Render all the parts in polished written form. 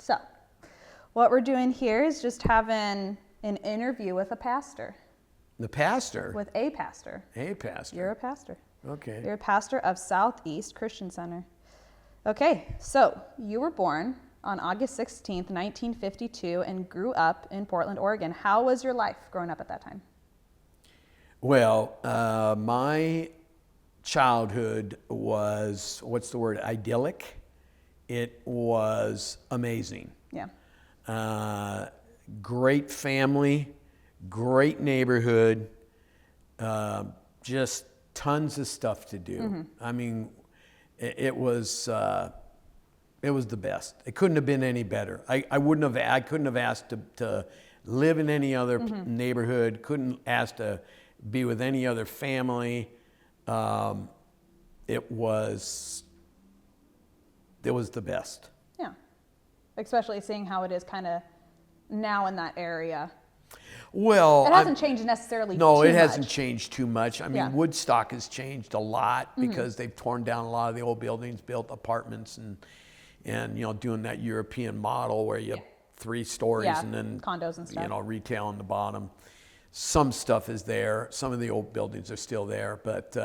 So, what we're doing here is just having an interview with a pastor. The pastor? With a pastor. A pastor. You're a pastor. Okay. You're a pastor of Southeast Christian Center. Okay, so you were born on August 16th, 1952, and grew up in Portland, Oregon. How was your life growing up at that time? Well, my childhood was, idyllic. It was amazing. Yeah. Great family, great neighborhood, just tons of stuff to do. Mm-hmm. I mean, it was the best. It couldn't have been any better. I couldn't have asked to live in any other neighborhood. Couldn't ask to be with any other family. It was the best. Yeah. Especially seeing how it is kind of now in that area. Well, it hasn't changed necessarily No, too it hasn't much. changed too much. I mean, Yeah. Woodstock has changed a lot because they've torn down a lot of the old buildings, built apartments, and doing that European model where you have 3 stories Yeah, and then condos and stuff. Retail on the bottom. Some stuff is there. Some of the old buildings are still there, but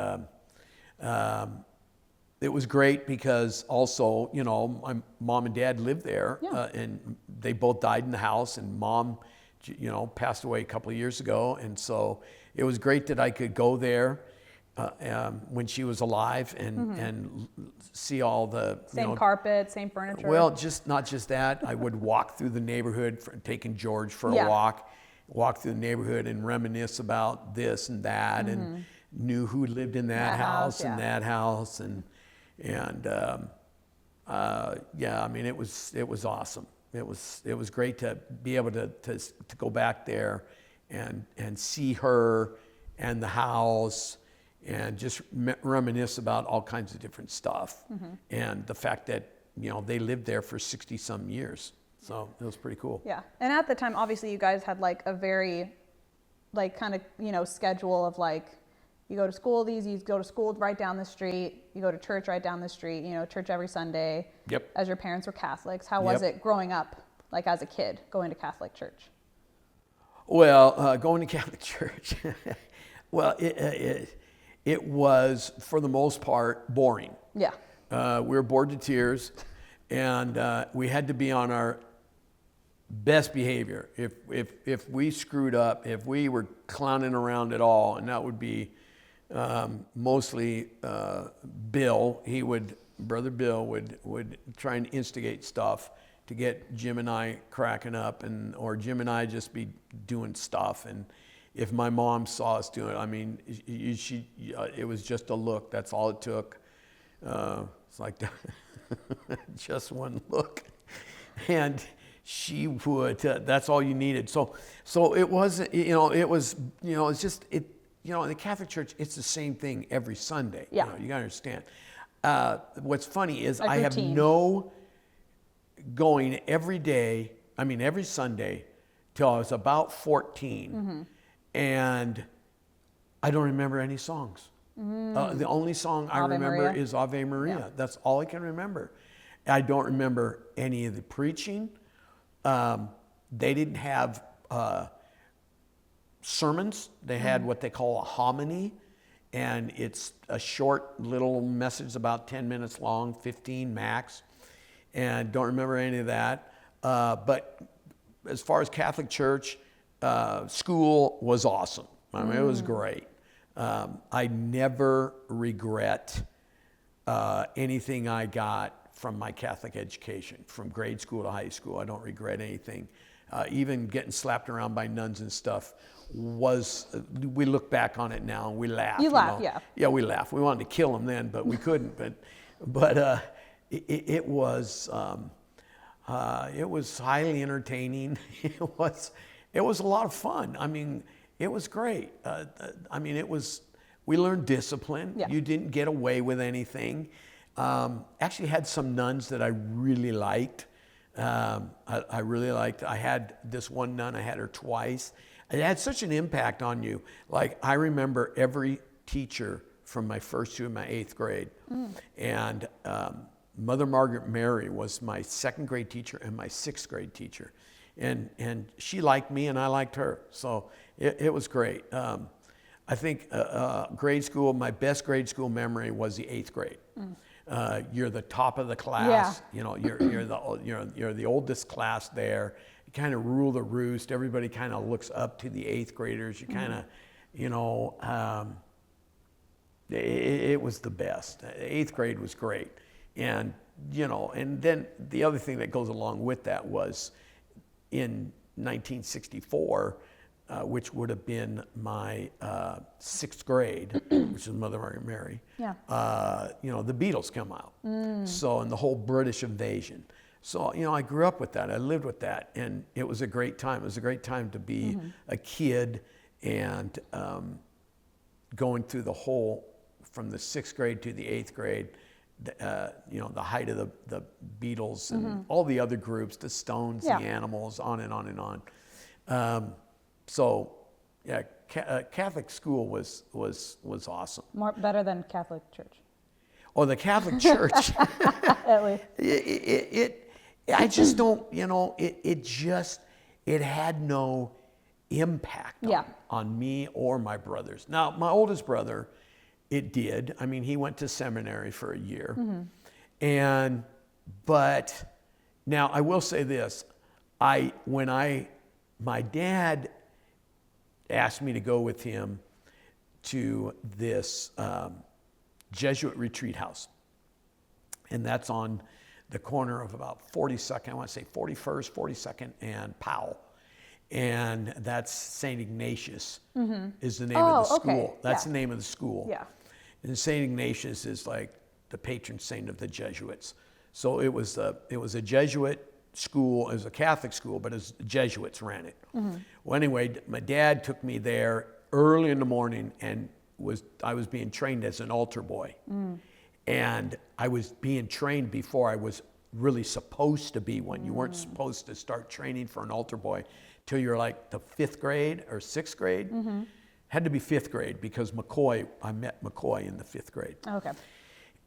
it was great because also, my mom and dad lived there, Yeah. and they both died in the house, and mom, passed away a couple of years ago, and so it was great that I could go there when she was alive and see all the Same carpet, same furniture. Well, not just that. I would walk through the neighborhood, taking George for Yeah. a walk through the neighborhood and reminisce about this and that, and knew who lived in that house and yeah. that house, and yeah, I mean, it was awesome. It was great to be able to go back there and see her and the house and just reminisce about all kinds of different stuff, and the fact that they lived there for 60 some years. So it was pretty cool. Yeah. And at the time, obviously, you guys had like a very, like, kind of, schedule of like, you go to school you go to school right down the street, you go to church right down the street, church every Sunday. Yep. As your parents were Catholics. How was Yep. it growing up, like as a kid, going to Catholic church? Well, going to Catholic church, well, it was, for the most part, boring. Yeah. We were bored to tears, and we had to be on our best behavior. If we screwed up, if we were clowning around at all, and that would be mostly Bill. Brother Bill would try and instigate stuff to get Jim and I cracking up, or Jim and I just be doing stuff. And if my mom saw us doing it, I mean, it was just a look. That's all it took. It's like just one look, and she would. That's all you needed. So it wasn't. It was. It's just it. In the Catholic Church, it's the same thing every Sunday. Yeah. You gotta understand. What's funny is Like I have routine. no going every day. I mean, every Sunday till I was about 14, and I don't remember any songs. The only song I Ave remember Maria. is Ave Maria. Yeah. That's all I can remember. I don't remember any of the preaching. They didn't have sermons. They had what they call a homily, and it's a short little message about 10 minutes long, 15 max, and don't remember any of that. But as far as Catholic Church, school was awesome. I mean, it was great. I never regret anything I got from my Catholic education, from grade school to high school. I don't regret anything. Even getting slapped around by nuns and stuff we look back on it now and we laugh. You laugh, yeah. Yeah, we laugh. We wanted to kill them then, but we couldn't. But it was highly entertaining. It was a lot of fun. I mean, it was great. We learned discipline. Yeah. You didn't get away with anything. Actually had some nuns that I really liked. I really liked. I had this one nun, I had her twice. It had such an impact on you. Like, I remember every teacher from my first to my 8th grade. And Mother Margaret Mary was my 2nd grade teacher and my 6th grade teacher. And she liked me and I liked her. So it was great. I think grade school, my best grade school memory was the 8th grade. You're the top of the class. Yeah. You know, you're the oldest class there. You kind of rule the roost. Everybody kind of looks up to the 8th graders. You kind of, you know, it was the best. 8th grade was great. And, you know, and then the other thing that goes along with that was in 1964, which would have been my 6th grade, which is Mother Margaret Mary. Yeah. You know, the Beatles come out. So, and the whole British invasion. So, you know, I grew up with that. I lived with that. And it was a great time. It was a great time to be a kid and going through the whole, from the 6th grade to the 8th grade, you know, the height of the Beatles and all the other groups, the Stones, Yeah. the Animals, on and on and on. So, yeah, Catholic school was awesome. Better than Catholic Church, Oh, the Catholic Church. at least. I just don't, you know, it had no impact Yeah. on me or my brothers. Now, my oldest brother, it did. I mean, he went to seminary for a year. But now I will say this. My dad asked me to go with him to this Jesuit retreat house. And that's on the corner of about 42nd, I want to say 41st, 42nd, and Powell. And that's St. Ignatius is the name of the okay. school. That's Yeah. the name of the school. Yeah. And St. Ignatius is like the patron saint of the Jesuits. So it was a Jesuit school. It was a Catholic school, but Jesuits ran it. Well, anyway, my dad took me there early in the morning, and I was being trained as an altar boy. And I was being trained before I was really supposed to be one. You weren't supposed to start training for an altar boy till you're like the 5th grade or 6th grade. Had to be 5th grade because I met McCoy in the 5th grade. Okay.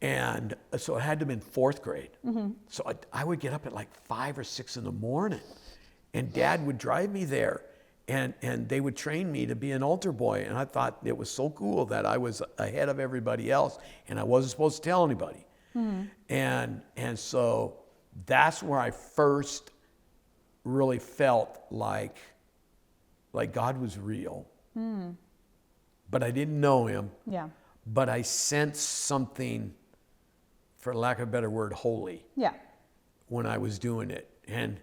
And so it had to have been 4th grade. So I would get up at like 5 or 6 in the morning, and Dad would drive me there, and they would train me to be an altar boy. And I thought it was so cool that I was ahead of everybody else, and I wasn't supposed to tell anybody. And so that's where I first really felt like God was real. But I didn't know him. Yeah. But I sensed something, for lack of a better word, holy Yeah. when I was doing it. And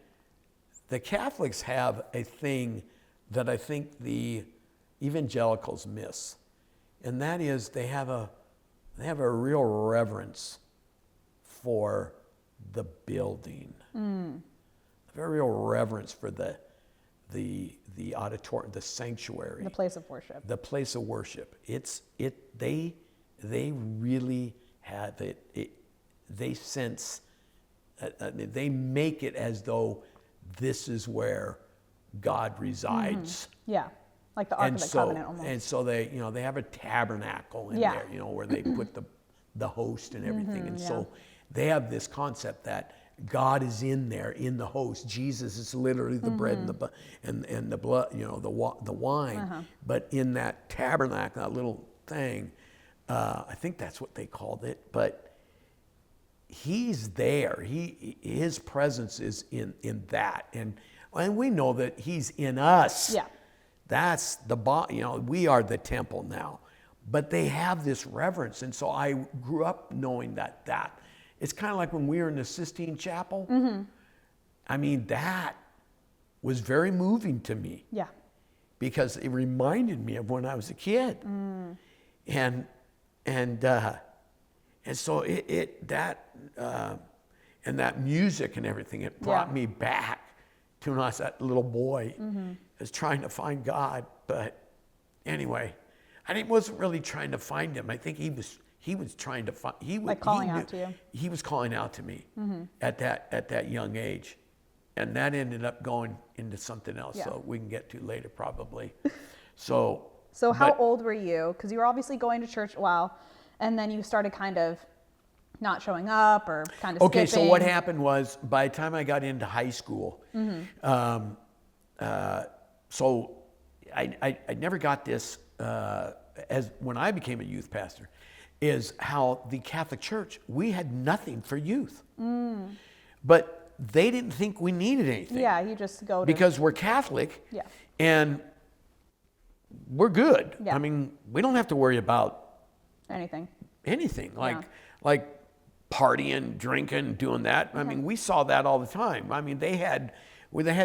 the Catholics have a thing that I think the evangelicals miss. And that is they have a real reverence for the building. A very real reverence for the auditorium, the sanctuary. The place of worship. The place of worship. They really have it. They sense. They make it as though this is where God resides. Yeah. Like the Ark of the Covenant almost. And so they have a tabernacle in Yeah. there, where they put the host and everything. And yeah. so they have this concept that God is in there, in the host. Jesus is literally the bread and the blood, the wine. But in that tabernacle, that little thing, I think that's what they called it. But he's there. His presence is in that, and we know that he's in us. Yeah. That's we are the temple now. But they have this reverence, and so I grew up knowing that. It's kind of like when we were in the Sistine Chapel. I mean, that was very moving to me. Yeah. Because it reminded me of when I was a kid. And so and that music and everything, it brought me back to when I was that little boy, was trying to find God. But anyway, I wasn't really trying to find him. I think he was trying to find. Calling out to you. He was calling out to me at that young age, and that ended up going into something else. Yeah. So we can get to later probably. So how old were you? Because you were obviously going to church a while, and then you started kind of not showing up or kind of Okay, skipping. so what happened was by the time I got into high school, so I never got this as when I became a youth pastor, is how the Catholic Church, we had nothing for youth. But they didn't think we needed anything. Yeah, you just go to... Because we're Catholic Yeah. and we're good. Yeah. I mean, we don't have to worry about anything. like partying, drinking, doing that. I mean, we saw that all the time. I mean, they had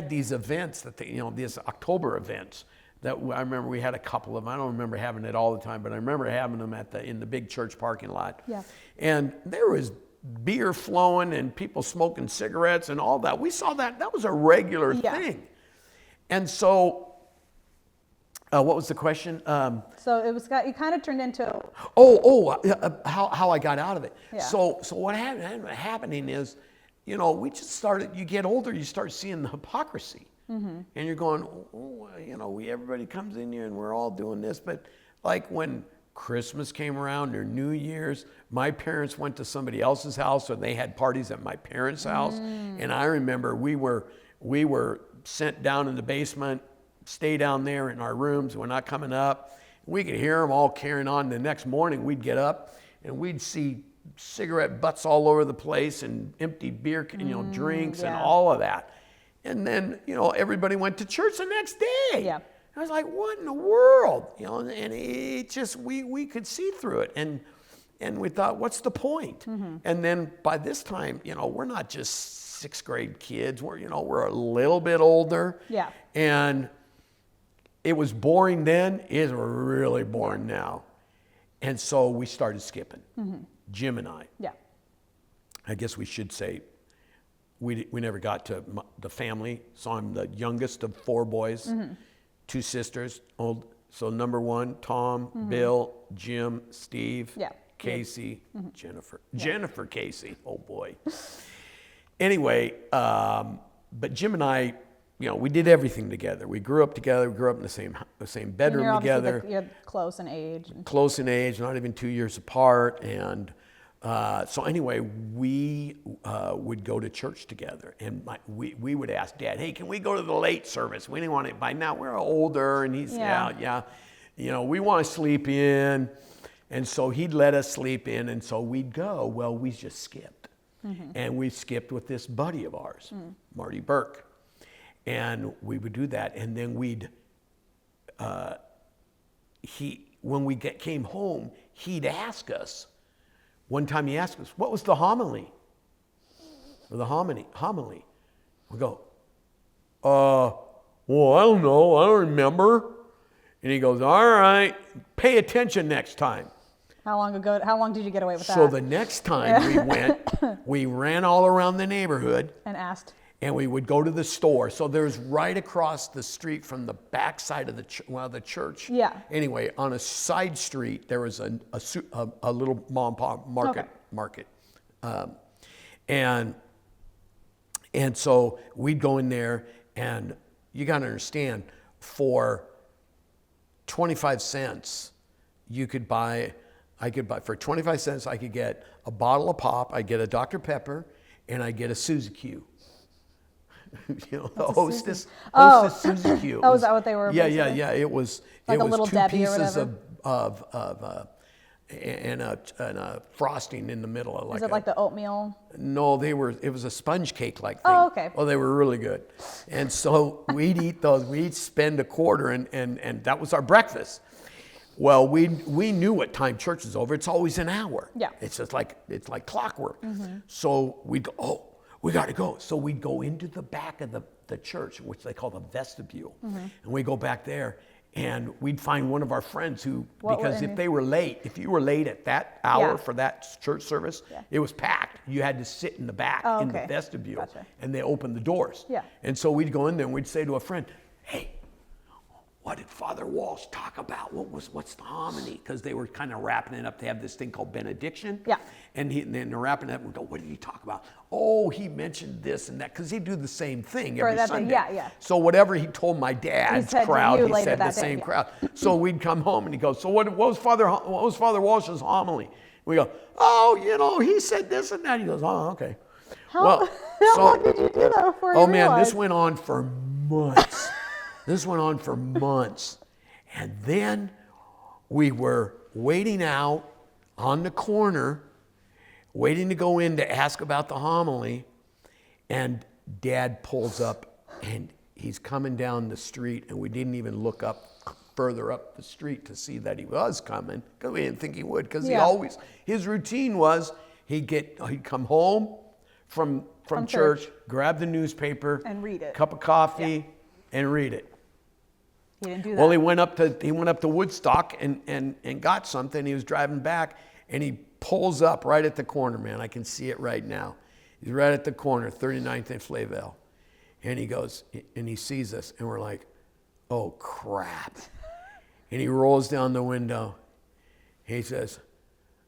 these events that these October events that I remember we had a couple of them. I don't remember having it all the time, but I remember having them in the big church parking lot. Yeah. And there was beer flowing and people smoking cigarettes and all that. We saw that. That was a regular thing. And so, what was the question? So it kind of turned into... How I got out of it. Yeah. So what happening is, we just started, you get older, you start seeing the hypocrisy. And you're going, everybody comes in here and we're all doing this. But like when Christmas came around or New Year's, my parents went to somebody else's house or they had parties at my parents' house. And I remember we were sent down in the basement, stay down there in our rooms. We're not coming up. We could hear them all carrying on. The next morning we'd get up and we'd see cigarette butts all over the place and empty beer, drinks and all of that. And then, everybody went to church the next day. Yeah. I was like, what in the world? And it just, we could see through it. And we thought, what's the point? And then by this time, we're not just 6th grade kids. We're a little bit older. Yeah. And it was boring then. It's really boring now. And so we started skipping. Jim and I. Yeah. I guess we should say we never got to the family. So I'm the youngest of 4 boys, 2 sisters. So number 1, Tom, Bill, Jim, Steve, Casey, Jennifer. Jennifer Casey. Oh boy. Anyway, but Jim and I, we did everything together. We grew up together. We grew up in the same bedroom and you're together. You're close in age. Close in age, not even 2 years apart. And so anyway, we would go to church together. And we would ask Dad, hey, can we go to the late service? We didn't want it. By now we're older. And he's, yeah. We want to sleep in. And so he'd let us sleep in. And so we'd go. Well, we just skipped. And we skipped with this buddy of ours, Marty Burke. And we would do that, and then when we came home, he'd ask us. One time he asked us, what was the homily? Or the homily. We go, well, I don't know, I don't remember. And he goes, all right, pay attention next time. How long did you get away with that? So the next time we went, we ran all around the neighborhood. And asked. And we would go to the store. So there's right across the street from the back side of the church. Yeah. Anyway, on a side street, there was a little mom and pop market. And so we'd go in there, and you got to understand, for 25 cents, for 25 cents, I could get a bottle of pop, I'd get a Dr. Pepper, and I'd get a Suzy Q. The hostess Suzy Q. Oh, is that what they were? Yeah. It was like a little 2 Debbie pieces or whatever. and a frosting in the middle. Is it like the oatmeal? No, it was a sponge cake like thing. Oh, okay. Oh, they were really good. And so we'd eat those. We'd spend a quarter, and that was our breakfast. Well, we knew what time church is over. It's always an hour. Yeah. It's like clockwork. So we'd go, we got to go. So we'd go into the back of the church, which they call the vestibule. And we go back there, and we'd find one of our friends because if you were late at that hour for that church service, it was packed. You had to sit in the back in the vestibule, and they opened the doors. Yeah. And so we'd go in there and we'd say to a friend, hey, what did Father Walsh talk about? What's the homily? Because they were kind of wrapping it up. They have this thing called benediction. Yeah. And then they're wrapping it up and we go, what did he talk about? Oh, he mentioned this and that. Because he'd do the same thing every Sunday. Yeah. So whatever he told my dad's crowd, he said the same crowd. So we'd come home and he goes, so what was Father Walsh's homily? We go, oh, you know, he said this and that. He goes, oh, okay. How long did you do that before you Oh man, realized? this went on for months. This went on for months. And then we were waiting out on the corner, waiting to go in to ask about the homily. And Dad pulls up and he's coming down the street, and we didn't even look up further up the street to see that he was coming, because we didn't think he would, because his routine was he'd come home from church, grab the newspaper and read it. cup of coffee, and read it. He didn't do that. Well, he went up to Woodstock and got something. He was driving back, and he pulls up right at the corner, man. I can see it right now. He's right at the corner, 39th and Flavel. And he goes, and he sees us, and we're like, oh, crap. And he rolls down the window. He says,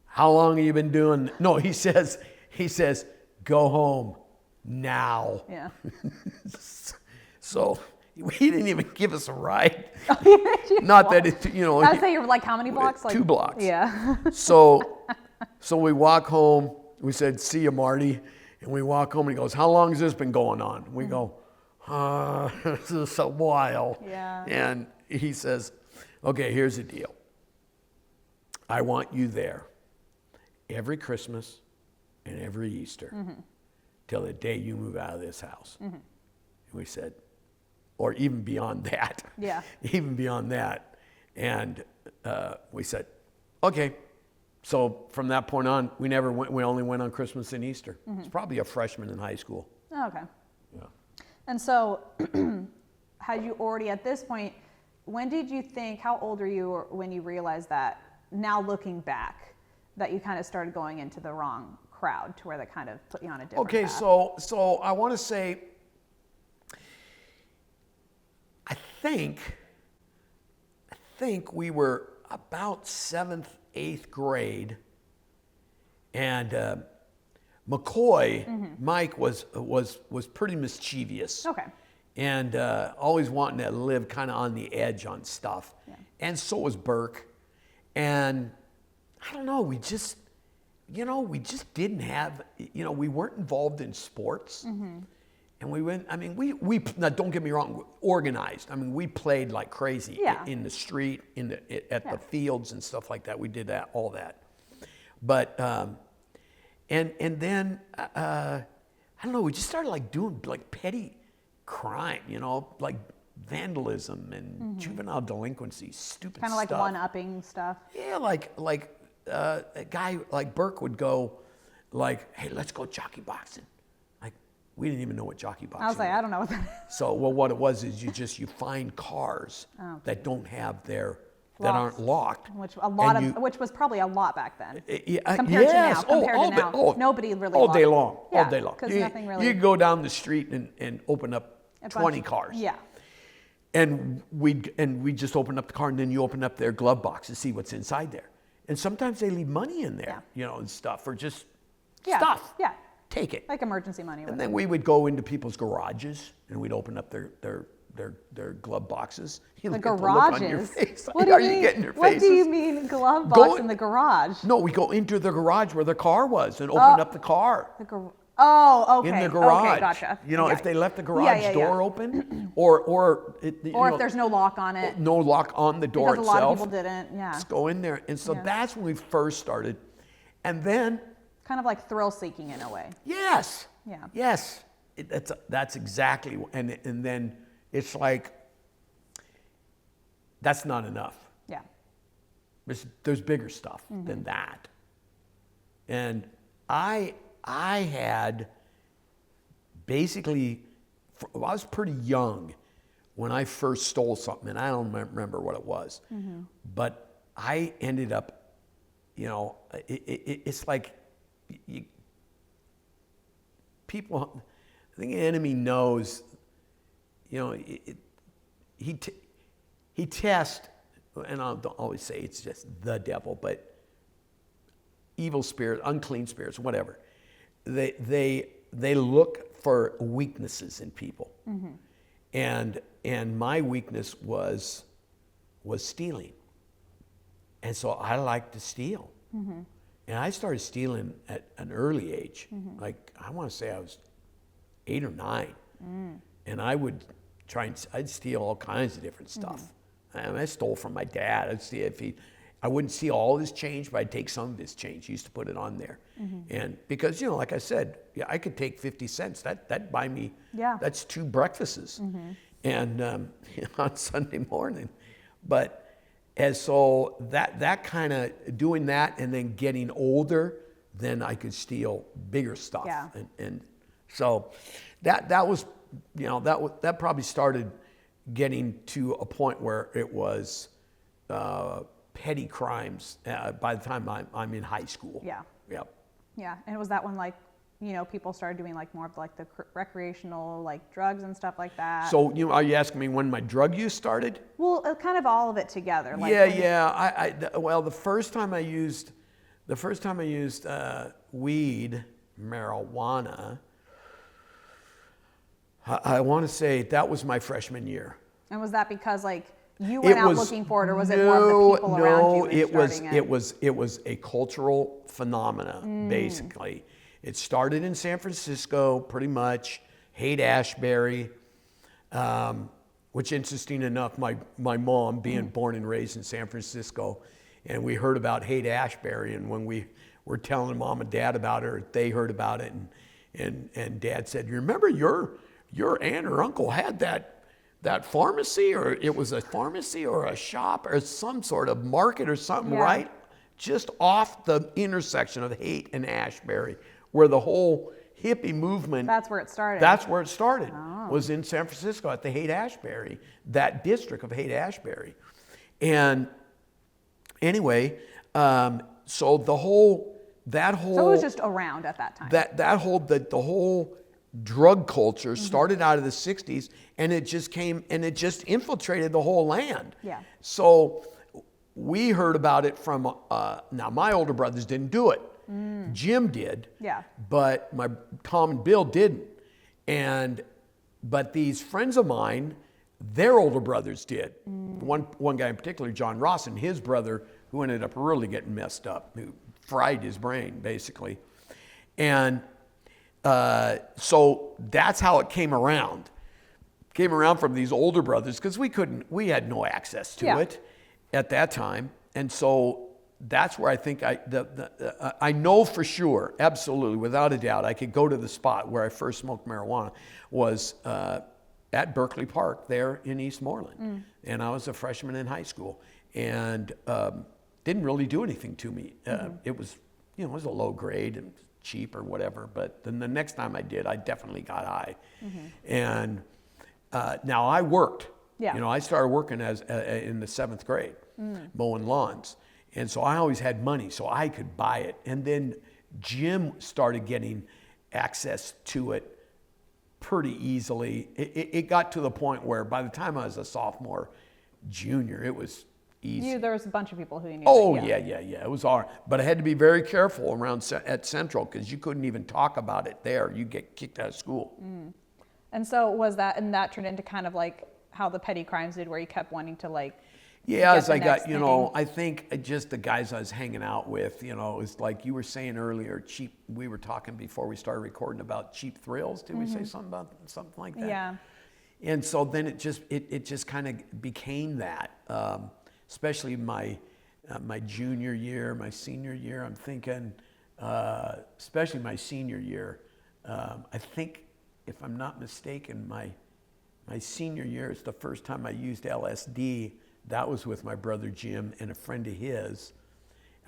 how long have you been doing? No, he says, go home now. Yeah. So he didn't even give us a ride. Not that it, you know. I'd say you're like, how many blocks? Like 2 blocks. Yeah. So we walk home. We said, see you, Marty. And we walk home, and he goes, how long has this been going on? We go, this is a while. Yeah. And he says, okay, here's the deal. I want you there every Christmas and every Easter till the day you move out of this house. And we said, or even beyond that. Yeah. Even beyond that. And we said, okay. So from that point on, we only went on Christmas and Easter. It's probably a freshman in high school. Oh, okay. Yeah. And so, had you already at this point, when did you think, how old were you when you realized that, now looking back, that you kind of started going into the wrong crowd to where that kind of put you on a different Okay, path? so I want to say, I think we were about 7th, 8th grade, and McCoy, Mike was pretty mischievous. Okay. And always wanting to live kind of on the edge on stuff. Yeah. And so was Burke. And I don't know, we just didn't have, we weren't involved in sports. And we went, I mean, we now don't get me wrong, organized. I mean, we played like crazy in the street, at the fields and stuff like that. We did all that. But, and then, I don't know, we just started like doing like petty crime, like vandalism and juvenile delinquency, stupid stuff. Kind of like one-upping stuff. Yeah, like a guy like Burke would go like, hey, let's go jockey boxing. Like, we didn't even know what jockey boxing was. I was like, I don't know what that is. So, well, what it was is you find cars that don't have that aren't locked. Which was probably a lot back then. Compared to now. Compared to now. Nobody really all day locked. long. All day long. Because nothing really. You go down the street and open up 20 cars. Yeah. And we just open up the car, and then you open up their glove box to see what's inside there. And sometimes they leave money in there, and stuff, or just stuff. Yeah. Take it. Like emergency money. And then we would go into people's garages, and we'd open up their glove boxes. You The look at the look on your garages? face. What Are do you you mean? getting your What faces? do you mean glove box in the garage? No, we go into the garage where the car was and open up the car. Oh, okay. In the garage. Okay, gotcha. If they left the garage door open, or if there's no lock on it. no lock on the door Because itself. a lot of people didn't, yeah. Just go in there. And so that's when we first started. And then, Kind of like thrill seeking in a way. yes. Yeah. Yes. That's exactly, and then it's like, that's not enough. Yeah. There's bigger stuff than that. And I had basically, I was pretty young when I first stole something, and I don't remember what it was. But I ended up, it's like, people, I think the enemy knows, he tests, and I don't always say it's just the devil, but evil spirits, unclean spirits, whatever. They look for weaknesses in people, and my weakness was stealing, and so I like to steal, And I started stealing at an early age. Like, I want to say I was 8 or 9. And I would I'd steal all kinds of different stuff. And I stole from my dad. I'd see I wouldn't see all his change, but I'd take some of his change. He used to put it on there. And because, like I said, yeah, I could take 50 cents. That'd buy me, that's 2 breakfasts. And on Sunday morning. But so that kind of doing that and then getting older, then I could steal bigger stuff. Yeah. And so that was, that probably started getting to a point where it was petty crimes by the time I'm in high school. Yeah. Yep. Yeah. And was that when like, people started doing like more of like the recreational like drugs and stuff like that? So, are you asking me when my drug use started? Well, kind of all of it together. Like Well, the first time I used weed, marijuana, I want to say that was my freshman year. And was that because like you went out looking for it, or was it more of the people around you? It was a cultural phenomena, basically. It started in San Francisco, pretty much. Haight-Ashbury, which, interesting enough, my mom being born and raised in San Francisco, and we heard about Haight-Ashbury, and when we were telling mom and dad about it, they heard about it, and dad said, "You remember your aunt or uncle had that pharmacy, or it was a pharmacy or a shop or some sort of market or something, right? Just off the intersection of Haight and Ashbury, where the whole hippie movement." That's where it started. That's where it started. Was in San Francisco at the Haight-Ashbury, that district of Haight-Ashbury. And anyway, so the whole. So it was just around at that time. The whole drug culture started out of the 60s, and it just infiltrated the whole land. Yeah. So we heard about it from, now my older brothers didn't do it. Jim did. Yeah. But Tom and Bill didn't. But these friends of mine, their older brothers did. One guy in particular, John Ross, and his brother, who ended up really getting messed up, who fried his brain, basically. And so that's how it came around. Came around from these older brothers, because we had no access to it at that time. And so that's where I think I know for sure, absolutely, without a doubt, I could go to the spot where I first smoked marijuana was at Berkeley Park there in East Moreland. And I was a freshman in high school, and didn't really do anything to me. It was, it was a low grade and cheap or whatever, but then the next time I did, I definitely got high. And now I worked. Yeah. I started working in the 7th grade, mowing lawns. And so I always had money, so I could buy it. And then Jim started getting access to it pretty easily. It got to the point where by the time I was a sophomore, junior, it was easy. There was a bunch of people who you knew. Oh, yeah. It was hard. But I had to be very careful at Central, because you couldn't even talk about it there. You get kicked out of school. And so that turned into kind of like how the petty crimes did, where you kept wanting to like. Yeah, as I got, I think just the guys I was hanging out with, it was like you were saying earlier, we were talking before we started recording about cheap thrills. Did we say something like that? Yeah. And so then it just kind of became that, especially my junior year, my senior year. I'm thinking, especially my senior year, I think, if I'm not mistaken, my senior year is the first time I used LSD. That was with my brother Jim and a friend of his.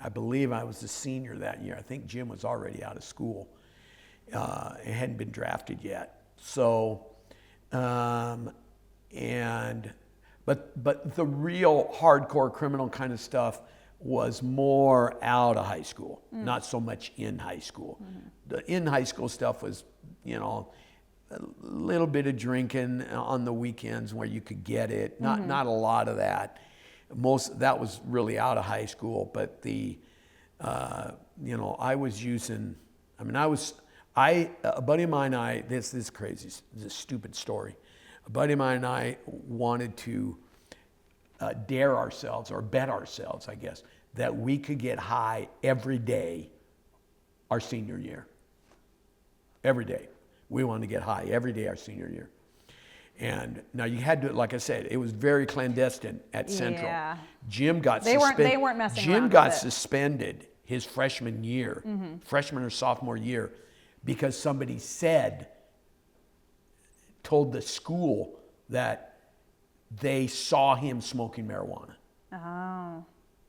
I believe I was a senior that year. I think Jim was already out of school. It hadn't been drafted yet. So, but the real hardcore criminal kind of stuff was more out of high school, not so much in high school. The in high school stuff was, a little bit of drinking on the weekends where you could get it. Not a lot of that. That was really out of high school. But I was using. A buddy of mine and I. This is crazy. This is a stupid story. A buddy of mine and I wanted to dare ourselves, or bet ourselves, I guess, that we could get high every day our senior year. Every day. We wanted to get high every day our senior year. And now you had to, like I said, it was very clandestine at Central. Yeah. Jim got They suspended. weren't messing Jim around got with it. suspended his freshman year, Mm-hmm. freshman or sophomore year, because somebody told the school that they saw him smoking marijuana. Oh.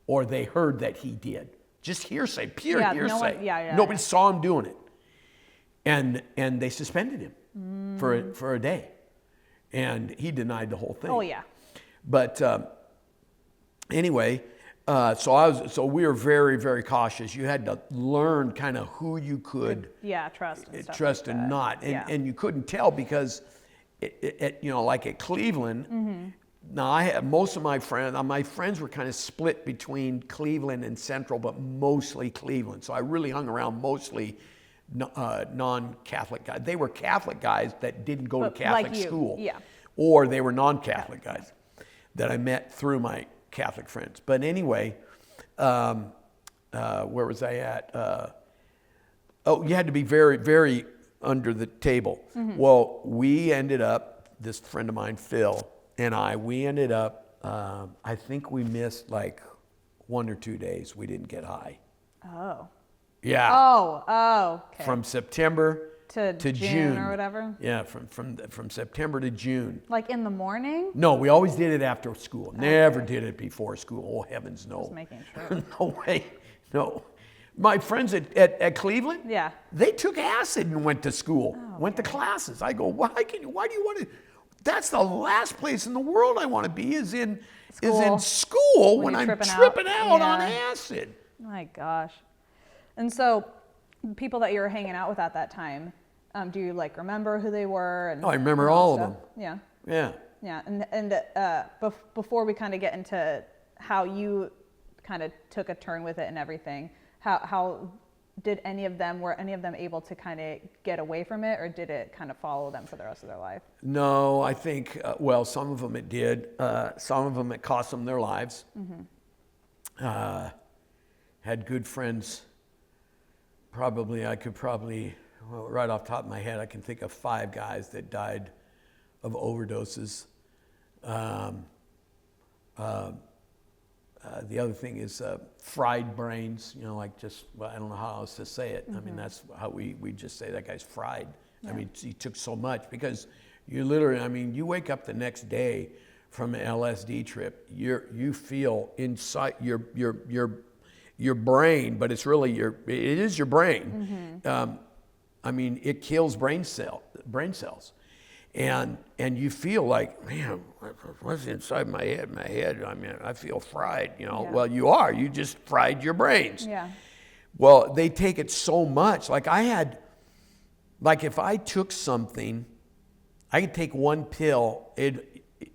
Or they heard that he did. Just hearsay, pure Yeah, hearsay. no one- yeah, Nobody yeah. saw him doing it. And they suspended him for a day. And he denied the whole thing. Oh, yeah. But anyway, so we were very, very cautious. You had to learn kind of who you could Yeah, trust and stuff trust like and that. not. And you couldn't tell because, like at Cleveland, Mm-hmm. now I had most of my friends were kind of split between Cleveland and Central, but mostly Cleveland. So I really hung around mostly non-Catholic guys. They were Catholic guys that didn't go But to Catholic like you, school. yeah. Or they were non-Catholic guys that I met through my Catholic friends. But anyway, where was I at? You had to be very, very under the table. Mm-hmm. Well, we ended up, this friend of mine, Phil, and we ended up, I think we missed like 1 or 2 days. We didn't get high. Oh. Yeah. Oh, okay. From September to June or whatever? Yeah, from September to June. Like in the morning? No, we always did it after school. Never did it before school. Oh, heavens, no. Just making sure. No way. No. My friends at Cleveland, Yeah. they took acid and went to school, went to classes. I go, why do you want to? That's the last place in the world I want to be is in school when you're I'm tripping out. tripping out on Yeah. acid. My gosh. And so, people that you were hanging out with at that time, do you like remember who they were? And Oh, I remember and all of stuff? them. Yeah. Yeah. Yeah. And before we kind of get into how you kind of took a turn with it and everything, how did were any of them able to kind of get away from it, or did it kind of follow them for the rest of their life? No, I think, some of them it did. Some of them it cost them their lives. Mm-hmm. Had good friends. I could probably, right off the top of my head, I can think of 5 guys that died of overdoses. The other thing is fried brains, I don't know how else to say it. I mean, that's how we just say that guy's fried. Yeah. I mean, he took so much because you literally, you wake up the next day from an LSD trip, you feel inside your brain, but it's really it is your brain. It kills brain cells. And you feel like, man, what's inside my head? I feel fried, Yeah. Well, you just fried your brains. Yeah. Well, they take it so much. If I took something, I could take one pill,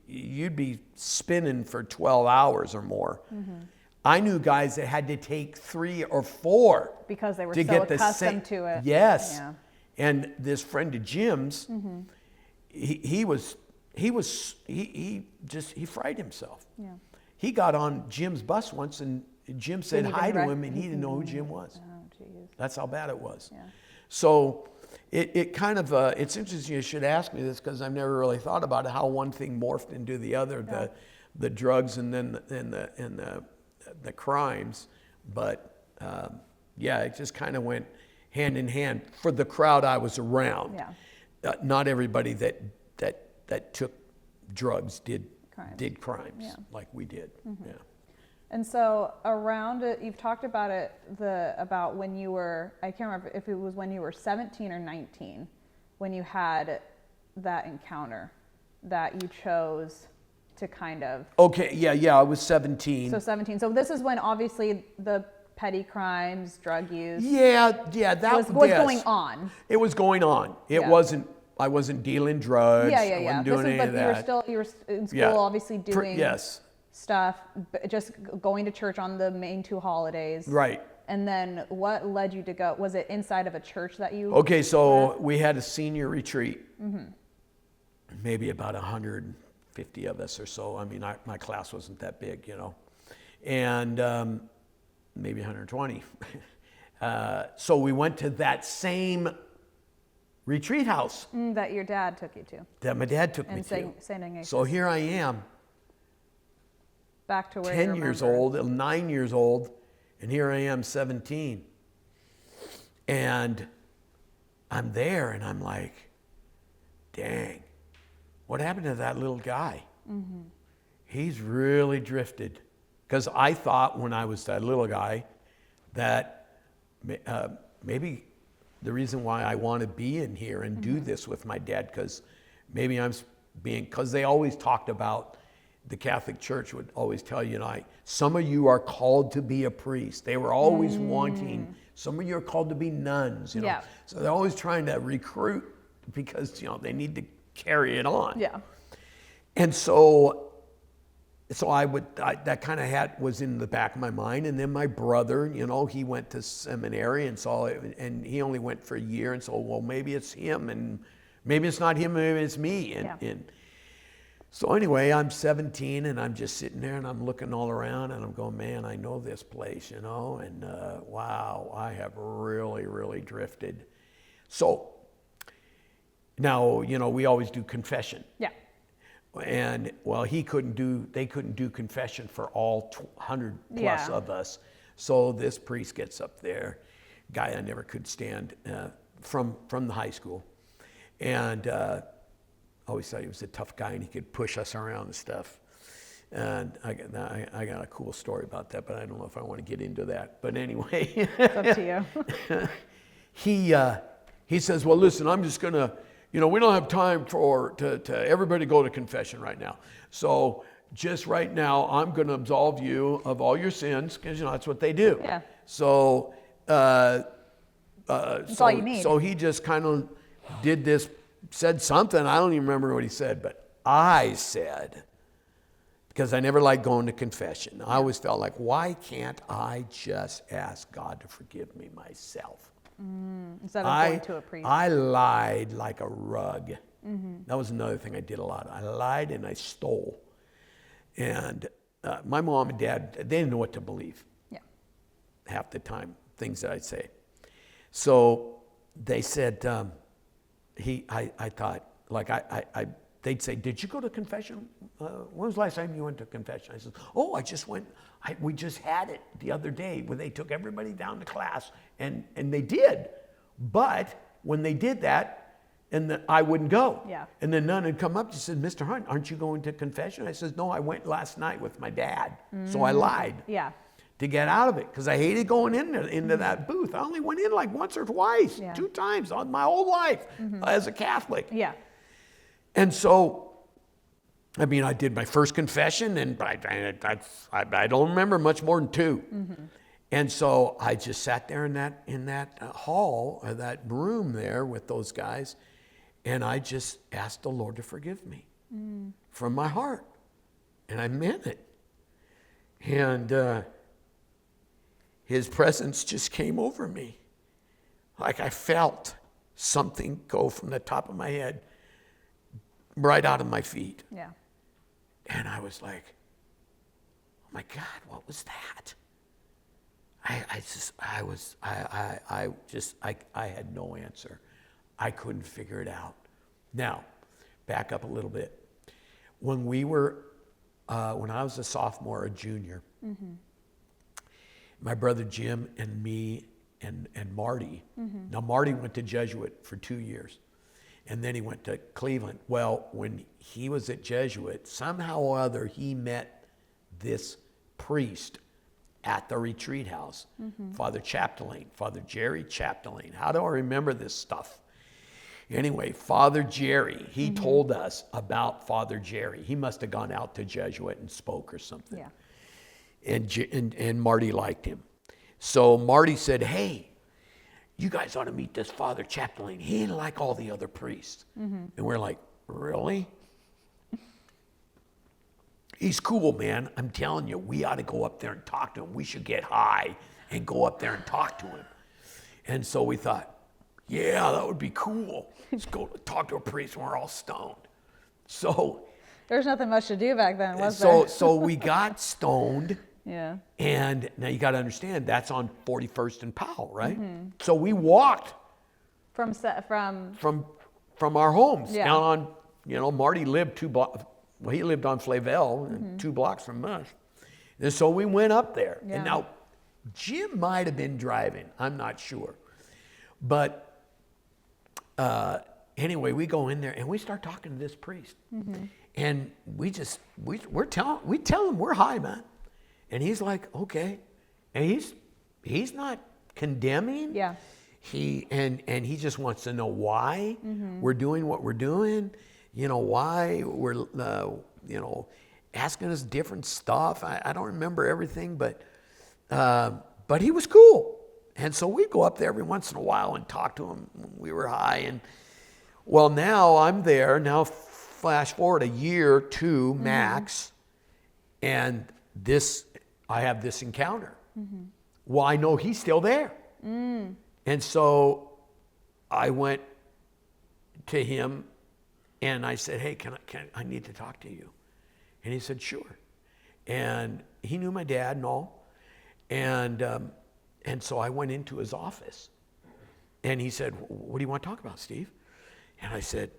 you'd be spinning for 12 hours or more. Mm-hmm. I knew guys that had to take 3 or 4 Because they were to so get the accustomed to it. Yes. Yeah. And this friend of Jim's, he fried himself. Yeah. He got on Jim's bus once and Jim said Didn't hi even to him and he didn't know who Jim was. Oh, geez. That's how bad it was. Yeah. So it kind of, it's interesting you should ask me this because I've never really thought about it, how one thing morphed into the other, the drugs and then the crimes. But it just kind of went hand in hand for the crowd I was around. Yeah. Not everybody that took drugs did crimes Yeah. like we did. Yeah. And so around it, you've talked about it, about when you were, I can't remember if it was when you were 17 or 19, when you had that encounter that you chose to kind of. Okay, yeah, I was 17. So 17. So this is when obviously the petty crimes, drug use that was yes. going on. It was going on. It Yeah. wasn't, I wasn't dealing drugs. Yeah. I wasn't doing any of that. You were in school, Yeah. obviously doing Yes, stuff, just going to church on the main 2 holidays. right. And then what led you to go? Was it inside of a church that you? Okay, so we had a senior retreat. Maybe about 150 of us or so. My class wasn't that big, And maybe 120. So we went to that same retreat house That your dad took you to. that my dad took me And to. St. Ignatius. So here I am, Back to where 10 you years remember. old, 9 years old, and here I am, 17. And I'm there, and I'm like, dang, what happened to that little guy? He's really drifted. Because I thought when I was that little guy that maybe the reason why I want to be in here and do this with my dad, because maybe I'm being, because they always talked about, the Catholic Church would always tell you, some of you are called to be a priest. They were always wanting, some of you are called to be nuns, you know. Yeah. So they're always trying to recruit because, they need to carry it on. Yeah. And so that kind of was in the back of my mind. And then my brother, he went to seminary and he only went for a year. And so, well, maybe it's him, and maybe it's not him, maybe it's me. And so anyway, I'm 17 and I'm just sitting there and I'm looking all around and I'm going, man, I know this place, and wow, I have really, really drifted. So now, we always do confession. Yeah. And well, they couldn't do confession for all 100 plus of us. So this priest gets up there, guy I never could stand, from the high school, and I always thought he was a tough guy and he could push us around and stuff. And I got a cool story about that, but I don't know if I want to get into that. But anyway, It's up to you. he says, well, listen, I'm just gonna. We don't have time to everybody go to confession right now. So just right now, I'm going to absolve you of all your sins, because that's what they do. Yeah. So That's all you need. So he just kind of did this, said something. I don't even remember what he said, but I said, because I never liked going to confession, I always felt like, why can't I just ask God to forgive me myself? Instead of going to a priest. I lied like a rug. That was another thing I did a lot. I lied and I stole. And my mom and dad, they didn't know what to believe. Yeah. Half the time, things that I'd say. So they said, I thought, like they'd say, did you go to confession? When was the last time you went to confession? I said, oh, I just went. We just had it the other day where they took everybody down to class, and they did. But when they did that, I wouldn't go. Yeah. And the nun had come up and said, Mr. Hunt, aren't you going to confession? I said, no, I went last night with my dad. So I lied. Yeah. To get out of it, because I hated going into that booth. I only went in like once or twice, 2 times on my whole life as a Catholic. Yeah. And so, I did my first confession, and I don't remember much more than 2. And so I just sat there in that hall, or that room there with those guys, and I just asked the Lord to forgive me from my heart, and I meant it. And His presence just came over me, like I felt something go from the top of my head right out of my feet. Yeah. And I was like, oh my God, what was that? I had no answer. I couldn't figure it out. Now, back up a little bit. When I was a sophomore or junior, my brother Jim and me and Marty. Now Marty went to Jesuit for 2 years, and then he went to Cleveland. Well, when he was at Jesuit, somehow or other he met this priest at the retreat house, Father Chapdelaine, Father Jerry Chapdelaine. How do I remember this stuff? Anyway, Father Jerry, he told us about Father Jerry. He must have gone out to Jesuit and spoke or something. Yeah. And Marty liked him. So Marty said, hey, you guys ought to meet this Father Chapdelaine. He ain't like all the other priests. And we're like, really? He's cool, man. I'm telling you, we ought to go up there and talk to him. We should get high and go up there and talk to him. And so we thought, yeah, that would be cool. Let's go talk to a priest when we're all stoned. So There's nothing much to do back then, was there? so we got stoned Yeah. And now you got to understand that's on 41st and Powell, right? So we walked From from our homes Yeah. down on, Marty lived 2 blocks. Well, he lived on Flavel, 2 blocks from us. And so we went up there. Yeah. And now Jim might have been driving. I'm not sure. But anyway, we go in there and we start talking to this priest. And we tell him we're high, man. And he's like, okay. And he's not condemning. Yeah. And he just wants to know why we're doing what we're doing, why we're, asking us different stuff. I don't remember everything, but he was cool. And so we go up there every once in a while and talk to him when we were high. And well, now I'm there. Now flash forward a year, 2 max, and I have this encounter. Well, I know he's still there. And so I went to him and I said, hey, I need to talk to you. And he said, sure. And he knew my dad and all. And so I went into his office and he said, what do you want to talk about, Steve? And I said,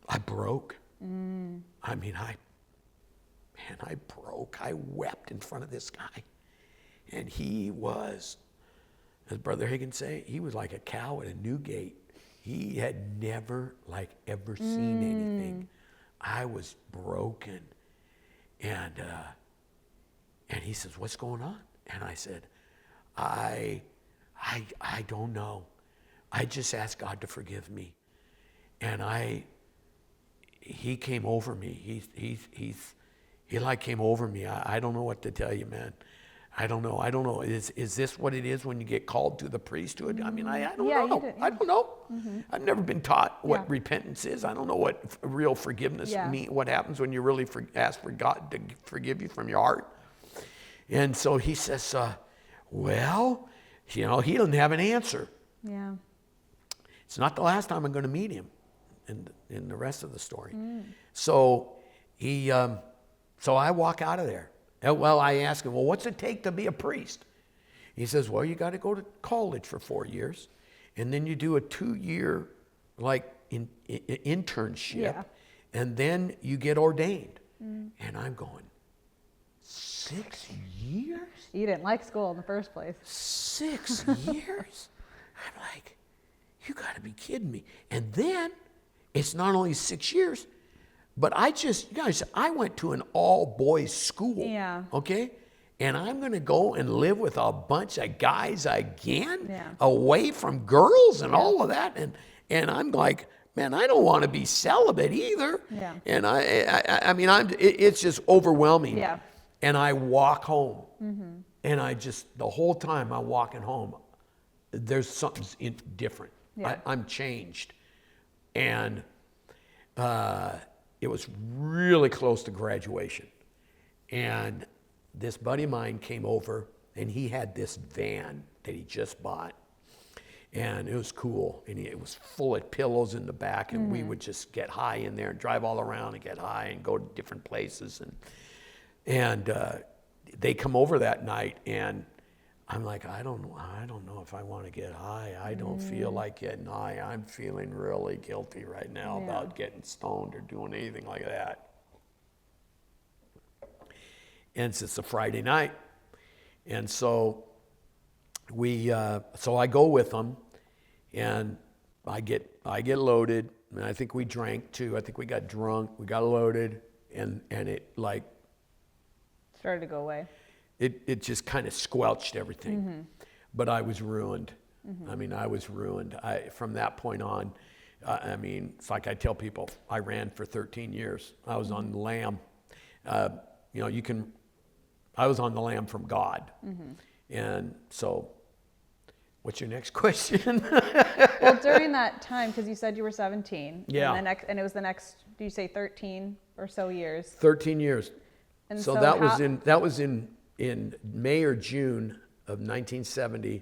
I broke. I mean, I broke. I wept in front of this guy. And he was, as Brother Higgins say, he was like a cow at a new gate. He had never ever seen anything. I was broken. And he says, what's going on? And I said, I don't know. I just asked God to forgive me. And he came over me. He like came over me. I don't know what to tell you, man. I don't know. Is this what it is when you get called to the priesthood? I mean, I don't know. I don't know. I've never been taught what repentance is. I don't know what real forgiveness means, what happens when you really ask for God to forgive you from your heart. And so he says, well, he doesn't have an answer. Yeah. It's not the last time I'm going to meet him in the rest of the story. So so I walk out of there. Well, I ask him, well, what's it take to be a priest? He says, well, you got to go to college for 4 years, and then you do a 2-year internship, and then you get ordained. And I'm going, 6 years? You didn't like school in the first place. 6 years? I'm like, you got to be kidding me. And then it's not only 6 years, but I went to an all-boys school, okay? And I'm going to go and live with a bunch of guys again, away from girls and all of that. And I'm like, man, I don't want to be celibate either. Yeah. And I mean, it's just overwhelming. Yeah. And I walk home. And the whole time I'm walking home, there's something different. Yeah. I'm changed. And it was really close to graduation. And this buddy of mine came over, and he had this van that he just bought. And it was cool. And it was full of pillows in the back, and we would just get high in there and drive all around and get high and go to different places. And they come over that night, and I'm like, I don't know if I want to get high. I don't feel like getting high. I'm feeling really guilty right now about getting stoned or doing anything like that. And it's a Friday night. And so so I go with them, and I get loaded, and I think we drank too. I think we got drunk, we got loaded, and it Started to go away. It just kind of squelched everything. But I was ruined. I mean, I was ruined. From that point on, I mean, it's like I tell people, I ran for 13 years. I was on the lam. I was on the lam from God. And so, what's your next question? Well, during that time, because you said you were 17. Yeah. And it was the next, do you say 13 or so years? 13 years. And So that was in May or June of 1970,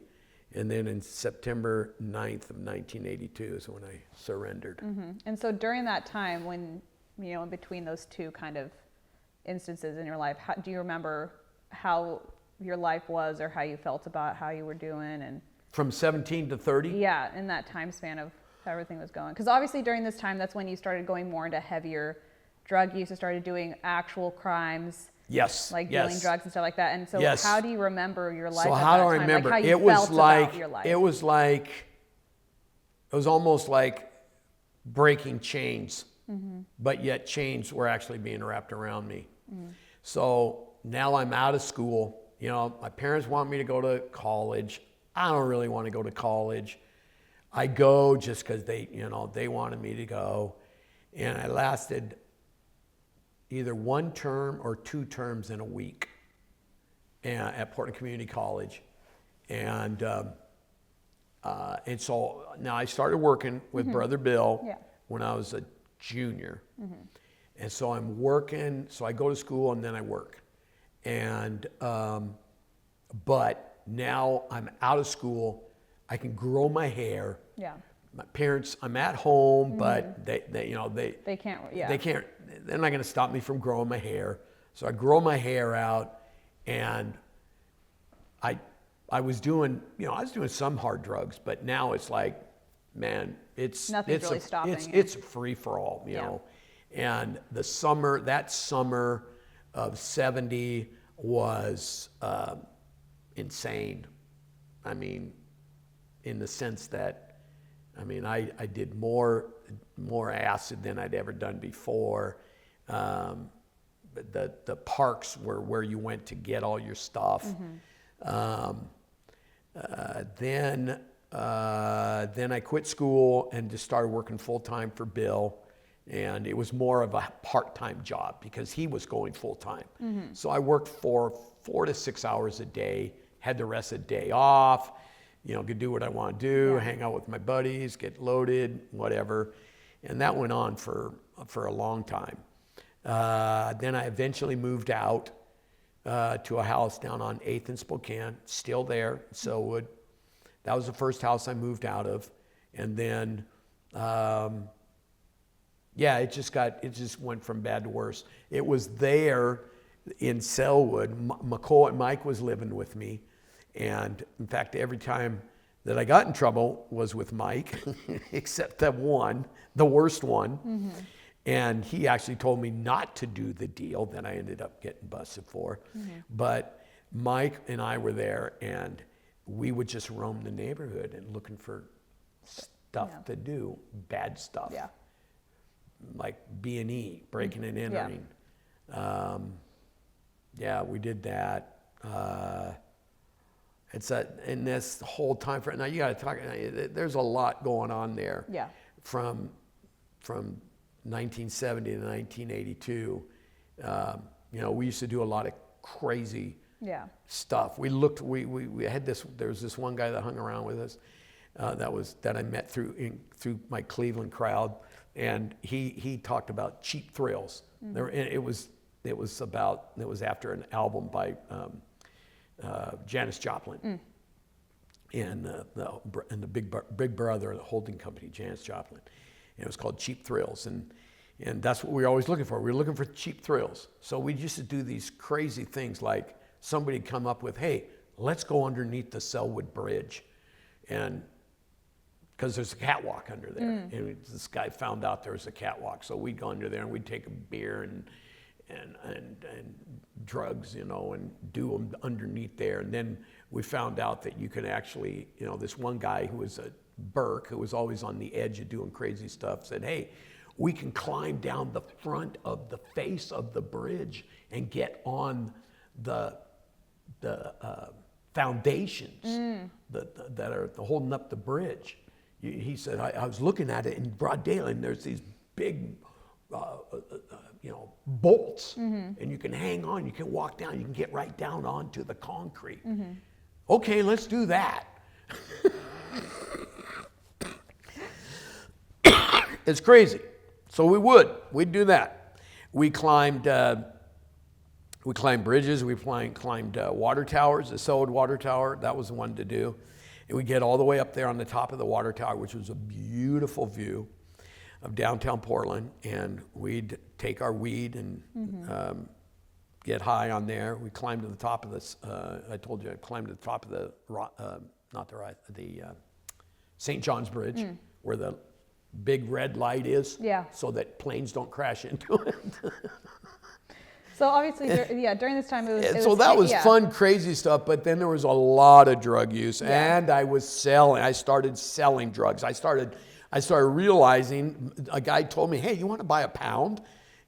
and then in September 9th of 1982 is when I surrendered. And so during that time, when in between those two kind of instances in your life, do you remember how your life was or how you felt about how you were doing and From 17 to 30? yeah, in that time span of how everything was going. Because obviously during this time, that's when you started going more into heavier drug use and started doing actual crimes. Yes. Like yes. dealing drugs and stuff like that. And so Yes. how do you remember your life So at how that do I time? remember? Like how you It was felt like about your life. it was almost like breaking chains, but yet chains were actually being wrapped around me. So now I'm out of school. You know, my parents want me to go to college. I don't really want to go to college. I go just because they wanted me to go, and I lasted either one term or 2 terms in a week at Portland Community College. And so now I started working with Brother Bill Yeah. when I was a junior. And so I'm working, so I go to school and then I work. And, but now I'm out of school, I can grow my hair. Yeah. My parents, I'm at home, but they They can't, yeah. they're not gonna stop me from growing my hair. So I grow my hair out, and I was doing some hard drugs, but now it's like, man, Nothing's really stopping you. It's free for all, you Yeah. know. And that summer of 70 was insane. I mean, in the sense that, I did more acid than I'd ever done before. The parks were where you went to get all your stuff. Then I quit school and just started working full time for Bill. And it was more of a part-time job because he was going full time. So I worked for 4 to 6 hours a day, had the rest of the day off, could do what I want to do, hang out with my buddies, get loaded, whatever. And that went on for a long time. Then I eventually moved out to a house down on 8th and Spokane, still there, Sellwood. That was the first house I moved out of. And then, it just went from bad to worse. It was there in Sellwood. McCoy and Mike was living with me. And in fact, every time that I got in trouble was with Mike, except that one, the worst one. And he actually told me not to do the deal that I ended up getting busted for. But Mike and I were there, and we would just roam the neighborhood and looking for stuff to do, bad stuff. Yeah. Like B&E, breaking and entering. We did that. In this whole time frame, now you got to talk, there's a lot going on there. Yeah. From 1970 to 1982, we used to do a lot of crazy stuff. We had there was this one guy that hung around with us that I met through my Cleveland crowd, and he talked about cheap thrills. It was after an album by Janis Joplin and the Big Brother, the holding company, Janis Joplin. And it was called Cheap Thrills, and that's what we were always looking for. We were looking for cheap thrills. So we used to do these crazy things, like somebody come up with, hey, let's go underneath the Sellwood Bridge, and because there's a catwalk under there. And this guy found out there was a catwalk, so we'd go under there and we'd take a beer and drugs, and do them underneath there. And then we found out that you can actually, this one guy who was a Burke, who was always on the edge of doing crazy stuff, said, hey, we can climb down the front of the face of the bridge and get on the foundations that are holding up the bridge. He said, I was looking at it in broad daylight, and there's these big bolts, and you can hang on, you can walk down, you can get right down onto the concrete. Okay, let's do that. It's crazy. So we'd do that. We climbed bridges, we climbed water towers, the Sellwood Water Tower, that was the one to do. And we'd get all the way up there on the top of the water tower, which was a beautiful view of downtown Portland, and we'd take our weed and get high on there. We climbed to the top of this. I told you I climbed to the top of the St. John's Bridge, where the big red light is, Yeah. so that planes don't crash into it. So obviously, during this time, That was fun, crazy stuff. But then there was a lot of drug use, and I was selling. I started selling drugs. I started realizing. A guy told me, "Hey, you want to buy a pound?"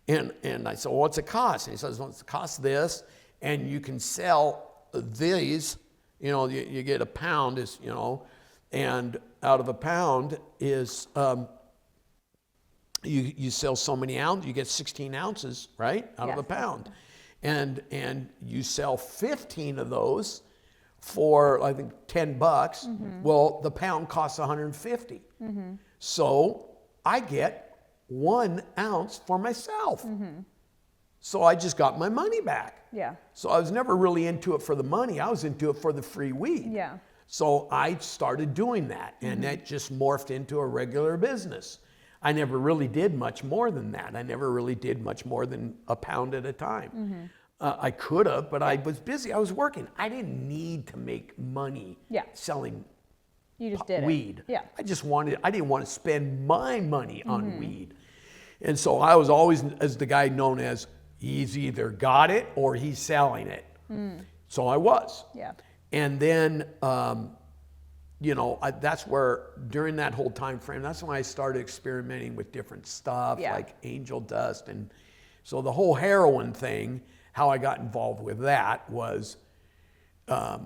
And I said, "Well, what's it cost?" And he says, "Well, it costs this, and you can sell these. You know, you get a pound is, you know, and out of a pound is." You sell so many ounces, you get 16 ounces, right, out of a pound. And you sell 15 of those for, I think, $10. Well, the pound costs 150. So I get 1 ounce for myself. So I just got my money back. Yeah. So I was never really into it for the money. I was into it for the free weed. Yeah. So I started doing that, and that just morphed into a regular business. I never really did much more than that. I never really did much more than a pound at a time. I could have, but I was busy. I was working. I didn't need to make money selling You just did weed. Yeah. I didn't want to spend my money on weed. And so I was always as the guy known as, he's either got it or he's selling it. So I was. Yeah. And then, that's where, during that whole time frame, that's when I started experimenting with different stuff, like angel dust. And so the whole heroin thing, how I got involved with that was, I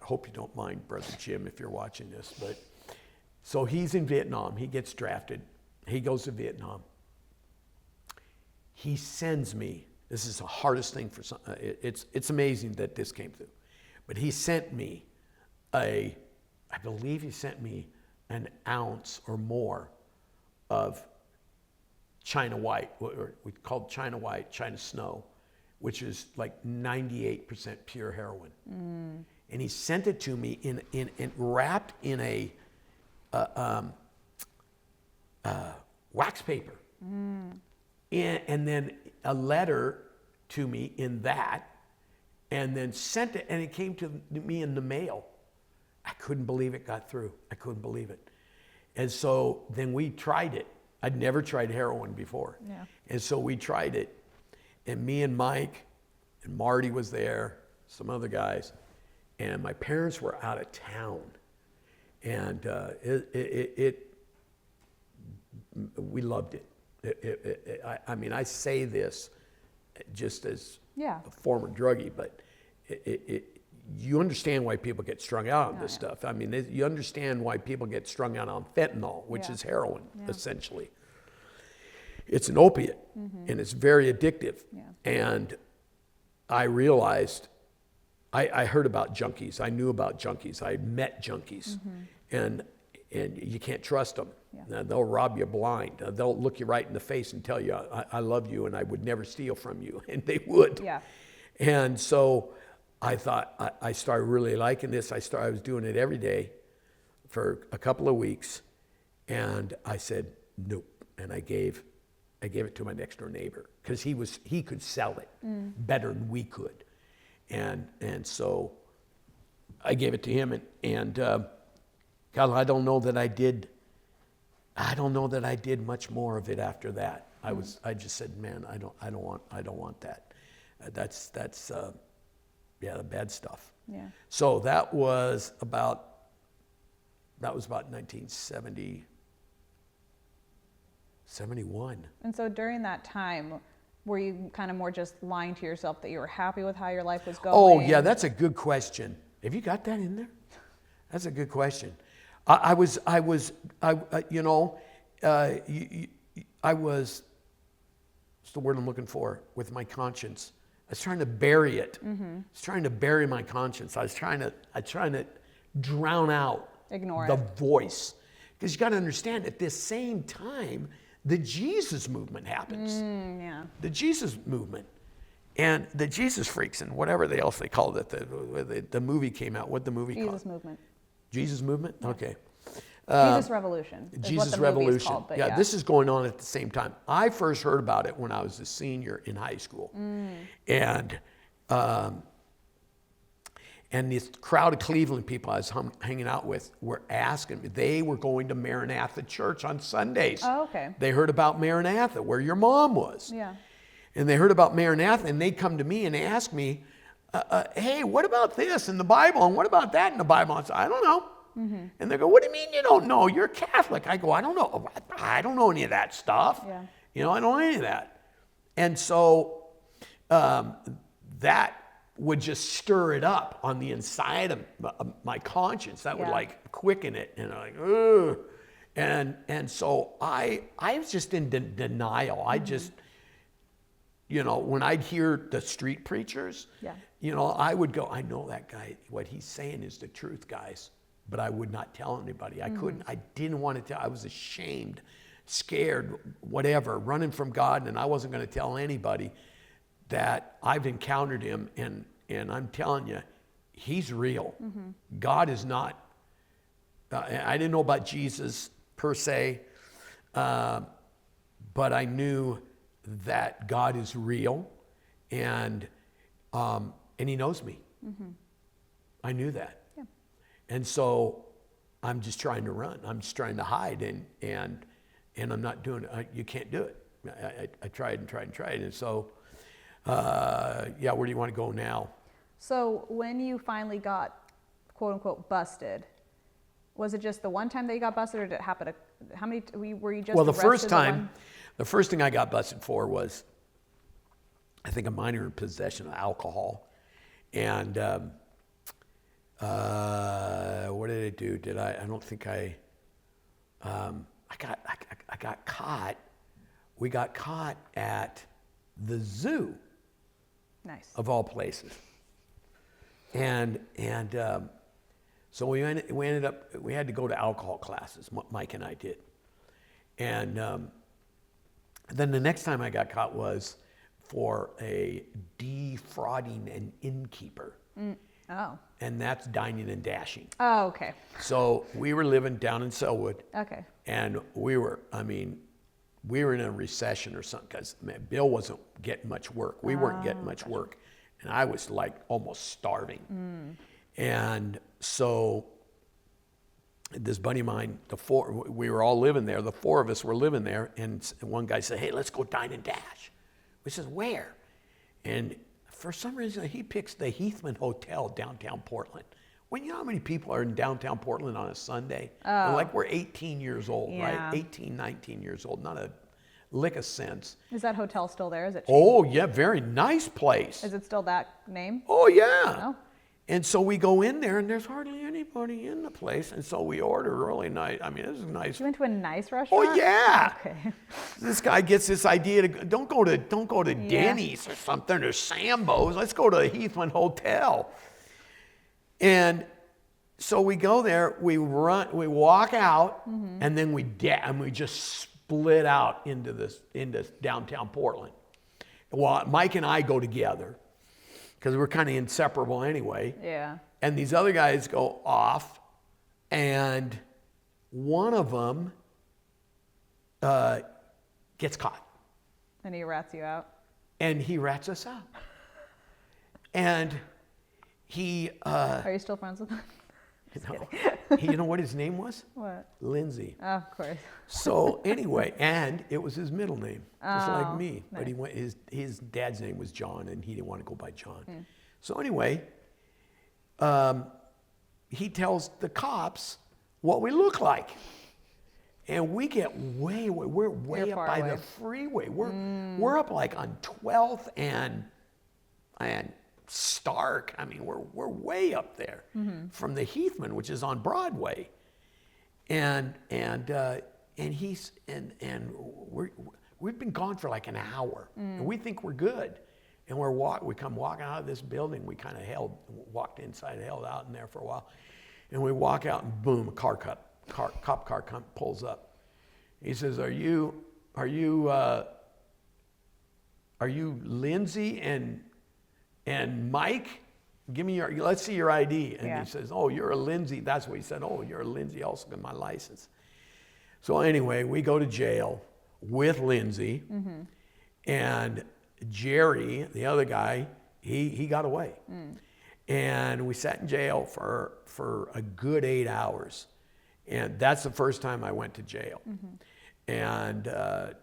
hope you don't mind, Brother Jim, if you're watching this, but so he's in Vietnam. He gets drafted. He goes to Vietnam. He sends me, this is the hardest thing for some, it's amazing that this came through, but he sent me I believe he sent me an ounce or more of China White, or we called China White, China Snow, which is like 98% pure heroin. And he sent it to me in wrapped in a wax paper. And then a letter to me in that, and then sent it, and it came to me in the mail. I couldn't believe it got through. I couldn't believe it. And so then we tried it. I'd never tried heroin before. Yeah. And so we tried it. And me and Mike and Marty was there, some other guys, and my parents were out of town. And we loved it. I mean, I say this just as a former druggie, but you understand why people get strung out on this stuff. I mean, you understand why people get strung out on fentanyl, which is heroin, essentially. It's an opiate, and it's very addictive. And I realized, I heard about junkies. I knew about junkies. I met junkies. And you can't trust them. They'll rob you blind. They'll look you right in the face and tell you, I love you and I would never steal from you. And they would. And so I thought, I started really liking this. I was doing it every day for a couple of weeks. And I said, nope. And I gave it to my next door neighbor because he could sell it better than we could. And so I gave it to him, and God, I don't know that I did much more of it after that. I just said, man, I don't want that. That's the bad stuff. So that was about 1970, 71. And so during that time, were you kind of more just lying to yourself that you were happy with how your life was going? Oh yeah, that's a good question. Have you got that in there? That's a good question. I was, what's the word I'm looking for, with my conscience. I was trying to bury it. I was trying to bury my conscience. I was trying to drown out the voice. Because you got to understand, at this same time, the Jesus movement happens. The Jesus movement. And the Jesus freaks and whatever else they called it. The movie came out. What the movie called? Jesus movement. Jesus movement? Yeah. Okay. Jesus Revolution is Jesus what the movie is Revolution. called. But yeah, this is going on at the same time. I first heard about it when I was a senior in high school. And this crowd of Cleveland people I was hanging out with were asking me. They were going to Maranatha Church on Sundays. Oh, okay. They heard about Maranatha, where your mom was. Yeah. And they heard about Maranatha, and they'd come to me and ask me, hey, what about this in the Bible? And what about that in the Bible? I said, I don't know. And they go, what do you mean you don't know? You're Catholic. I go, I don't know. I don't know any of that stuff. Yeah. You know, I don't know any of that. And so that would just stir it up on the inside of my conscience. That would like quicken it, and like, ugh. And so I was just in denial. I just, you know, when I'd hear the street preachers, you know, I would go, I know that guy, what he's saying is the truth, guys. But I would not tell anybody. I couldn't, I didn't want to tell. I was ashamed, scared, whatever, running from God, and I wasn't going to tell anybody that I've encountered him, and I'm telling you, he's real. God is not, I didn't know about Jesus per se, but I knew that God is real, and he knows me. I knew that. Yeah. And so I'm just trying to run. I'm just trying to hide, and I'm not doing it. You can't do it. I tried and tried and tried, and so, yeah, where do you want to go now? So when you finally got, quote unquote, busted, was it just the one time that you got busted, or did it happen? How many were you just? Well, the first time, the first thing I got busted for was, I think, a minor possession of alcohol, and what did I do? I don't think I got caught. We got caught at the zoo. Nice. Of all places. And so we ended up, we had to go to alcohol classes, Mike and I did. And then the next time I got caught was for a defrauding an innkeeper. Oh. And that's dining and dashing. Oh, okay. So we were living down in Selwood. Okay. And we were in a recession or something, because Bill wasn't getting much work. We weren't getting much work. And I was like almost starving. And so this buddy of mine, we were all living there. The four of us were living there. And one guy said, hey, let's go dine and dash. We said, where? And for some reason, he picks the Heathman Hotel downtown Portland. Well, you know how many people are in downtown Portland on a Sunday? Oh. Like, we're 18 years old, Yeah. right? 18, 19 years old. Not a lick of sense. Is that hotel still there? Is it changed? Oh, yeah, very nice place. Is it still that name? Oh, yeah. Oh. And so we go in there, and there's hardly anybody in the place. And so we order really nice. I mean, this is nice. You went to a nice restaurant? Oh, yeah. Okay. This guy gets this idea to don't go to Denny's or something, or Sambo's. Let's go to the Heathman Hotel. And so we go there, we walk out, and then we just split out into downtown Portland. Well, Mike and I go together, because we're kind of inseparable anyway. Yeah. And these other guys go off, and one of them gets caught. And he rats you out? And he rats us out. And he... Are you still friends with him? You know what his name was? What? Lindsay. Oh, of course. So anyway, and it was his middle name, just like me. Nice. But he went. His dad's name was John, and he didn't want to go by John. So anyway, he tells the cops what we look like, and we get we're way You're up far by away. the freeway. We're up like on 12th and Stark. I mean, we're way up there from the Heathman, which is on Broadway, and we've been gone for like an hour, and we think we're good, and we come walking out of this building. We kind of walked inside, held out in there for a while, and we walk out, and boom, a cop car pulls up. He says, "Are you Lindsay and Mike?" let's see your ID. And Yeah. he says, oh, you're a Lindsay. That's what he said. Oh, you're a Lindsay, also got my license. So anyway, we go to jail with Lindsay, and Jerry, the other guy, he got away. And we sat in jail for a good 8 hours. And that's the first time I went to jail. And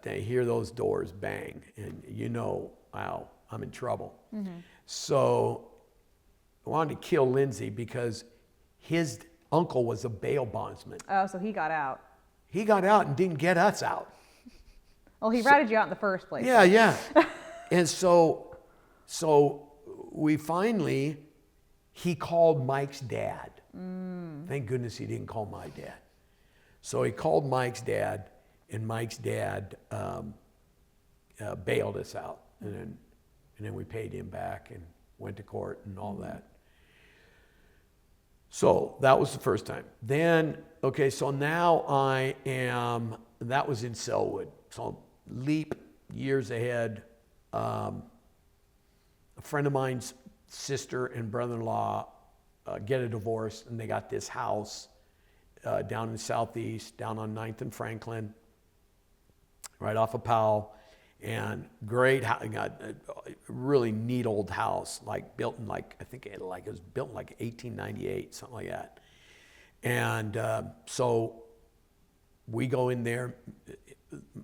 they hear those doors bang, and wow, I'm in trouble. So I wanted to kill Lindsay because his uncle was a bail bondsman. Oh, so he got out. He got out and didn't get us out. Well, he ratted you out in the first place. Yeah. And so we finally, he called Mike's dad. Thank goodness he didn't call my dad. So he called Mike's dad, and Mike's dad bailed us out. And then we paid him back and went to court and all that. So that was the first time. Then, okay, so now that was in Selwood. So leap years ahead. A friend of mine's sister and brother-in-law get a divorce, and they got this house down in the Southeast, down on 9th and Franklin, right off of Powell. And great, got a really neat old house, like built in I think it was built in 1898, something like that. And so we go in there,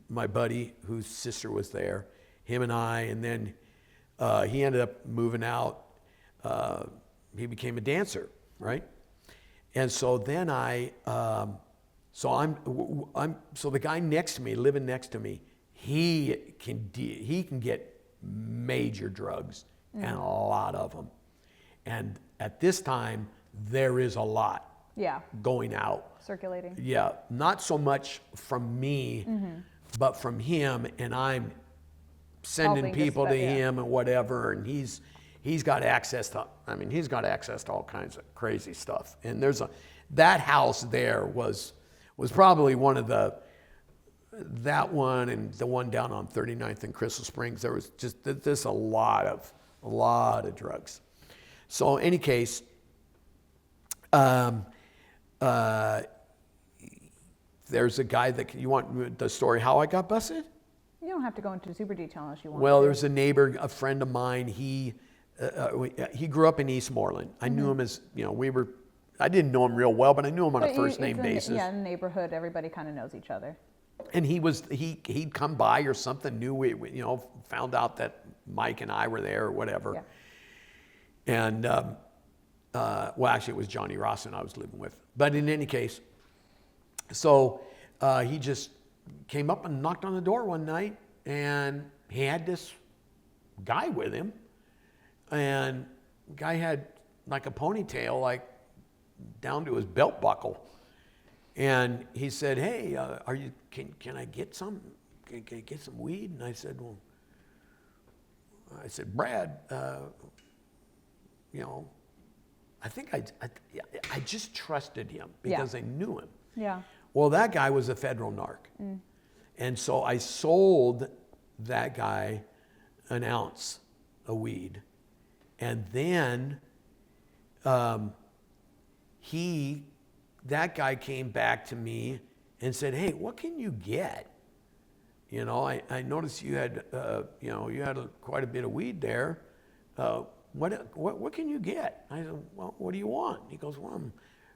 my buddy whose sister was there, him and I, and then he ended up moving out. He became a dancer, right? And so then so the guy next to me, living next to me, he can get major drugs, and a lot of them. And at this time, there is a lot going out. Circulating. Yeah, not so much from me, but from him, and I'm sending Helping people to dispatch, yeah. him and whatever, and he's got access to, he's got access to all kinds of crazy stuff. And that house there was probably one of that one and the one down on 39th and Crystal Springs. There was just a lot of drugs. So in any case, there's a guy that you want the story how I got busted? You don't have to go into super detail unless you want Well, to. there's a neighbor, a friend of mine. He grew up in Eastmoreland. I knew him as, I didn't know him real well, but I knew him on a first name basis. Yeah, in the neighborhood, everybody kind of knows each other. And he'd come by or something, knew we found out that Mike and I were there or whatever. Yeah. And, well, actually it was Johnny Rawson I was living with. But in any case, so he just came up and knocked on the door one night, and he had this guy with him. And the guy had like a ponytail, down to his belt buckle. And he said, "Hey, can I get some? Can I get some weed?" And I said, "Brad, I think I just trusted him because I knew him." Yeah. Well, that guy was a federal narc. And so I sold that guy an ounce of weed. And then that guy came back to me and said, "Hey, what can you get? I noticed you had, quite a bit of weed there. What can you get?" I said, "Well, what do you want?" He goes, "Well, I'm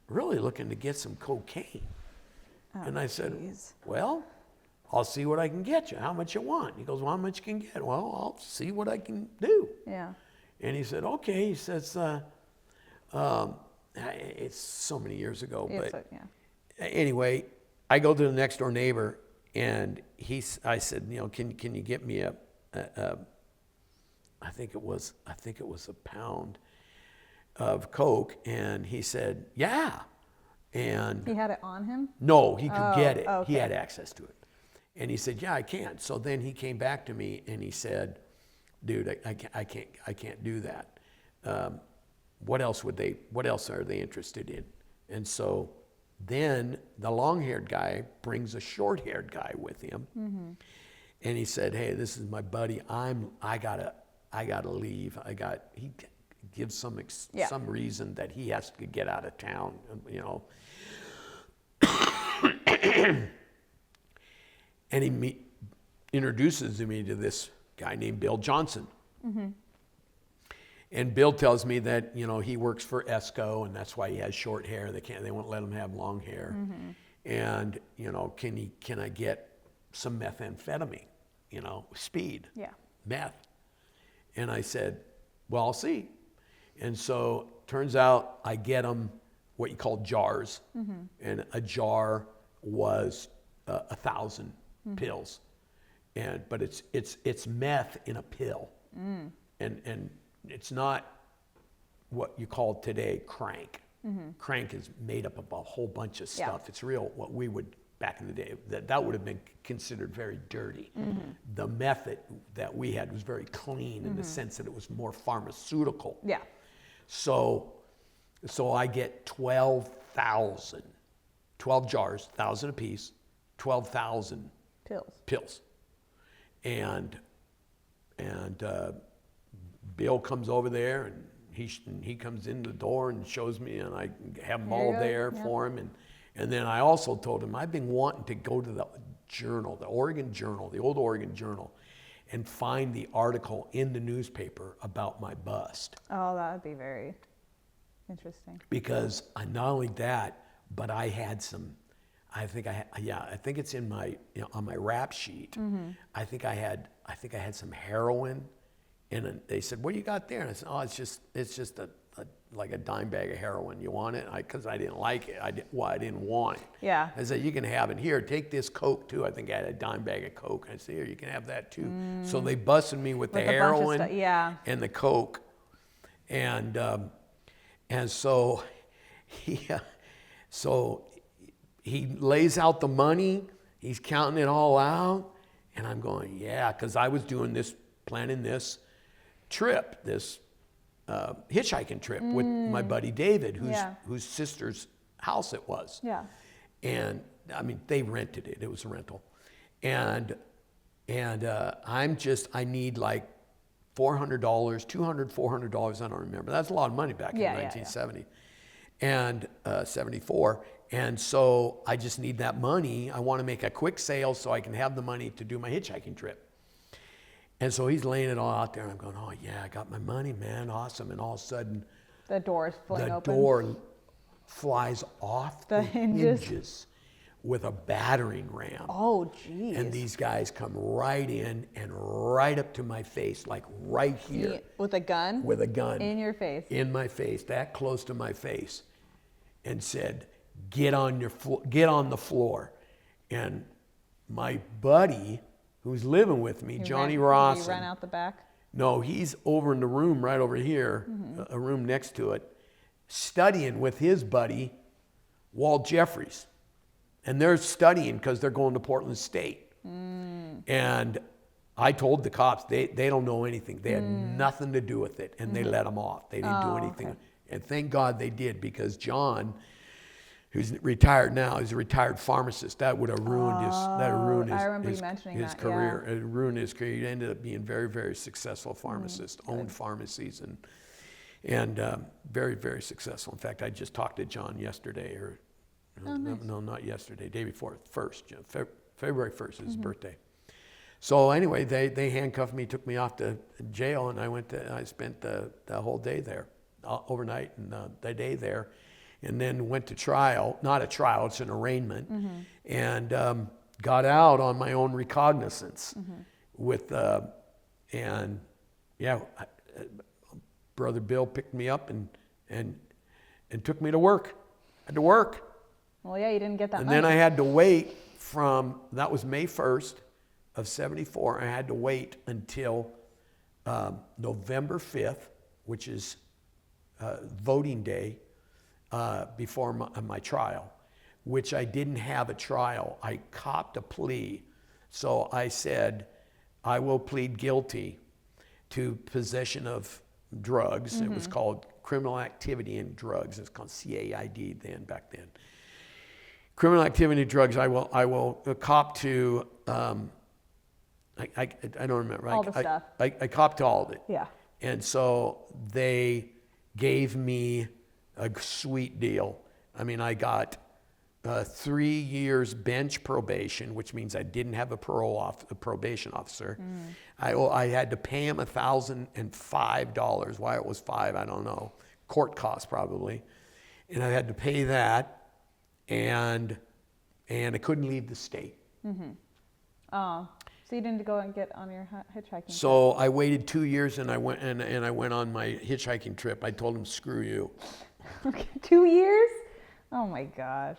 really looking to get some cocaine." And I said, "Well, I'll see what I can get you. How much you want?" He goes, "Well, how much you can get?" "Well, I'll see what I can do." Yeah. And he said, "Okay." He says, it's so many years ago, but anyway, I go to the next door neighbor, and I said, can you get me I think it was a pound of coke? And he said, "Yeah." And He had it on him? no, he could get it. Okay. He had access to it. And he said, "Yeah, I can." So then he came back to me and he said, "Dude, I can't do that. What else are they interested in?" And so then the long-haired guy brings a short-haired guy with him. And he said, "Hey, this is my buddy. I gotta leave. gives some Yeah. some reason that he has to get out of town, you know. And he introduces me to this guy named Bill Johnson. And Bill tells me that, you know, he works for ESCO, and that's why he has short hair. They won't let him have long hair. And, you know, can I get some methamphetamine, you know, speed, Yeah. meth? And I said, well, I'll see. And so turns out I get them what you call jars. And a jar was 1,000 pills. But it's meth in a pill. And it's not what you call today crank. Crank is made up of a whole bunch of stuff. It's real, what we would, back in the day, that would have been considered very dirty. The method that we had was very clean in the sense that it was more pharmaceutical. Yeah. So I get 12 jars, 1,000 apiece, 12,000 pills. And Bill comes over there, and he comes in the door and shows me, and I have them all there for him. And then I also told him I've been wanting to go to the Journal, the Oregon Journal, the old Oregon Journal, and find the article in the newspaper about my bust. Oh, that would be very interesting. Because not only that, but I had some, I think it's in my, you know, on my rap sheet. I think I had some heroin, and they said, "What do you got there?" And I said, "Oh, it's just like a dime bag of heroin. You want it?" Because I didn't like it. I didn't want it. Yeah. I said, "You can have it here. Take this Coke too." I think I had a dime bag of Coke. I said, "Here, you can have that too." So they busted me with the heroin and the Coke, and so he lays out the money. He's counting it all out, and I'm going, yeah, because I was planning this trip, this hitchhiking trip with my buddy David, whose sister's house it was. Yeah. And I mean, they rented it. It was a rental. And I need like $400, $200, $400. I don't remember. That's a lot of money back in 1970 and 74. And so I just need that money. I want to make a quick sale so I can have the money to do my hitchhiking trip. And so he's laying it all out there. And I'm going, oh, yeah, I got my money, man. Awesome. And all of a sudden, the doors fling open. The door flies off the hinges with a battering ram. Oh, geez. And these guys come right in and right up to my face, like right here. With a gun? With a gun. In your face? In my face, that close to my face. And said, get on the floor. And my buddy, who's living with me, Johnny Ross. He ran out the back? No, he's over in the room right over here, a room next to it, studying with his buddy, Walt Jeffries. And they're studying because they're going to Portland State. And I told the cops, they don't know anything. They had nothing to do with it, and they let them off. They didn't do anything. Okay. And thank God they did, because John, who's retired now, is a retired pharmacist. That would have ruined his career. It ruined his career. He ended up being a very, very successful pharmacist, owned pharmacies, and very, very successful. In fact, I just talked to John yesterday, no, not yesterday, day before, February 1st is his birthday. So anyway, they handcuffed me, took me off to jail, and I spent the whole day there, overnight, and the day there. And then went to trial, not a trial, it's an arraignment, and got out on my own recognizance Brother Bill picked me up and took me to work. I had to work. Well, yeah, you didn't get that money. And then I had to wait that was May 1st of 74, I had to wait until November 5th, which is voting day, before my trial, which I didn't have a trial. I copped a plea. So I said, I will plead guilty to possession of drugs. It was called criminal activity and drugs. It's called CAID back then. Criminal activity and drugs, I will cop to, I don't remember. All the stuff. I copped to all of it. Yeah. And so they gave me a sweet deal. I mean, I got 3 years bench probation, which means I didn't have a probation officer. I had to pay him $1,005. Why it was $5, I don't know. Court costs probably. And I had to pay that, and I couldn't leave the state. Oh, so you didn't go and get on your hitchhiking trip? So I waited 2 years, and I went on my hitchhiking trip. I told him, "Screw you." Okay, 2 years? Oh my gosh.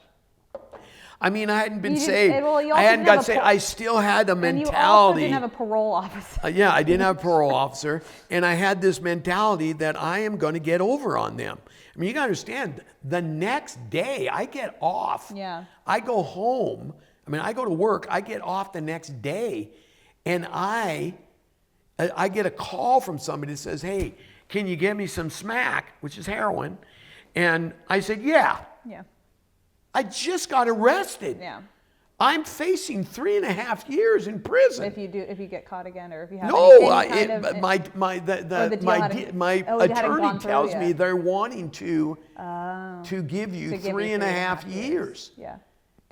I mean, I hadn't been You didn't- saved. well, you I also hadn't didn't got have a saved. par- I still had a And you also mentality. didn't have a parole officer. Yeah, I didn't have a parole officer, and I had this mentality that I am going to get over on them. I mean, you got to understand, the next day I get off. Yeah. I go home. I mean, I go to work. I get off the next day, and I get a call from somebody that says, "Hey, can you get me some smack," which is heroin? And I said, "Yeah." Yeah. I just got arrested. Yeah. I'm facing 3.5 years in prison. If you get caught again, or if you have No, any kind of, my the deal hadn't- my it hadn't attorney gone through tells me yet. they're wanting to give you to give you 3.5 years. Yeah.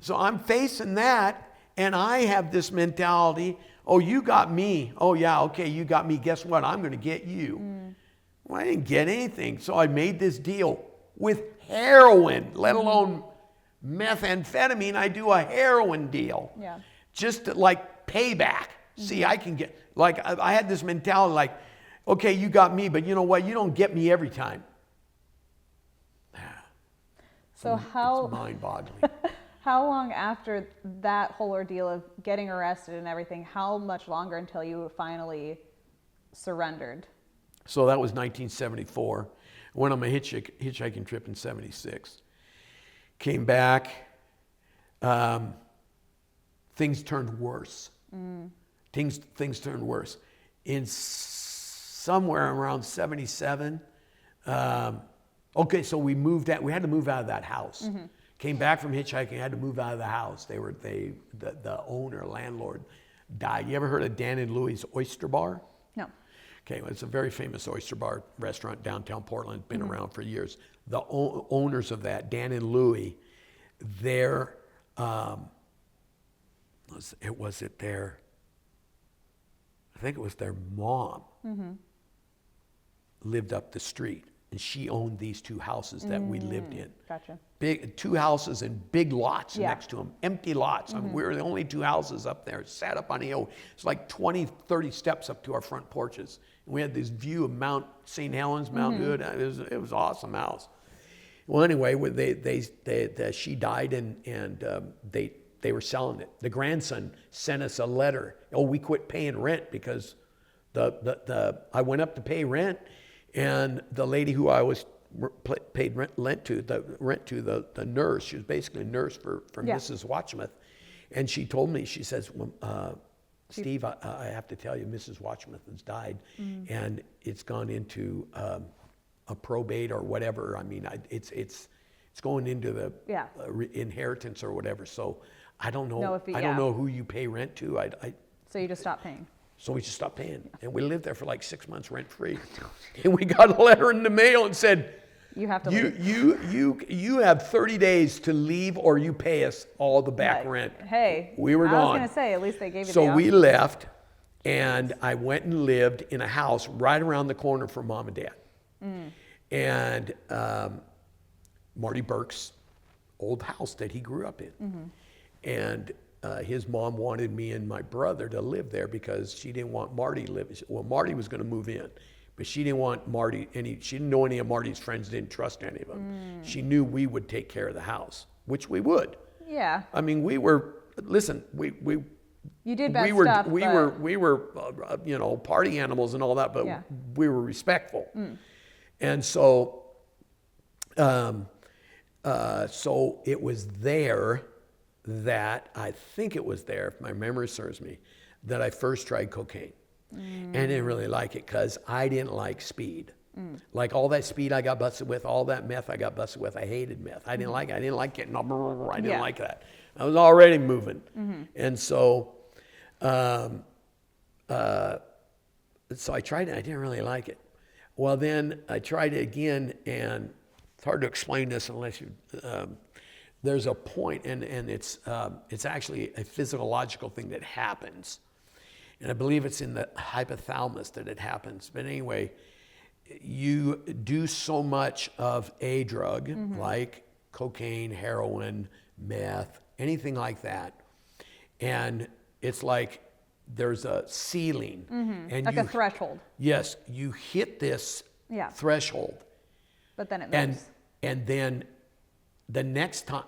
So I'm facing that, and I have this mentality, "Oh, you got me. Oh, yeah, okay, you got me. Guess what? I'm going to get you." Well, I didn't get anything. So I made this deal with heroin, let alone methamphetamine. I do a heroin deal. Yeah. Just to, like, payback. See, I can get, like, I had this mentality like, "Okay, you got me, but you know what? You don't get me every time." So It's mind-boggling. how long after that whole ordeal of getting arrested and everything, how much longer until you finally surrendered? So that was 1974. Went on my hitchhiking trip in 76. Came back. Things turned worse. Things turned worse. In somewhere around 77. Okay, so we had to move out of that house. Came back from hitchhiking, had to move out of the house. The owner, landlord, died. You ever heard of Dan and Louie's Oyster Bar? No. Okay, well, it's a very famous oyster bar restaurant downtown Portland. Been around for years. The owners of that, Dan and Louie, their I think it was their mom lived up the street, and she owned these 2 houses that we lived in. Gotcha. Big 2 houses and big lots Yeah. next to them, empty lots. I mean, we were the only 2 houses up there, sat up on a hill. It's like 20, 30 steps up to our front porches. And we had this view of Mount St. Helens, Mount Hood. It was an awesome house. Well, anyway, she died, and they were selling it. The grandson sent us a letter. "Oh, we quit paying rent because I went up to pay rent, and the lady who I was paid rent to, the nurse, she was basically a nurse for Yeah. Mrs. Watchmuth, and she told me, she says, "Steve, I have to tell you, Mrs. Watchmuth has died, and it's gone into a probate or whatever. I mean, it's going into the Yeah. inheritance or whatever. So I don't know. No, if I don't know who you pay rent to. So you just stopped paying? So we just stopped paying, and we lived there for like 6 months rent free. And we got a letter in the mail and said, You have to leave. you have 30 days to leave, or you pay us all the back Like, rent." Hey, We were I gone. was going to say, at least they gave you the So we option. left, and I went and lived in a house right around the corner from Mom and Dad. And Marty Burke's old house that he grew up in. And his mom wanted me and my brother to live there because she didn't want Marty to live. Well, Marty was going to move in, but she didn't want Marty, she didn't know any of Marty's friends, didn't trust any of them. She knew we would take care of the house, which we would. Yeah. I mean, we were, listen, we You did bad we were stuff, we but were you know, party animals and all that, but Yeah. we were respectful. And so so it was there that, I think it was there, if my memory serves me, that I first tried cocaine. And I didn't really like it because I didn't like speed. Like all that speed I got busted with, all that meth I got busted with, I hated meth. I didn't like it. I didn't like getting, I didn't Yeah. like that. I was already moving. And so, so I tried it. I didn't really like it. well, then I tried it again, and it's hard to explain this unless you. There's a point, and it's actually a physiological thing that happens, and I believe it's in the hypothalamus that it happens. But anyway, you do so much of a drug like cocaine, heroin, meth, anything like that, and it's like there's a ceiling, and Like a threshold. Yes, you hit this threshold, But then it moves. and then the next time,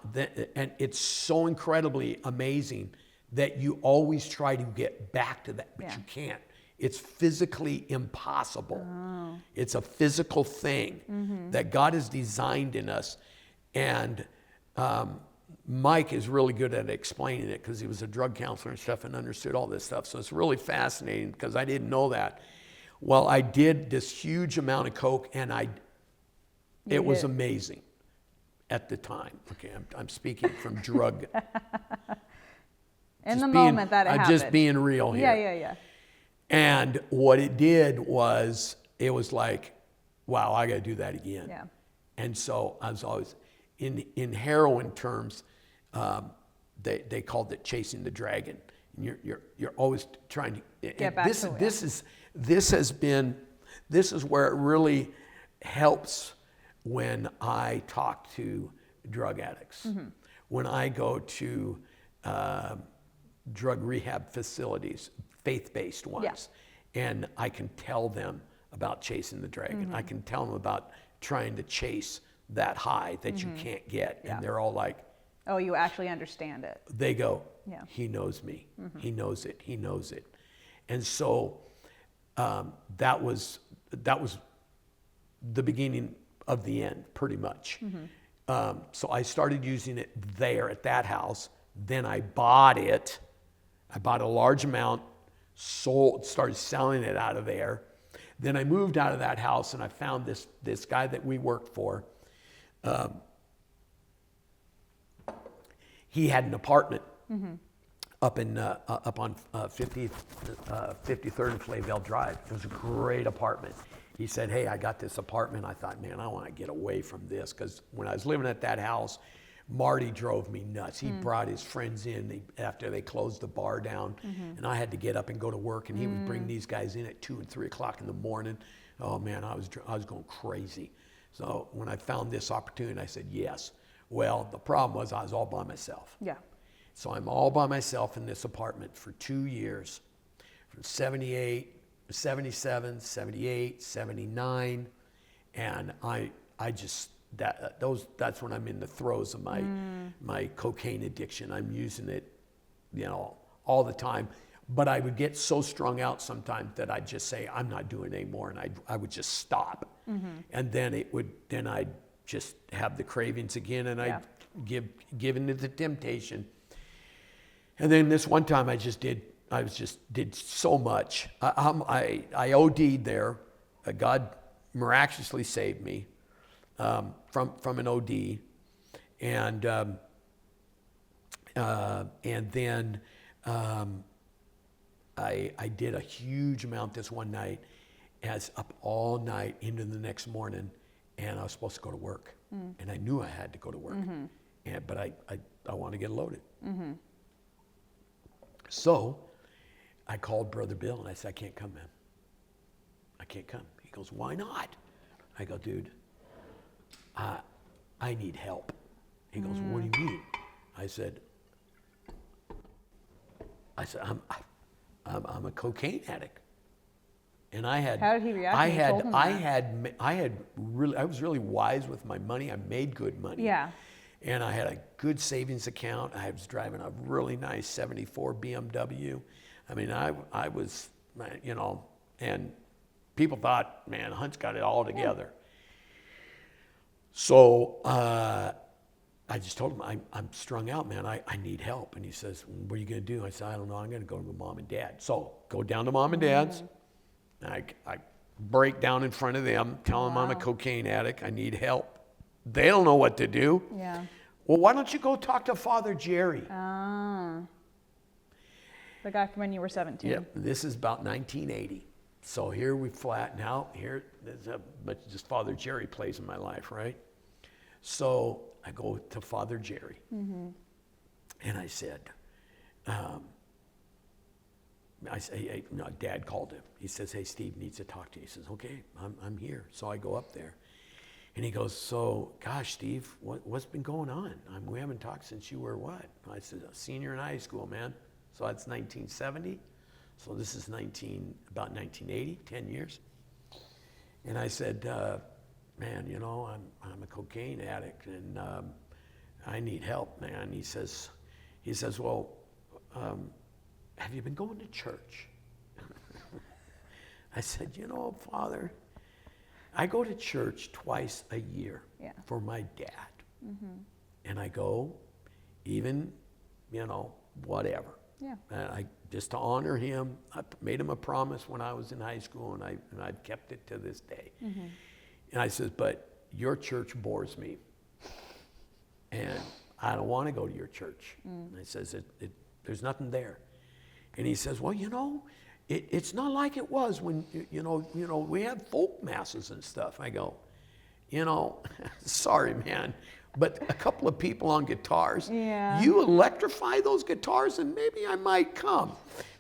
and it's so incredibly amazing that you always try to get back to that, but you can't. It's physically impossible. Oh. It's a physical thing that God has designed in us. And Mike is really good at explaining it because he was a drug counselor and stuff and understood all this stuff. So it's really fascinating because I didn't know that. Well, I did this huge amount of coke, and it was amazing at the time. Okay, I'm speaking from drug. In the moment that it happened. I'm just being real here. Yeah. And what it did was, it was like, wow, I got to do that again. Yeah. And so I was always, in heroin terms, they called it chasing the dragon. And you're always trying to get back to it. This is where it really helps when I talk to drug addicts. When I go to drug rehab facilities, faith-based ones, and I can tell them about chasing the dragon. I can tell them about trying to chase that high that you can't get, and they're all like, oh, you actually understand it. They go, he knows me. He knows it. He knows it. And so that was the beginning of the end, pretty much. So I started using it there at that house. Then I bought it. I bought a large amount, started selling it out of there. Then I moved out of that house, and I found this guy that we worked for. He had an apartment up on 53rd and Flayville Drive. It was a great apartment. He said, hey, I got this apartment. I thought, man, I want to get away from this, because when I was living at that house, Marty drove me nuts. He brought his friends in after they closed the bar down, and I had to get up and go to work, and he would bring these guys in at 2 and 3 o'clock in the morning. Oh man, I was going crazy. So when I found this opportunity, I said yes. Well, the problem was I was all by myself. Yeah. So I'm all by myself in this apartment for 2 years, from 78, 77, 78, 79, and that's when I'm in the throes of my cocaine addiction. I'm using it, all the time. But I would get so strung out sometimes that I'd just say, I'm not doing it anymore, and I would just stop. And then I'd just have the cravings again, and I'd give into the temptation. And then this one time I did so much. I OD'd there. God miraculously saved me from an OD, and then I did a huge amount this one night. I was up all night into the next morning, and I was supposed to go to work, and I knew I had to go to work, but I want to get loaded. So I called Brother Bill, and I said, I can't come, man. I can't come. He goes, why not? I go, dude, I need help. He goes, what do you mean? I said, I'm a cocaine addict. And I had. How did he react when you told him that? I was really wise with my money. I made good money. Yeah. And I had a good savings account. I was driving a really nice 74 BMW. I mean, I was, and people thought, man, Hunt's got it all together. So I just told him, I'm strung out, man. I need help. And he says, what are you going to do? I said, I don't know. I'm going to go to Mom and Dad. So go down to Mom and Dad's. And I break down in front of them, tell them I'm a cocaine addict. I need help. They don't know what to do. Yeah. Well, why don't you go talk to Father Jerry? Ah. The guy from when you were 17. Yep. This is about 1980. So here we flatten out. Here, there's a much just Father Jerry plays in my life, right? So I go to Father Jerry, and I said, hey, no, Dad called him. He says, hey, Steve needs to talk to you. He says, okay, I'm here. So I go up there. And he goes, so, gosh, Steve, what's been going on? We haven't talked since you were what? I said, a senior in high school, man. So that's 1970. So this is about 1980, 10 years. And I said, man, you know, I'm a cocaine addict and I need help, man. He says, well, have you been going to church? I said, you know, Father, I go to church twice a year for my dad. And I go even, you know, whatever. Yeah. And just to honor him, I made him a promise when I was in high school, and I've kept it to this day. And I says, but your church bores me, and I don't want to go to your church. And I says, there's nothing there. And he says, well, you know, it's not like it was when, you know, we had folk masses and stuff. I go, you know, sorry, man, but a couple of people on guitars, you electrify those guitars and maybe I might come.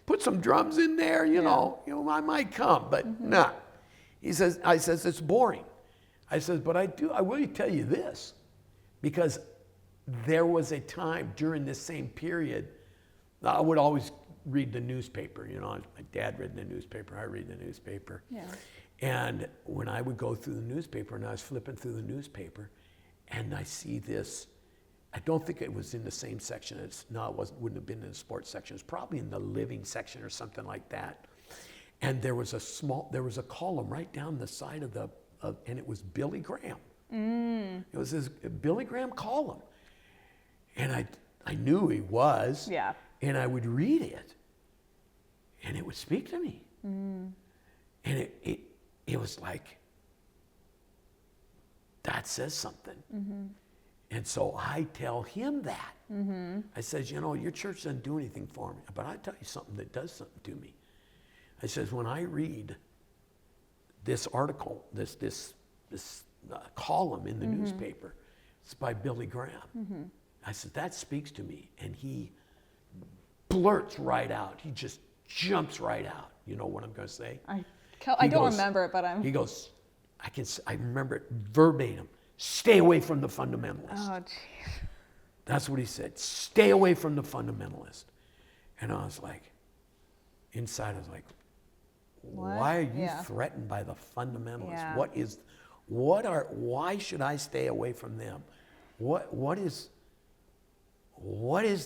Put some drums in there, you know, I might come, but nah. I says, it's boring. I says, but I will tell you this, because there was a time during this same period, I would always read the newspaper, you know, my dad read the newspaper, I read the newspaper. Yeah. And when I would go through the newspaper and I was flipping through the newspaper and I see this, I don't think it was in the same section, wouldn't have been in the sports section, it's probably in the living section or something like that. And there was a column right down the side and it was Billy Graham. It was this Billy Graham column. And I knew who he was. Yeah. And I would read it, and it would speak to me. And it was like, that says something. And so I tell him that. I says, you know, your church doesn't do anything for me, but I tell you something that does something to me. I says, when I read this article, this column in the newspaper, it's by Billy Graham. I said, that speaks to me, and he blurts right out. He just jumps right out. You know what I'm going to say? I don't remember it, but He goes, I remember it verbatim. Stay away from the fundamentalist. Oh, geez. That's what he said. Stay away from the fundamentalist. And I was like, inside I was like, why are you threatened by the fundamentalists? Yeah. Why should I stay away from them? What is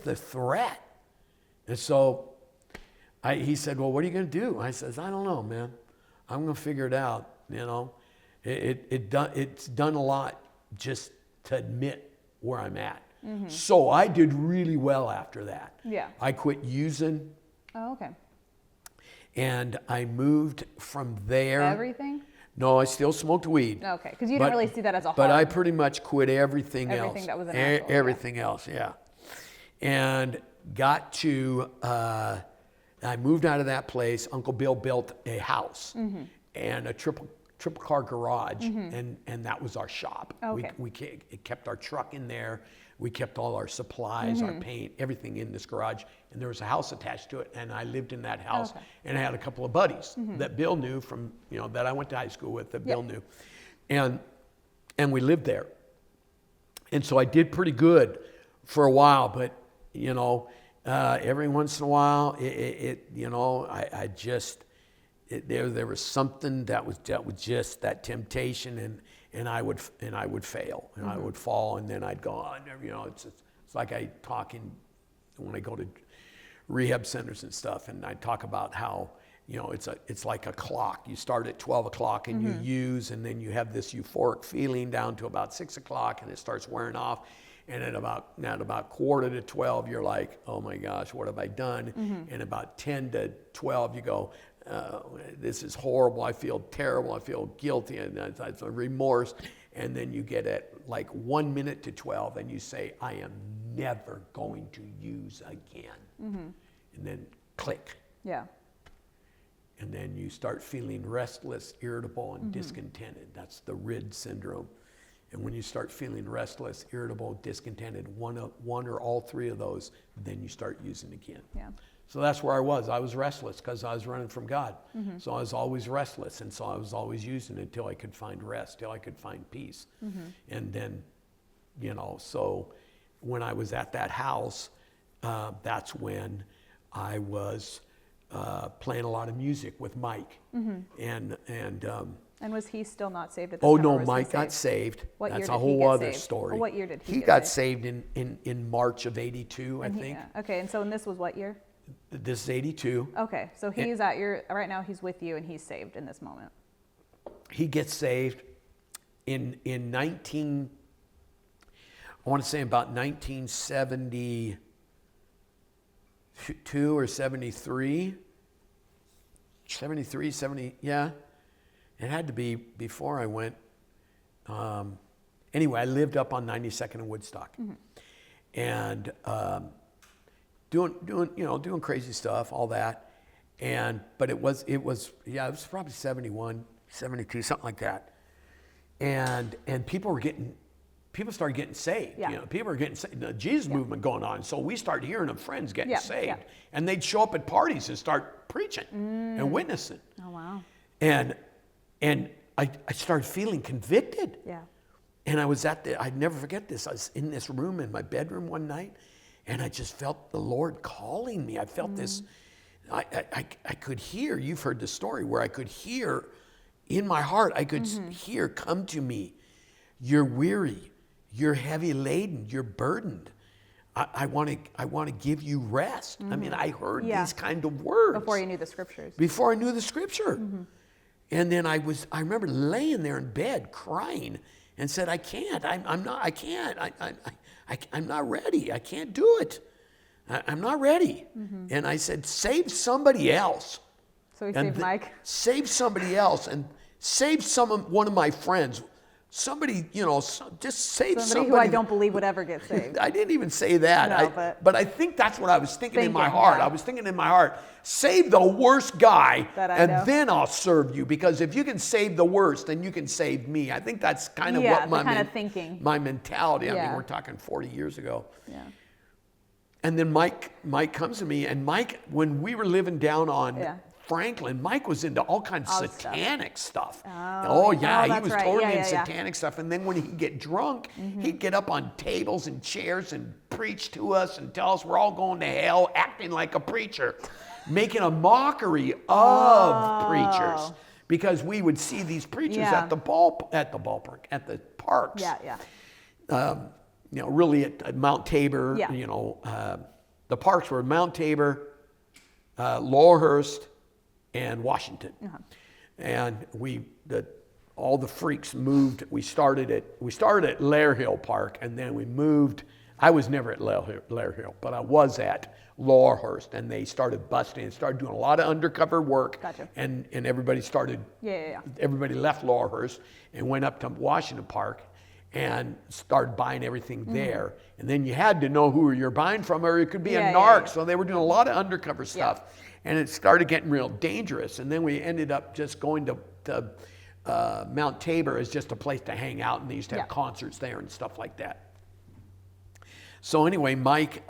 the threat? And so he said, well, what are you going to do? I says, I don't know, man. I'm going to figure it out, you know. It's done a lot just to admit where I'm at. So I did really well after that. Yeah. I quit using. Oh, okay. And I moved from there. Everything? No, I still smoked weed. Okay, because you didn't really see that as a hobby. But I pretty much quit everything else. Everything that was an alcohol. Everything else, yeah. And got to, I moved out of that place. Uncle Bill built a house and a triple car garage, and that was our shop. Okay. We kept our truck in there. We kept all our supplies, our paint, everything in this garage, and there was a house attached to it, and I lived in that house, and I had a couple of buddies that Bill knew from, you know, that I went to high school with, that Bill knew, and we lived there. And so I did pretty good for a while, but, you know, every once in a while, you know, there was something that was just that temptation, and I would fail, and I would fall, and then I'd go on. You know, it's like when I go to rehab centers and stuff, and I talk about how, you know, it's like a clock. You start at 12 o'clock and you use, and then you have this euphoric feeling down to about 6 o'clock, and it starts wearing off. And at about quarter to 12, you're like, oh my gosh, what have I done? And about 10 to 12, you go, this is horrible. I feel terrible. I feel guilty, and that's a remorse. And then you get at like 1 minute to 12, and you say, I am never going to use again. And then click. Yeah. and then you start feeling restless, irritable, and discontented. That's the RID syndrome. And when you start feeling restless, irritable, discontented, one or all three of those, then you start using again. Yeah. So that's where I was. I was restless because I was running from God. So I was always restless, and so I was always using it until I could find rest, till I could find peace. And then, you know, so when I was at that house, that's when I was playing a lot of music with Mike. And was he still not saved at this Oh time? no, or was he Mike got saved? saved. What year That's did a he whole get other saved? story. Well, what year did he He get got saved? saved in March of '82, I think. Yeah. Okay, and so and this was what year? This is '82. Okay, so he's at your, right now he's with you and he's saved in this moment. He gets saved in 19, I want to say about 1972 or 73. 73, 70, yeah. It had to be before I went. Anyway, I lived up on 92nd and Woodstock. And doing crazy stuff, all that. But it was probably 71, 72, something like that. And people started getting saved. Yeah. You know, people were getting saved. The Jesus movement going on. So we started hearing of friends getting saved. Yeah. And they'd show up at parties and start preaching and witnessing. Oh, wow. And I started feeling convicted. Yeah. And I'd never forget this. I was in this room in my bedroom one night, and I just felt the Lord calling me. I felt this, I could hear, you've heard the story, where I could hear in my heart, I could hear, come to me. You're weary, you're heavy laden, you're burdened. I want to give you rest. I mean, I heard these kind of words. Before you knew the scriptures. Before I knew the scripture. And then I remember laying there in bed crying and said, I can't, I'm not ready. I can't do it. I'm not ready. And I said, save somebody else. So he saved Mike? Save somebody else and save one of my friends. Somebody, just save somebody. Who I don't believe would ever get saved. I didn't even say that. No, but I think that's what I was thinking in my Thinking, heart. yeah. I was thinking in my heart, save the worst guy, That I and know. then I'll serve you. Because if you can save the worst, then you can save me. I think that's kind of Yeah, what the kind of thinking. my mentality. I mean, Yeah. we're talking 40 years ago. Yeah. And then Mike comes to me, and Mike, when we were living down on Yeah. Franklin, Mike was into all kinds All of stuff. satanic stuff. Oh, Yeah, he that's was right. totally Yeah, in yeah, yeah. satanic stuff. And then when he'd get drunk, he'd get up on tables and chairs and preach to us and tell us we're all going to hell, acting like a preacher, making a mockery of preachers. Because we would see these preachers Yeah. at the ballpark, at the parks. Yeah. Really at Mount Tabor. Yeah. The parks were Mount Tabor, Laurelhurst, and Washington. And all the freaks moved. We started at Lair Hill Park, and then we moved. I was never at Lair Hill, but I was at Laurelhurst, and they started busting and started doing a lot of undercover work. Gotcha. And everybody started. Yeah. Everybody left Laurelhurst and went up to Washington Park and started buying everything there. And then you had to know who you're buying from, or it could be a narc. So they were doing a lot of undercover stuff. And it started getting real dangerous. And then we ended up just going to Mount Tabor as just a place to hang out, and they used to have concerts there and stuff like that. So anyway, Mike,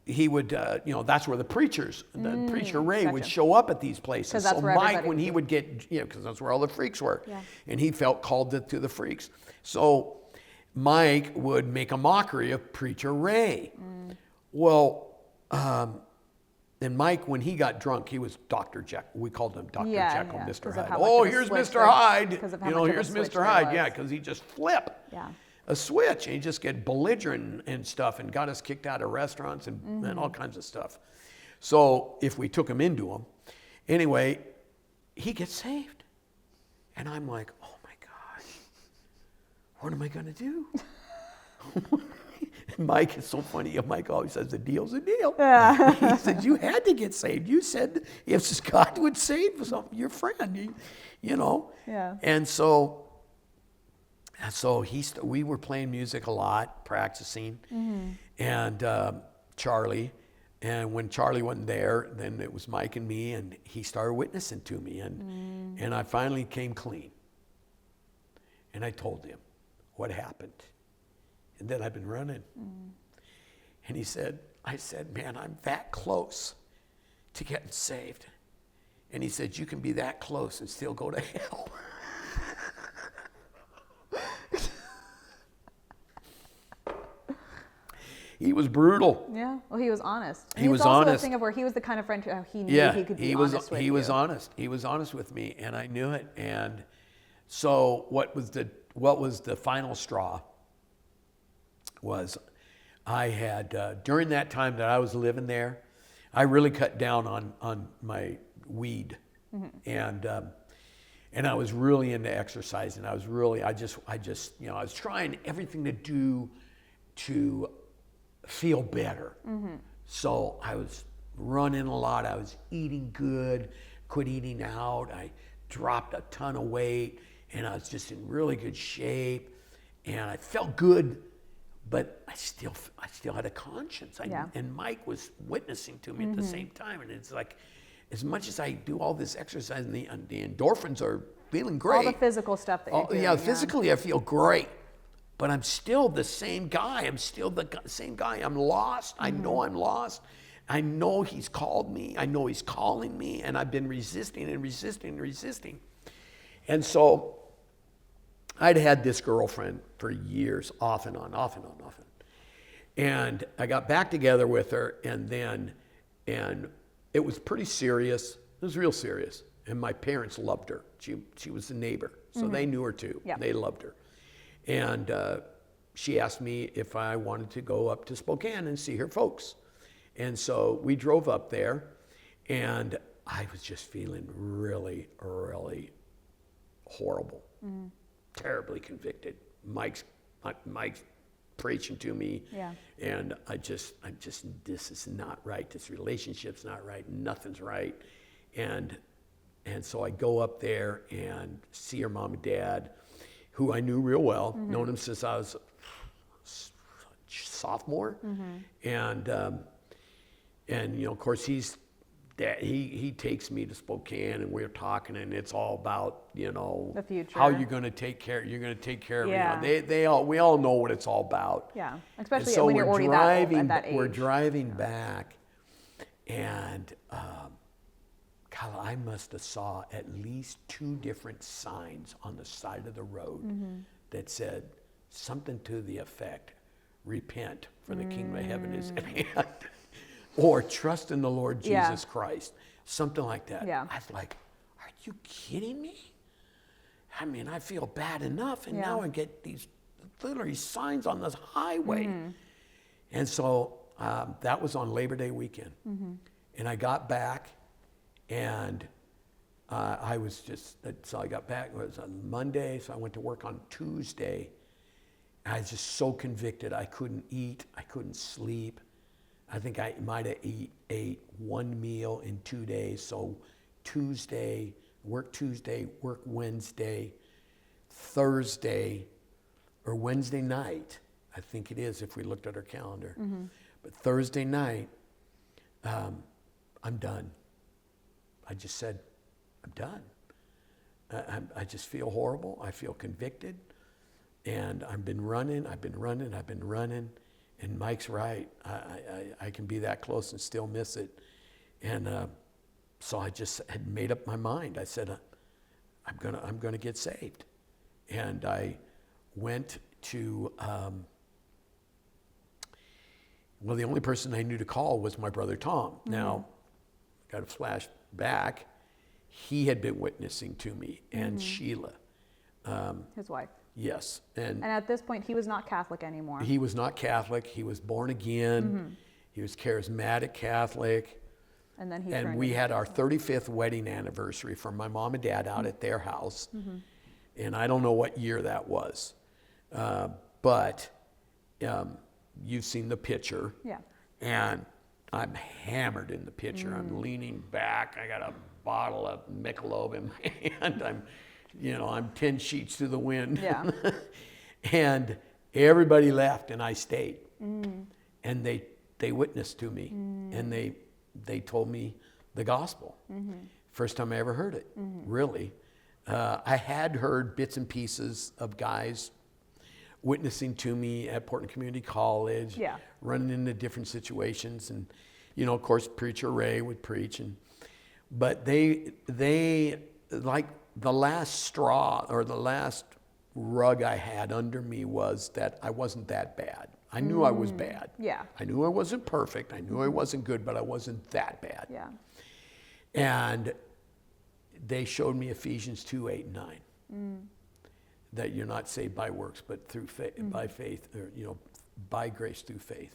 he would, that's where the preacher Ray would show up at these places. 'Cause that's So where Mike, everybody when he would get, because that's where all the freaks were. Yeah. And he felt called to the freaks. So Mike would make a mockery of Preacher Ray. Well, then Mike, when he got drunk, he was Dr. Jekyll. We called him Dr. Jekyll, Mr. Because of Hyde. how much Oh, of a here's switch Mr. there- Hyde. because of how much of a Here's switch Mr. there Hyde. was. Yeah, because he just flip a switch, and he just get belligerent and stuff, and got us kicked out of restaurants and all kinds of stuff. So if we took him into them, anyway, he gets saved, and I'm like, oh my gosh, what am I gonna do? Mike is so funny. Mike always says, the deal's a deal. He said, you had to get saved. You said if God would save your friend, Yeah. And so we were playing music a lot, practicing. And Charlie, And when Charlie wasn't there, then it was Mike and me, and he started witnessing to me. And I finally came clean. And I told him what happened. And then I've been running. And I said, man, I'm that close to getting saved. And he said, you can be that close and still go to hell. He was brutal. Yeah. Well, he was honest. And He was it's also honest. a thing of where he was the kind of friend who he knew he could be honest with he you. was honest. He was honest with me, and I knew it. And so, what was the final straw? Was I had during that time that I was living there, I really cut down on my weed, and I was really into exercising. I was trying everything to do to feel better. So I was running a lot. I was eating good, quit eating out. I dropped a ton of weight, and I was just in really good shape, and I felt good, but I still had a conscience. And Mike was witnessing to me at the same time, and it's like, as much as I do all this exercise, and the endorphins are feeling great. All the physical stuff that you're doing. Yeah, physically I feel great. But I'm still the same guy. I'm still the same guy. I'm lost. I know I'm lost. I know he's called me. I know he's calling me. And I've been resisting and resisting and resisting. And so I'd had this girlfriend for years, off and on. And I got back together with her, and it was pretty serious. It was real serious. And my parents loved her. She was a neighbor, so they knew her too. Yeah. They loved her. And she asked me if I wanted to go up to Spokane and see her folks. And so we drove up there, and I was just feeling really, really horrible, terribly convicted. Mike's preaching to me, and I'm just, this is not right. This relationship's not right. Nothing's right. And so I go up there and see her mom and dad, who I knew real well, known him since I was a sophomore, and of course he takes me to Spokane, and we're talking, and it's all about the future, how you're going to take care of me. We all know what it's all about. Yeah, especially so when you're already that old, at that age. We're driving back, and Kyle, I must have saw at least 2 different signs on the side of the road that said something to the effect, repent, for the kingdom of heaven is at hand. Or trust in the Lord Jesus Christ. Something like that. Yeah. I was like, are you kidding me? I mean, I feel bad enough, and now I get these literally signs on this highway. And so that was on Labor Day weekend. And I got back, and I got back, it was on Monday, so I went to work on Tuesday. I was just so convicted. I couldn't eat, I couldn't sleep. I think I might have ate 1 meal in 2 days. So Tuesday, work Wednesday, Thursday, or Wednesday night, I think it is if we looked at our calendar. But Thursday night, I'm done. I just said, I'm done. I just feel horrible. I feel convicted. And I've been running. And Mike's right. I can be that close and still miss it. And so I just had made up my mind. I said, I'm gonna get saved. And I went to, the only person I knew to call was my brother Tom. Now, got a flash back. He had been witnessing to me, and Sheila. His wife. Yes. And at this point, he was not Catholic anymore. He was not Catholic. He was born again. He was charismatic Catholic. And then and we had our 35th wedding anniversary from my mom and dad out at their house. And I don't know what year that was. But you've seen the picture. Yeah. And I'm hammered in the picture. I'm leaning back. I got a bottle of Michelob in my hand. I'm 10 sheets to the wind. And everybody left, and I stayed. And they witnessed to me, and they told me the gospel. First time I ever heard it, really. I had heard bits and pieces of guys witnessing to me at Portland Community College, Yeah. running into different situations, and of course, Preacher Ray would preach, but they like the last straw or the last rug I had under me was that I wasn't that bad. I knew I was bad. Yeah. I knew I wasn't perfect. I knew I wasn't good, but I wasn't that bad. Yeah. And they showed me Ephesians 2:8-9. That you're not saved by works, but through faith, by faith, or by grace through faith,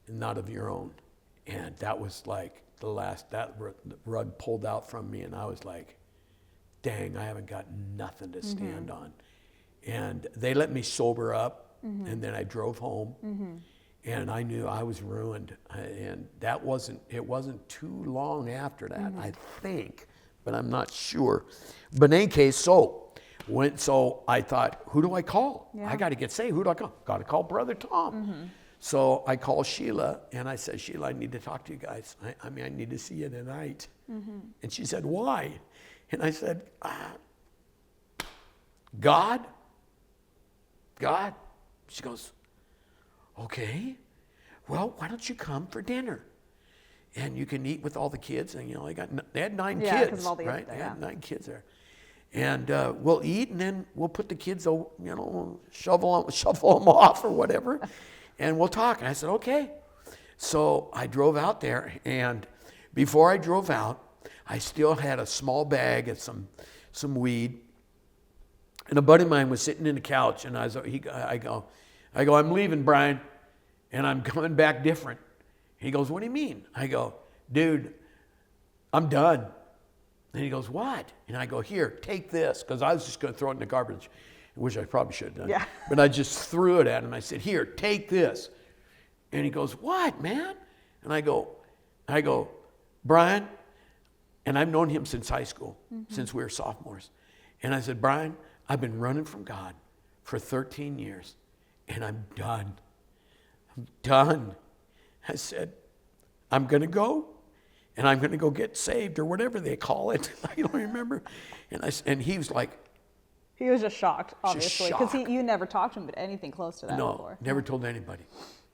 and not of your own. And that was like that rug pulled out from me, and I was like, dang, I haven't got nothing to stand on. And they let me sober up, and then I drove home, and I knew I was ruined. And it wasn't too long after that, I think, but I'm not sure. But in any case, so I thought, who do I call? Yeah. I got to get saved. Who do I call? Got to call Brother Tom. So I called Sheila, and I said, Sheila, I need to talk to you guys. I need to see you tonight. And she said, why? And I said, God. She goes, okay, well, why don't you come for dinner? And you can eat with all the kids. And, they had 9 Yeah, 'cause kids, of all the right? there, They had yeah. 9 kids there. And we'll eat, and then we'll put the kids, shovel them off or whatever, and we'll talk. And I said, okay. So I drove out there, and before I drove out, I still had a small bag of some weed. And a buddy of mine was sitting in the couch, and I go, I'm leaving, Brian, and I'm coming back different. He goes, what do you mean? I go, dude, I'm done. And he goes, what? And I go, here, take this, because I was just going to throw it in the garbage, which I probably should have done. Yeah. But I just threw it at him. I said, here, take this. And he goes, what, man? And I go, Brian, and I've known him since high school, since we were sophomores. And I said, Brian, I've been running from God for 13 years, and I'm done. I'm done. I said, I'm going to go, and I'm going to go get saved, or whatever they call it. I don't remember. And he was like, He was just shocked, obviously, because shocked. you never talked to him about anything close to that no, before. never told anybody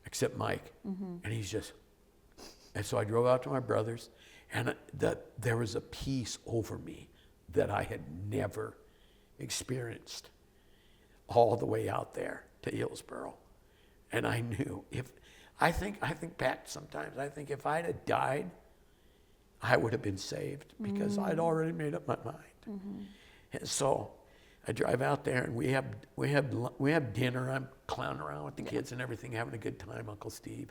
except Mike. And he's just, and so I drove out to my brother's, and there was a peace over me that I had never experienced all the way out there to Hillsboro. And I knew I think back sometimes, I think if I'd have died, I would have been saved, because I'd already made up my mind. And so I drive out there, and we have dinner. I'm clowning around with the kids and everything, having a good time, Uncle Steve.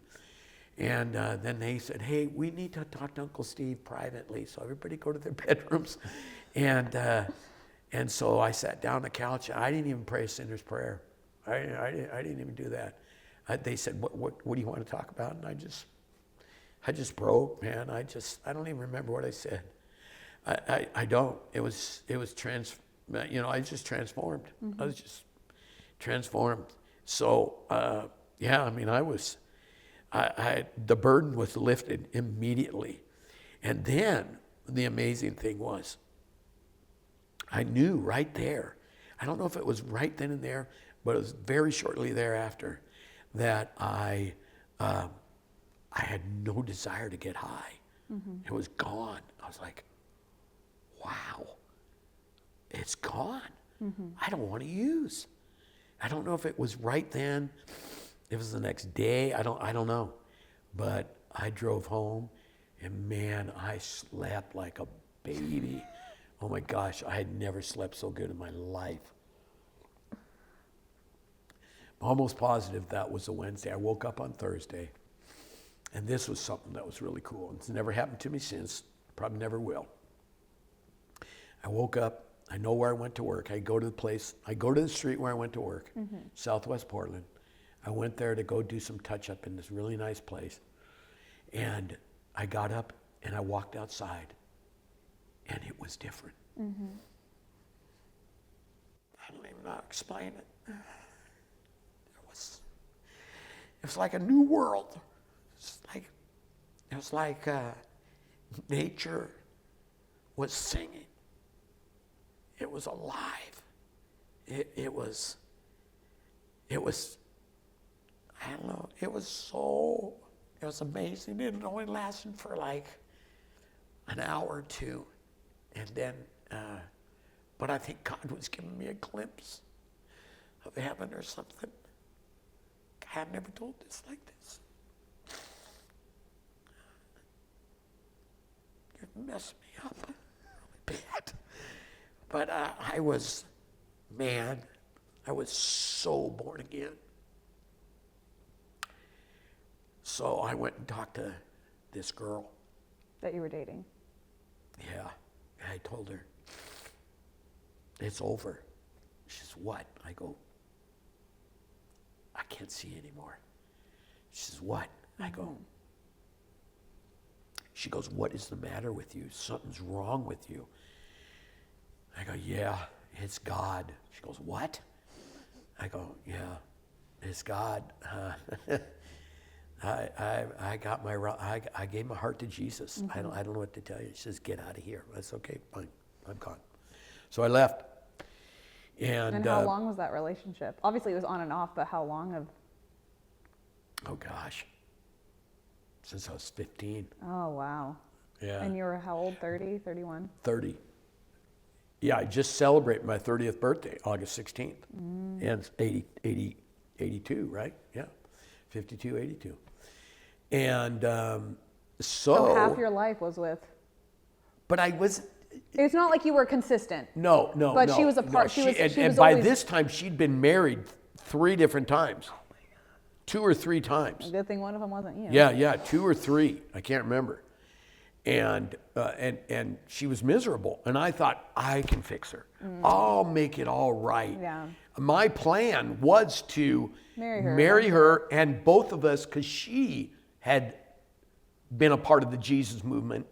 And then they said, hey, we need to talk to Uncle Steve privately. So everybody go to their bedrooms. And so I sat down on the couch. I didn't even pray a sinner's prayer. I didn't even do that. They said, what do you want to talk about? And I just broke, man. I don't even remember what I said. I don't. It was I was just transformed. I was just transformed. So, the burden was lifted immediately. And then the amazing thing was, I knew right there, I don't know if it was right then and there, but it was very shortly thereafter, that I had no desire to get high. It was gone. I was like, wow, it's gone. I don't want to use. I don't know if it was right then, it was the next day, I don't know. But I drove home, and man, I slept like a baby. Oh my gosh, I had never slept so good in my life. I'm almost positive that was a Wednesday. I woke up on Thursday, and this was something that was really cool. It's never happened to me since, probably never will. I woke up, I know where I went to work. I go to the street where I went to work, Southwest Portland. I went there to go do some touch-up in this really nice place. And I got up, and I walked outside, and it was different. I don't even know how to explain it. It was like a new world. it was like nature was singing. It was alive. It was, I don't know, it was amazing. It only lasted for like an hour or two. And then, but I think God was giving me a glimpse of heaven or something. God never told this like this. You're messing me up really bad. But I was so born again. So I went and talked to this girl. That you were dating. Yeah, I told her, it's over. She says, what? I go, I can't see anymore. She says, what? I go, she goes, what is the matter with you? Something's wrong with you. I go, yeah, it's God. She goes, what? I go, yeah, it's God. I gave my heart to Jesus. I don't know what to tell you. She says, get out of here. That's okay, fine, I'm gone. So I left. And how long was that relationship? Obviously it was on and off, but how long of? Oh gosh, since I was 15. Oh, wow. Yeah. And you were how old, 30, 31? 30. Yeah, I just celebrated my 30th birthday, August 16th. And it's 82, right? Yeah, 52, 82. And So half your life was with. But I was. It's not like you were consistent. No. But she was a part. She was. And by this time, she'd been married 3 different times. 2 or 3 times. Good thing one of them wasn't you. Yeah, 2 or 3. I can't remember. And she was miserable. And I thought, I can fix her. I'll make it all right. Yeah. My plan was to Marry her and both of us, because she had been a part of the Jesus movement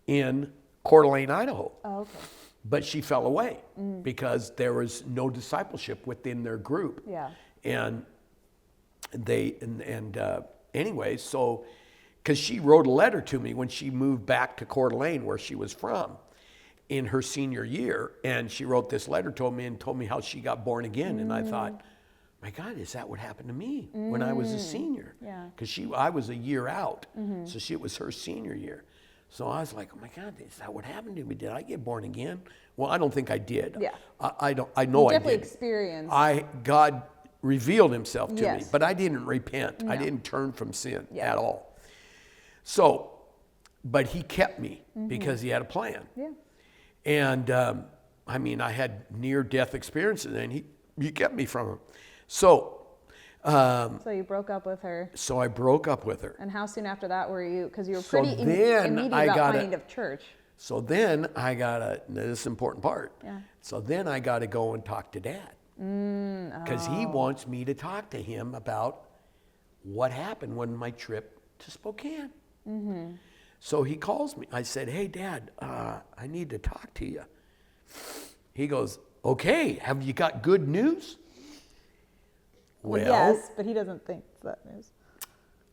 in Coeur d'Alene, Idaho. Oh, okay. But she fell away because there was no discipleship within their group. Yeah. And anyway, so, because she wrote a letter to me when she moved back to Coeur d'Alene, where she was from, in her senior year. And she wrote this letter to me and told me how she got born again. And I thought, my God, is that what happened to me when I was a senior? Yeah. Because I was a year out. So it was her senior year. So I was like, oh my God, is that what happened to me? Did I get born again? Well, I don't think I did. Yeah. I know I did. Definitely experienced. God revealed himself to me, Yes. but I didn't repent. I No. didn't turn from sin Yeah. at all. So, but he kept me because he had a plan. Yeah. And I mean, I had near-death experiences, and he kept me from him. So So you broke up with her. so I broke up with her. And how soon after that were you? Because you were So pretty then immediate I about got finding of church. So then I got this is the important part. Yeah. So then I got to go and talk to Dad. Because he wants me to talk to him about what happened when my trip to Spokane. So he calls me. I said, hey, Dad, I need to talk to you. He goes, okay, have you got good news? Well, Yes, but he doesn't think it's that news.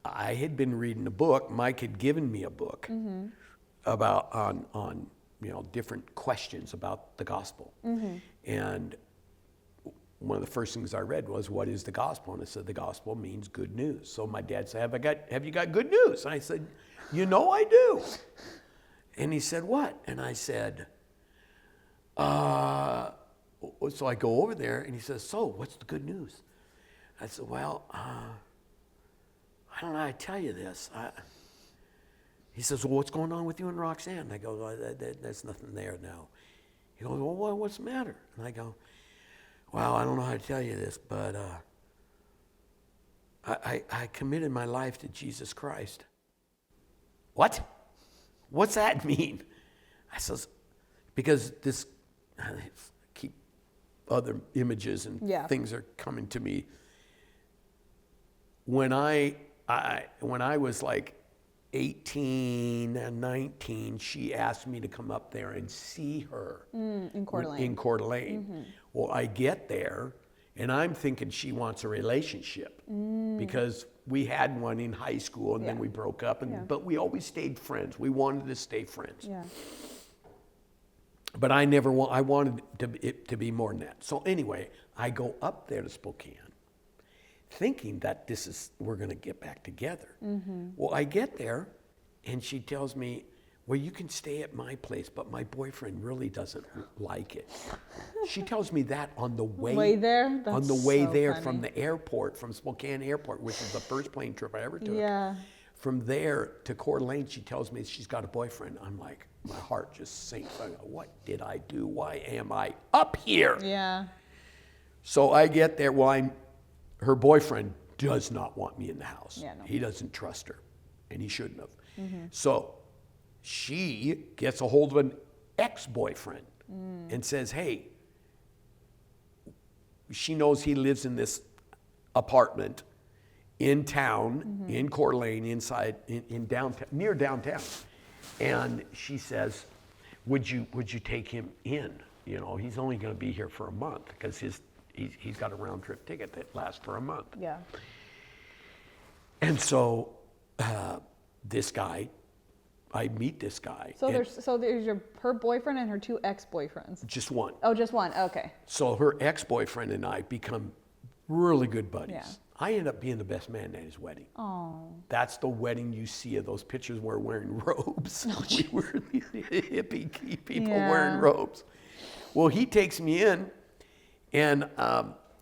I had been reading a book. Mike had given me a book about on different questions about the gospel. And one of the first things I read was, what is the gospel? And it said the gospel means good news. So my dad said, have you got good news? And I said, I do. And he said, what? And I said, so I go over there and he says, so what's the good news? I said, well, I don't know how to tell you this. He says, well, what's going on with you and Roxanne? And I go, well, there's nothing there now. He goes, well, what's the matter? And I go, well, I don't know how to tell you this, but I committed my life to Jesus Christ. What? What's that mean? I says, because I keep other images and things are coming to me. When I was like 18 and 19, she asked me to come up there and see her In Coeur d'Alene. in Coeur d'Alene. Well, I get there and I'm thinking she wants a relationship because we had one in high school, and then Yeah. we broke up, Yeah. but we always stayed friends. We wanted to stay friends. Yeah. But I wanted it to be more than that. So anyway, I go up there to Spokane, thinking that we're going to get back together. Well, I get there, and she tells me, well, you can stay at my place, but my boyfriend really doesn't like it. She tells me that on the way there? on the That's way so there funny. from the airport, from Spokane Airport, which is the first plane trip I ever took. Yeah. From there to Coeur d'Alene, she tells me she's got a boyfriend. I'm like, my heart just sinks. I go, what did I do? Why am I up here? Yeah. So I get there. Well, her boyfriend does not want me in the house. Yeah, no. He doesn't trust her, and he shouldn't have. So she gets a hold of an ex-boyfriend and says, hey, she knows he lives in this apartment in town, in Coeur d'Alene, in downtown, near downtown. And she says, would you take him in? You know, he's only going to be here for a month because he's got a round trip ticket that lasts for a month. Yeah. And so this guy, I meet this guy. So and there's her boyfriend and her two ex-boyfriends. just one. Oh, just one. Okay. So her ex-boyfriend and I become really good buddies. Yeah. I end up being the best man at his wedding. Oh. That's the wedding you see of those pictures where we're wearing robes. We were these hippie people Yeah. wearing robes. Well, he takes me in, and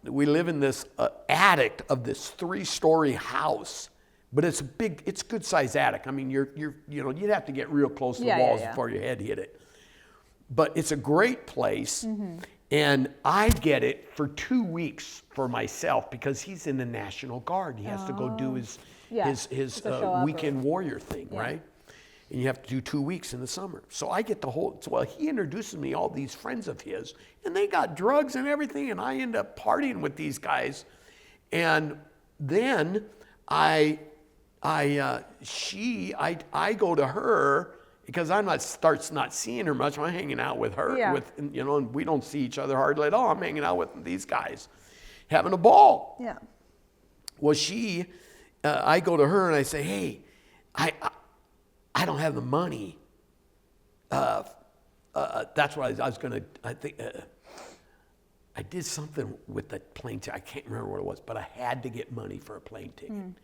we live in this attic of this 3-story house. But it's it's a good sized attic. I mean, you'd have to get real close to the walls before your head hit it. But it's a great place, and I get it for 2 weeks for myself because he's in the National Guard. He has to go do his show up weekend warrior thing, right? And you have to do 2 weeks in the summer. So I get the whole. Well, he introduces me all these friends of his, and they got drugs and everything, and I end up partying with these guys, and then I go to her because starts not seeing her much. I'm hanging out with her, and we don't see each other hardly at all. I'm hanging out with these guys, having a ball. Yeah. Well, I go to her and I say, hey, I don't have the money. That's what I was going to, I think, I did something with the plane ticket. I can't remember what it was, but I had to get money for a plane ticket.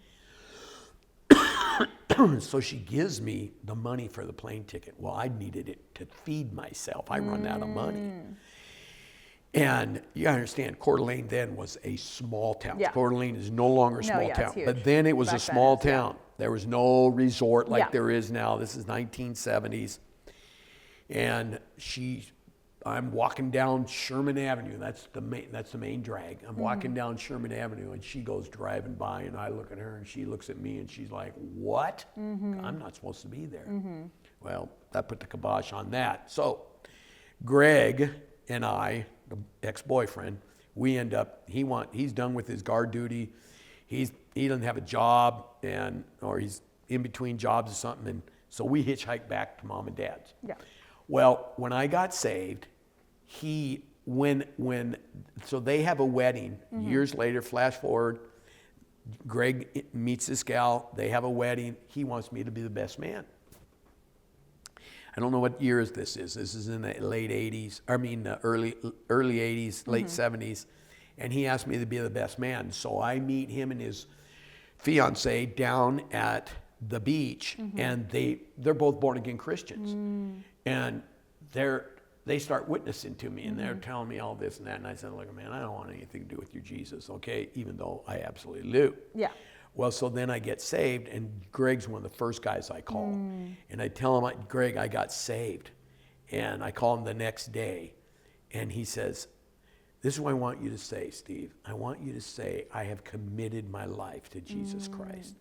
So she gives me the money for the plane ticket. Well, I needed it to feed myself. I run out of money. And you understand, Coeur d'Alene then was a small town. Yeah. Coeur d'Alene is no longer a small it's town. huge. But then it was Back a then small it is, yeah. town. There was no resort like Yeah. there is now. This is 1970s. And I'm walking down Sherman Avenue. That's the main drag. I'm walking down Sherman Avenue, and she goes driving by, and I look at her, and she looks at me, and she's like, "What? I'm not supposed to be there." Well, that put the kibosh on that. So, Greg and I, the ex-boyfriend, we end up. He's done with his guard duty. He doesn't have a job, or he's in between jobs or something, and so we hitchhike back to mom and dad's. Yeah. Well, when I got saved, so they have a wedding years later, flash forward, Greg meets this gal, they have a wedding, he wants me to be the best man. I don't know what year this is. This is in the late 80s, early 80s, late 70s, and he asked me to be the best man. So I meet him and his fiance down at the beach, and they're both born again Christians. And they start witnessing to me, and they're telling me all this and that. And I said, look, man, I don't want anything to do with your Jesus, okay? Even though I absolutely do. Yeah. Well, so then I get saved, and Greg's one of the first guys I call. And I tell him, Greg, I got saved. And I call him the next day, and he says, this is what I want you to say, Steve. I want you to say, I have committed my life to Jesus Christ.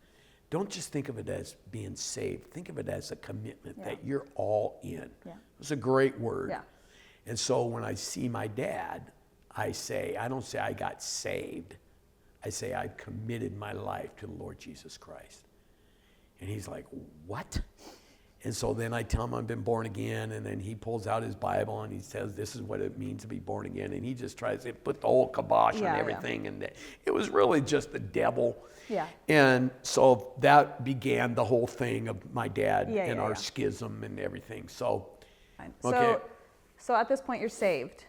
Don't just think of it as being saved. Think of it as a commitment that you're all in. Yeah. It's a great word. Yeah. And so when I see my dad, I don't say I got saved. I say I've committed my life to the Lord Jesus Christ. And he's like, what? And so then I tell him I've been born again, and then he pulls out his Bible and he says, this is what it means to be born again. And he just tries to put the whole kibosh Yeah, on yeah. everything. And it was really just the devil. Yeah. And so that began the whole thing of my dad Yeah, and yeah, our yeah. schism and everything. So, Fine. Okay. So at this point, you're saved.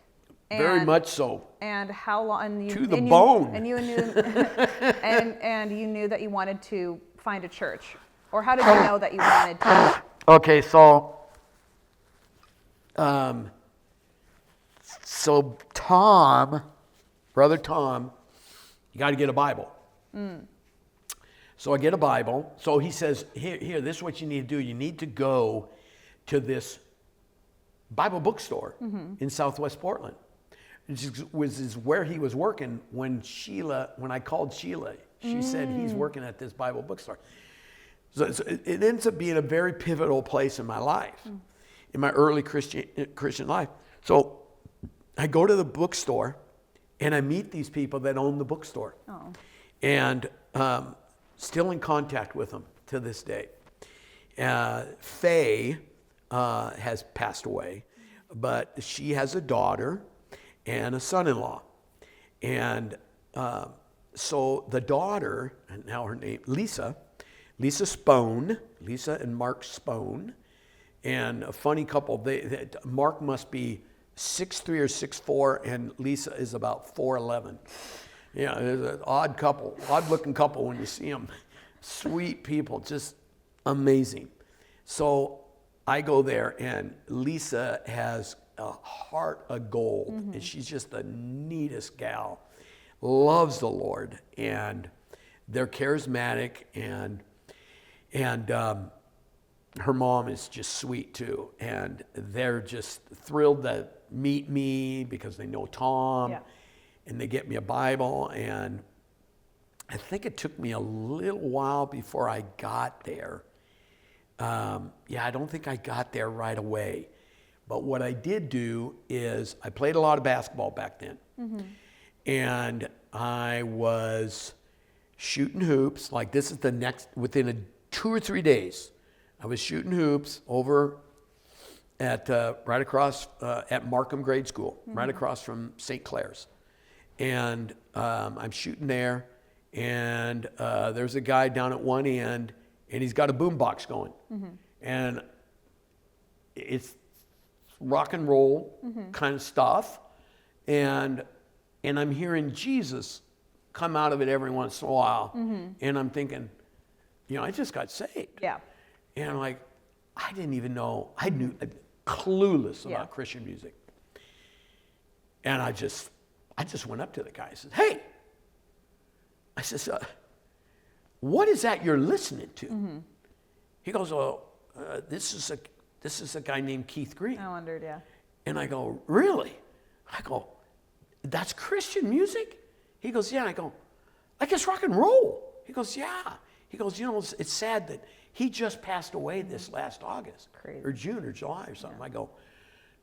very And- much so. And how long? And you, To the and bone. And you knew, and you knew that you wanted to find a church, or how did you know that you wanted to? Okay, so Tom, brother Tom, you got to get a Bible. So I get a Bible. So he says, here, this is what you need to do. You need to go to this Bible bookstore in Southwest Portland. Which is where he was working when I called Sheila. She said he's working at this Bible bookstore. So it ends up being a very pivotal place in my life, in my early Christian life. So I go to the bookstore and I meet these people that own the bookstore. Oh. And still in contact with them to this day. Faye has passed away, but she has a daughter and a son-in-law. And so the daughter, and now her name, Lisa Spone, Lisa and Mark Spone, and a funny couple. Mark must be 6'3" or 6'4", and Lisa is about 4'11". Yeah, there's an odd couple, odd-looking couple when you see them. Sweet people, just amazing. So I go there, and Lisa has a heart of gold, and she's just the neatest gal. Loves the Lord, and they're charismatic, and her mom is just sweet too, and they're just thrilled to meet me because they know Tom. Yeah. And they get me a Bible, and I think it took me a little while before I got there. I don't think I got there right away. But what I did do is I played a lot of basketball back then. And I was shooting hoops, like this is within 2 or 3 days, I was shooting hoops over at right across at Markham Grade School, right across from St. Clair's. And I'm shooting there, and there's a guy down at one end, and he's got a boombox going. And it's rock and roll kind of stuff, and I'm hearing Jesus come out of it every once in a while, and I'm thinking, I just got saved. Yeah. And I'm like, I didn't even know, clueless Yeah. about Christian music. And I just went up to the guy. I said, hey, I says, what is that you're listening to? He goes, this is a guy named Keith Green. I wondered, yeah. And I go, really? I go, that's Christian music? He goes, yeah. I go, like it's rock and roll. He goes, yeah. He goes, it's sad that he just passed away this last August. Crazy. Or June or July or something. I go,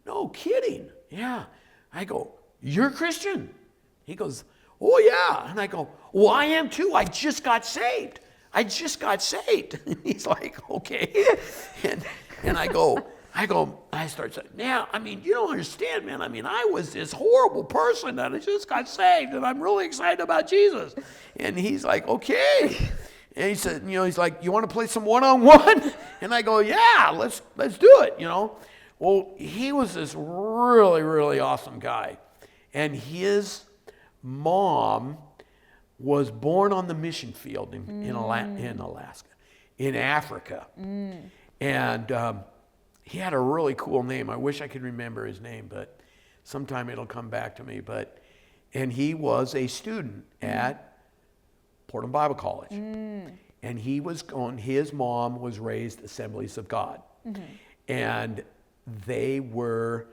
no kidding. Yeah. I go, you're Christian? He goes, oh yeah. And I go, well, I am too. I just got saved. And he's like, okay. And I start saying, yeah, you don't understand, man. I was this horrible person and I just got saved and I'm really excited about Jesus. And he's like, okay. And he said, he's like, you want to play some one-on-one? And I go, yeah, let's do it, Well, he was this really, really awesome guy. And his mom was born on the mission field in Alaska, in Africa. And he had a really cool name. I wish I could remember his name, but sometime it'll come back to me. And he was a student at Portland Bible College. And his mom was raised Assemblies of God. And they were,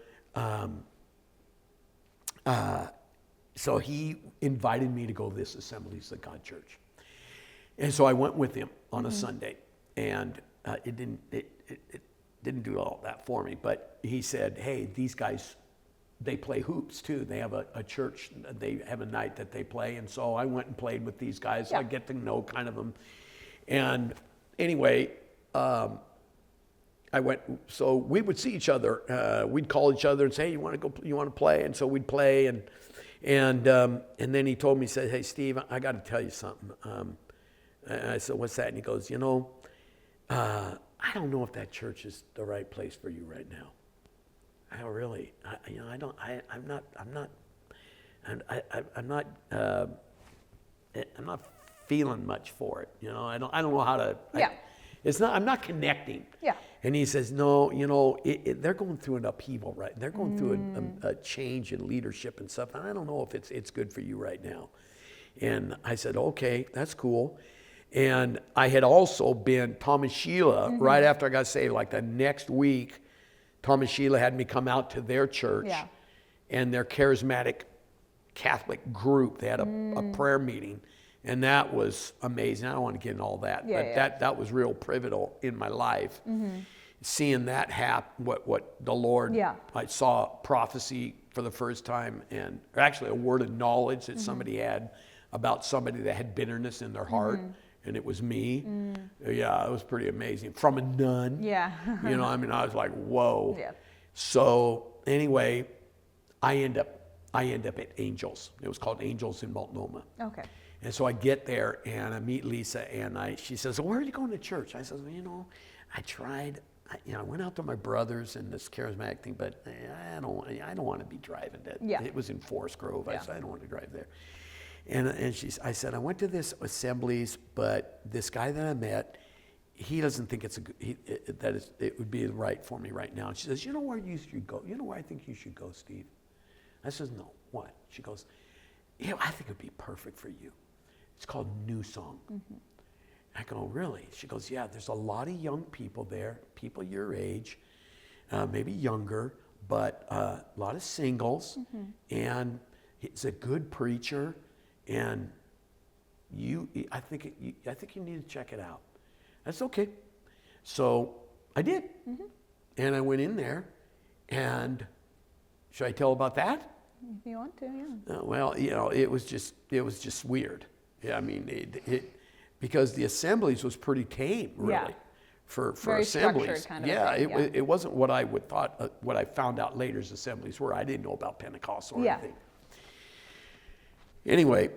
so he invited me to go to this Assemblies of God church. And so I went with him on a Sunday, and it didn't do all that for me, but he said, hey, these guys, they play hoops too. They have a church, they have a night that they play. And so I went and played with these guys. Yeah. I get to know kind of them. And anyway, so we would see each other. We'd call each other and say, hey, you want to play? And so we'd play. And then he told me, he said, hey, Steve, I got to tell you something. And I said, what's that? And he goes, I don't know if that church is the right place for you right now. I go, really? I'm not feeling much for it. I don't know how to. Yeah. I'm not connecting. Yeah. And he says, no, they're going through an upheaval, right? They're going through a change in leadership and stuff. And I don't know if it's good for you right now. And I said, okay, that's cool. And I had also been, Tom and Sheila, right after I got saved, like the next week, Tom and Sheila had me come out to their church. Yeah. And their charismatic Catholic group. They had a prayer meeting. And that was amazing. I don't want to get into all that, but that was real pivotal in my life. Seeing that happen, what the Lord, I saw prophecy for the first time, and actually a word of knowledge that somebody had about somebody that had bitterness in their heart, and it was me. Yeah, it was pretty amazing. From a nun. Yeah. I was like, whoa. Yeah. So anyway, I end up at Angels. It was called Angels in Multnomah. Okay. And so I get there and I meet Lisa, and she says, well, where are you going to church? I said, well, I tried. I went out to my brothers and this charismatic thing, but I don't want to be driving that. Yeah. It was in Forest Grove. I said, I don't want to drive there. And I said, I went to this assemblies, but this guy that I met, he doesn't think it would be right for me right now. And she says, you know where you should go? You know where I think you should go, Steve? I says, no, what? She goes, I think it would be perfect for you. It's called New Song. I go, really? She goes, yeah, there's a lot of young people there, people your age, maybe younger, but a lot of singles, and he's a good preacher, and I think you need to check it out. That's okay. So I did, and I went in there, and should I tell about that? If you want to, yeah. Well, it was just weird. Yeah, I mean, because the assemblies was pretty tame, really, Yeah. for Very assemblies. structured kind of a thing, It wasn't what I would thought. What I found out later as assemblies were. I didn't know about Pentecostal or anything. Anyway,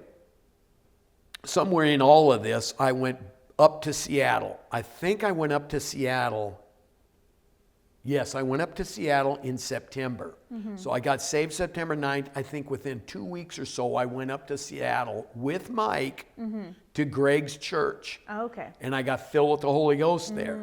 somewhere in all of this, I went up to Seattle. I think I went up to Seattle. Yes, I went up to Seattle in September. So I got saved September 9th. I think within 2 weeks or so, I went up to Seattle with Mike to Greg's church. Oh, okay. And I got filled with the Holy Ghost there.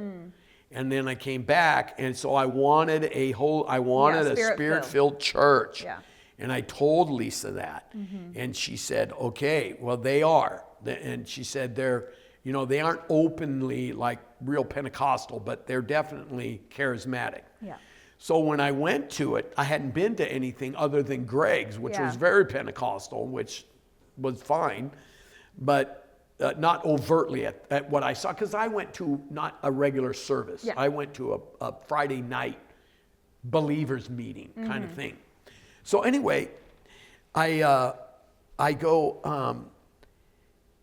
And then I came back, and so I wanted a spirit-filled church. Yeah. And I told Lisa that. And she said, okay, well, they are. And she said they aren't openly like real Pentecostal, but they're definitely charismatic. Yeah. So when I went to it, I hadn't been to anything other than Greg's, which was very Pentecostal, which was fine, but not overtly at what I saw, because I went to not a regular service. Yeah. I went to a Friday night believers meeting kind of thing. So anyway, I go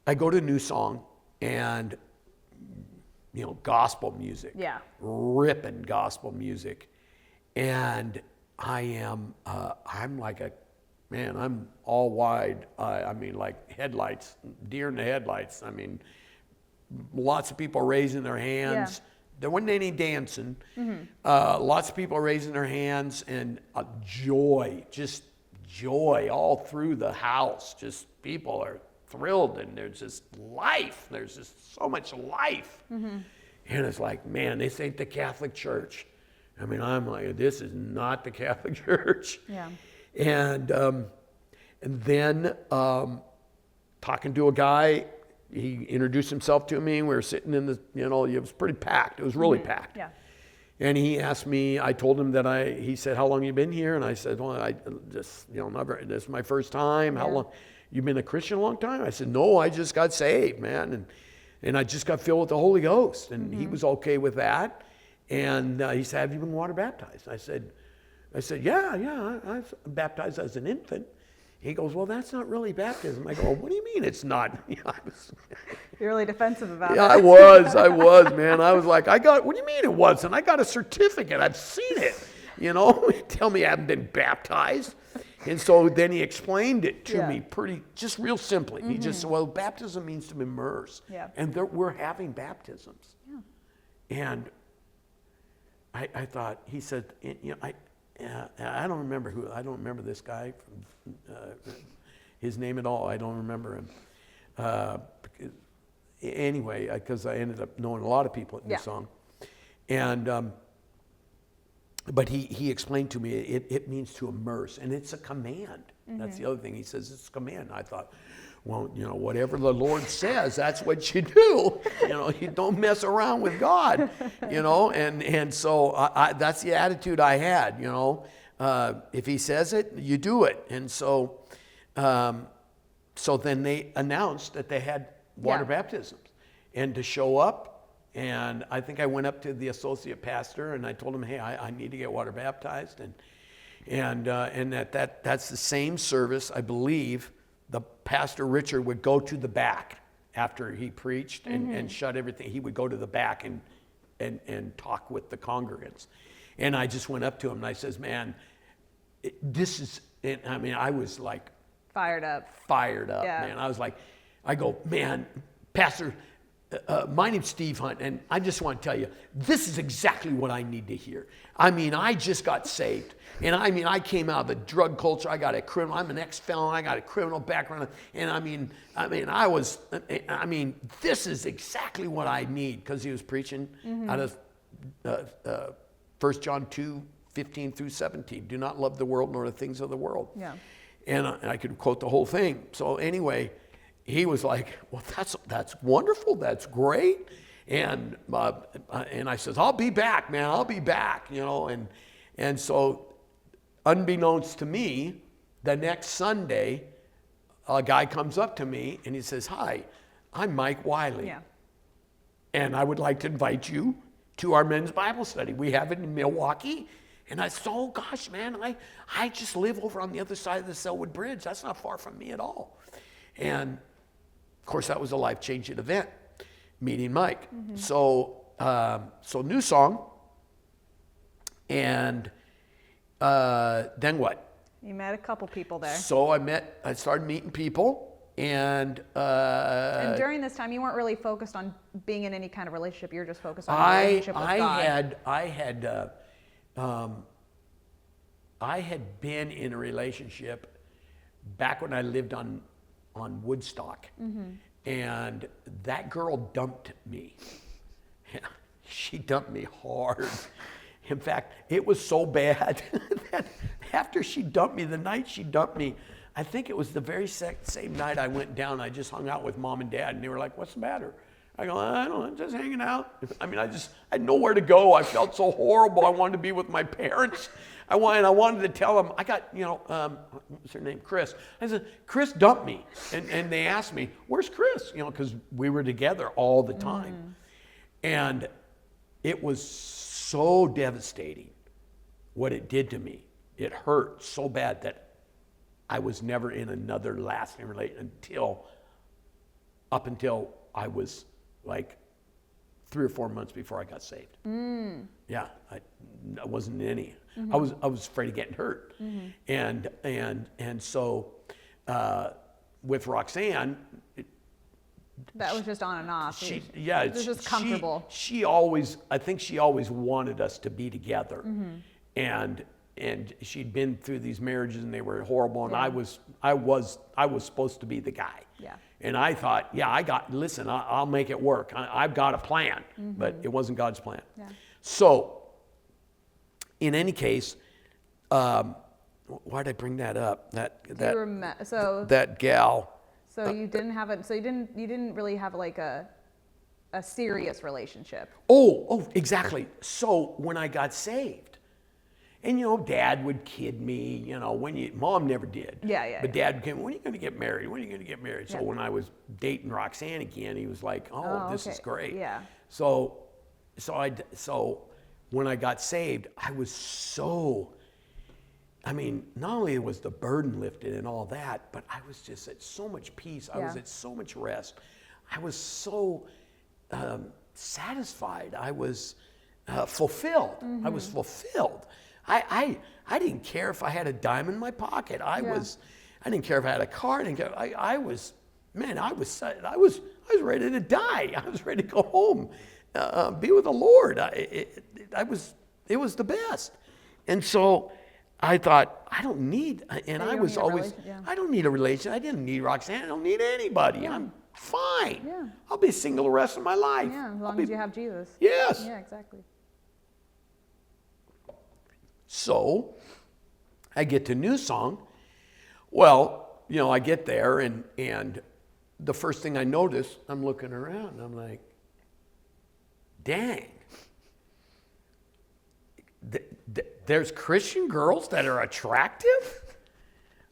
to New Song, and gospel music. Yeah. Ripping gospel music. And I'm all wide. I mean, like headlights, deer in the headlights. I mean, lots of people raising their hands. Yeah. There wasn't any dancing. Lots of people raising their hands, and just joy all through the house. Just people are thrilled, and there's just life. There's just so much life. And it's like, man, this ain't the Catholic Church. I mean, I'm like, this is not the Catholic Church. Yeah. And then talking to a guy, he introduced himself to me. We were sitting in the, it was pretty packed. It was really packed. Yeah. And he asked me, I told him that he said, how long have you been here? And I said, well, this is my first time. How long? You've been a Christian a long time? I said, no, I just got saved, man. And I just got filled with the Holy Ghost. And he was okay with that. And he said, have you been water baptized? I said, yeah, I was baptized as an infant. He goes, well, that's not really baptism. I go, well, what do you mean it's not? You're really defensive about Yeah, it. I was, man. I was like, what do you mean it wasn't? I got a certificate. I've seen it. You know, tell me I haven't been baptized. And so then he explained it to me just real simply. He just said, well, baptism means to immerse. Yeah. And we're having baptisms. Yeah. And I thought, he said, you know, I don't remember this guy, his name at all. I don't remember him. Anyway, because I ended up knowing a lot of people in the song. And, but he explained to me, it means to immerse, and it's a command. That's the other thing. He says it's a command. I thought, well, you know, whatever the Lord says, that's what you do. You know, you don't mess around with God, you know, and so that's the attitude I had, you know. If he says it, you do it. And so, so then they announced that they had water baptisms and to show up. And I think I went up to the associate pastor and I told him, hey, I need to get water baptized. And that's the same service, I believe. The pastor Richard would go to the back after he preached and shut everything. He would go to the back and talk with the congregants. And I just went up to him and I says, man, this is, I mean, I was like Fired up, man. I was like, I go, man, Pastor, my name's Steve Hunt, and I just want to tell you, this is exactly what I need to hear. I mean, I just got saved. And I mean, I came out of the drug culture. I got a criminal, I'm an ex-felon. I got a criminal background. And I mean, this is exactly what I need, because he was preaching out of 1 John 2:15 through 17. Do not love the world nor the things of the world. Yeah. And I could quote the whole thing. So anyway, he was like, well, that's wonderful. That's great. And I says, I'll be back, man. I'll be back, you know. And so unbeknownst to me, the next Sunday, a guy comes up to me and he says, hi, I'm Mike Wiley. Yeah. And I would like to invite you to our men's Bible study. We have it in Milwaukee. And I said, oh gosh, man, I just live over on the other side of the Selwood Bridge. That's not far from me at all. And of course, that was a life-changing event, meeting Mike. So new song. And then what? You met a couple people there. So I started meeting people. And during this time, you weren't really focused on being in any kind of relationship. You were just focused on your relationship with God. I had been in a relationship back when I lived on Woodstock, and that girl dumped me. She dumped me hard. In fact, it was so bad that after she dumped me, the night she dumped me, I think it was the very same night I went down. I just hung out with Mom and Dad, and they were like, "What's the matter?" I go, "I don't know, I'm just hanging out." I mean, I had nowhere to go. I felt so horrible. I wanted to be with my parents. I wanted to tell them. I got, what's her name, Chris. I said, Chris dumped me, and they asked me, "Where's Chris?" Because we were together all the time, and it was so devastating what it did to me. It hurt so bad that I was never in another lasting relationship up until I was like 3 or 4 months before I got saved. Yeah, I wasn't in any. I was afraid of getting hurt, and so with Roxanne, that was just on and off. It was just comfortable. I think she always wanted us to be together, and she'd been through these marriages and they were horrible, and I was supposed to be the guy. Yeah. And I thought, I'll make it work. I've got a plan, but it wasn't God's plan. Yeah. So, in any case, why'd I bring that up? That gal. So you didn't have it. So you didn't really have like a serious relationship. Oh, exactly. So when I got saved, and Dad would kid me, Mom never did. But Dad came, when are you going to get married? When are you going to get married? So when I was dating Roxanne again, he was like, this is great. Yeah. So when I got saved, I was so I mean, not only was the burden lifted and all that, but I was just at so much peace. I was Yeah. at so much rest. I was so satisfied. I was fulfilled. I was fulfilled. I didn't care if I had a dime in my pocket. I didn't care if I had a car. I was ready to die. I was ready to go home, be with the Lord. It was the best. And so I thought, I don't need, and you I don't was need a always, relation- I don't need a relation. I didn't need Roxanne. I don't need anybody. I'm fine. Yeah. I'll be single the rest of my life. Yeah, as I'll long be- as you have Jesus. Yes. Yeah, exactly. So I get to New Song. Well, I get there and the first thing I notice, I'm looking around and I'm like, dang. There's Christian girls that are attractive?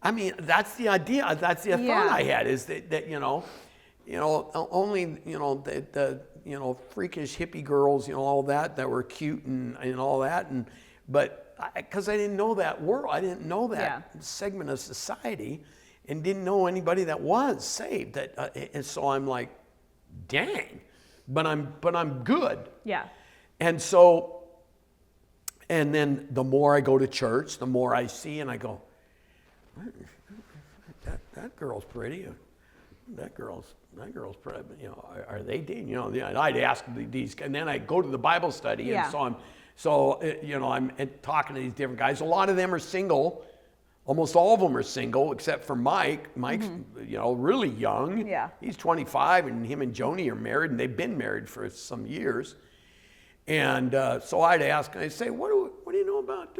I mean, that's the idea. That's the thought I had is that only, the freakish hippie girls, all that were cute and all that. But because I didn't know that world, I didn't know that segment of society and didn't know anybody that was saved. And so I'm like, dang, but I'm good. Yeah. And so, and then the more I go to church, the more I see and I go, that girl's pretty. That girl's pretty. Are they dating? I'd ask these, and then I go to the Bible study, and I'm talking to these different guys. A lot of them are single. Almost all of them are single, except for Mike. Mike's, really young. Yeah. He's 25, and him and Joni are married, and they've been married for some years. And so I'd ask, and I'd say, what do you know about?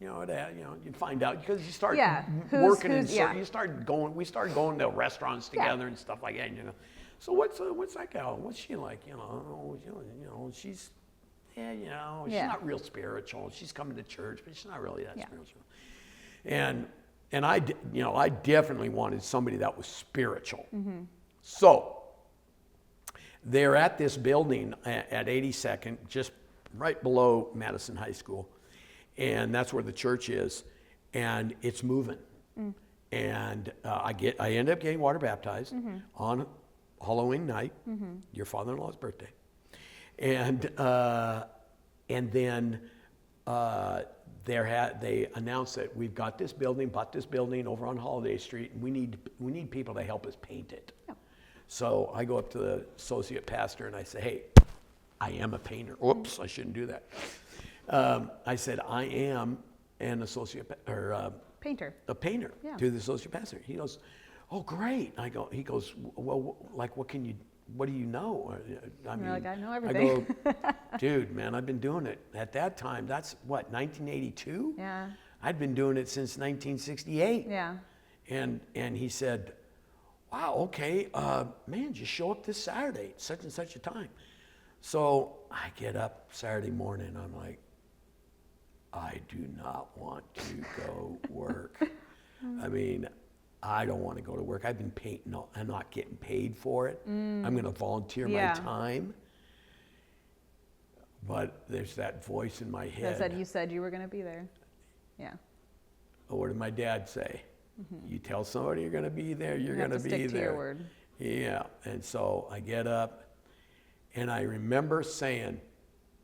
You find out because you start working we started going to restaurants together and stuff like that. And, so what's that gal? What's she like? She's she's not real spiritual. She's coming to church, but she's not really that spiritual. And I definitely wanted somebody that was spiritual. Mm-hmm. So they're at this building at 82nd, just right below Madison High School. And that's where the church is, and it's moving. And I end up getting water baptized on Halloween night, your father-in-law's birthday, and then they announced that we've got this building, bought this building over on Holiday Street, and we need people to help us paint it. Yeah. So I go up to the associate pastor and I say, hey, I am a painter. Oops, I shouldn't do that. I said, I am an associate painter. A painter to the associate pastor. He goes, oh, great. He goes, well, like, what do you know? I know everything. I go, dude, man, I've been doing it. At that time, that's what, 1982? Yeah. I'd been doing it since 1968. Yeah. And he said, wow, okay, man, just show up this Saturday, such and such a time. So I get up Saturday morning, I'm like, I do not want to go work. I mean, I don't want to go to work. I've been painting. I'm not getting paid for it. I'm going to volunteer my time. But there's that voice in my head. That said, you said you were going to be there. Yeah. What did my dad say? Mm-hmm. You tell somebody you're going to be there, you're going to be there. Stick to your word. Yeah. And so I get up, and I remember saying,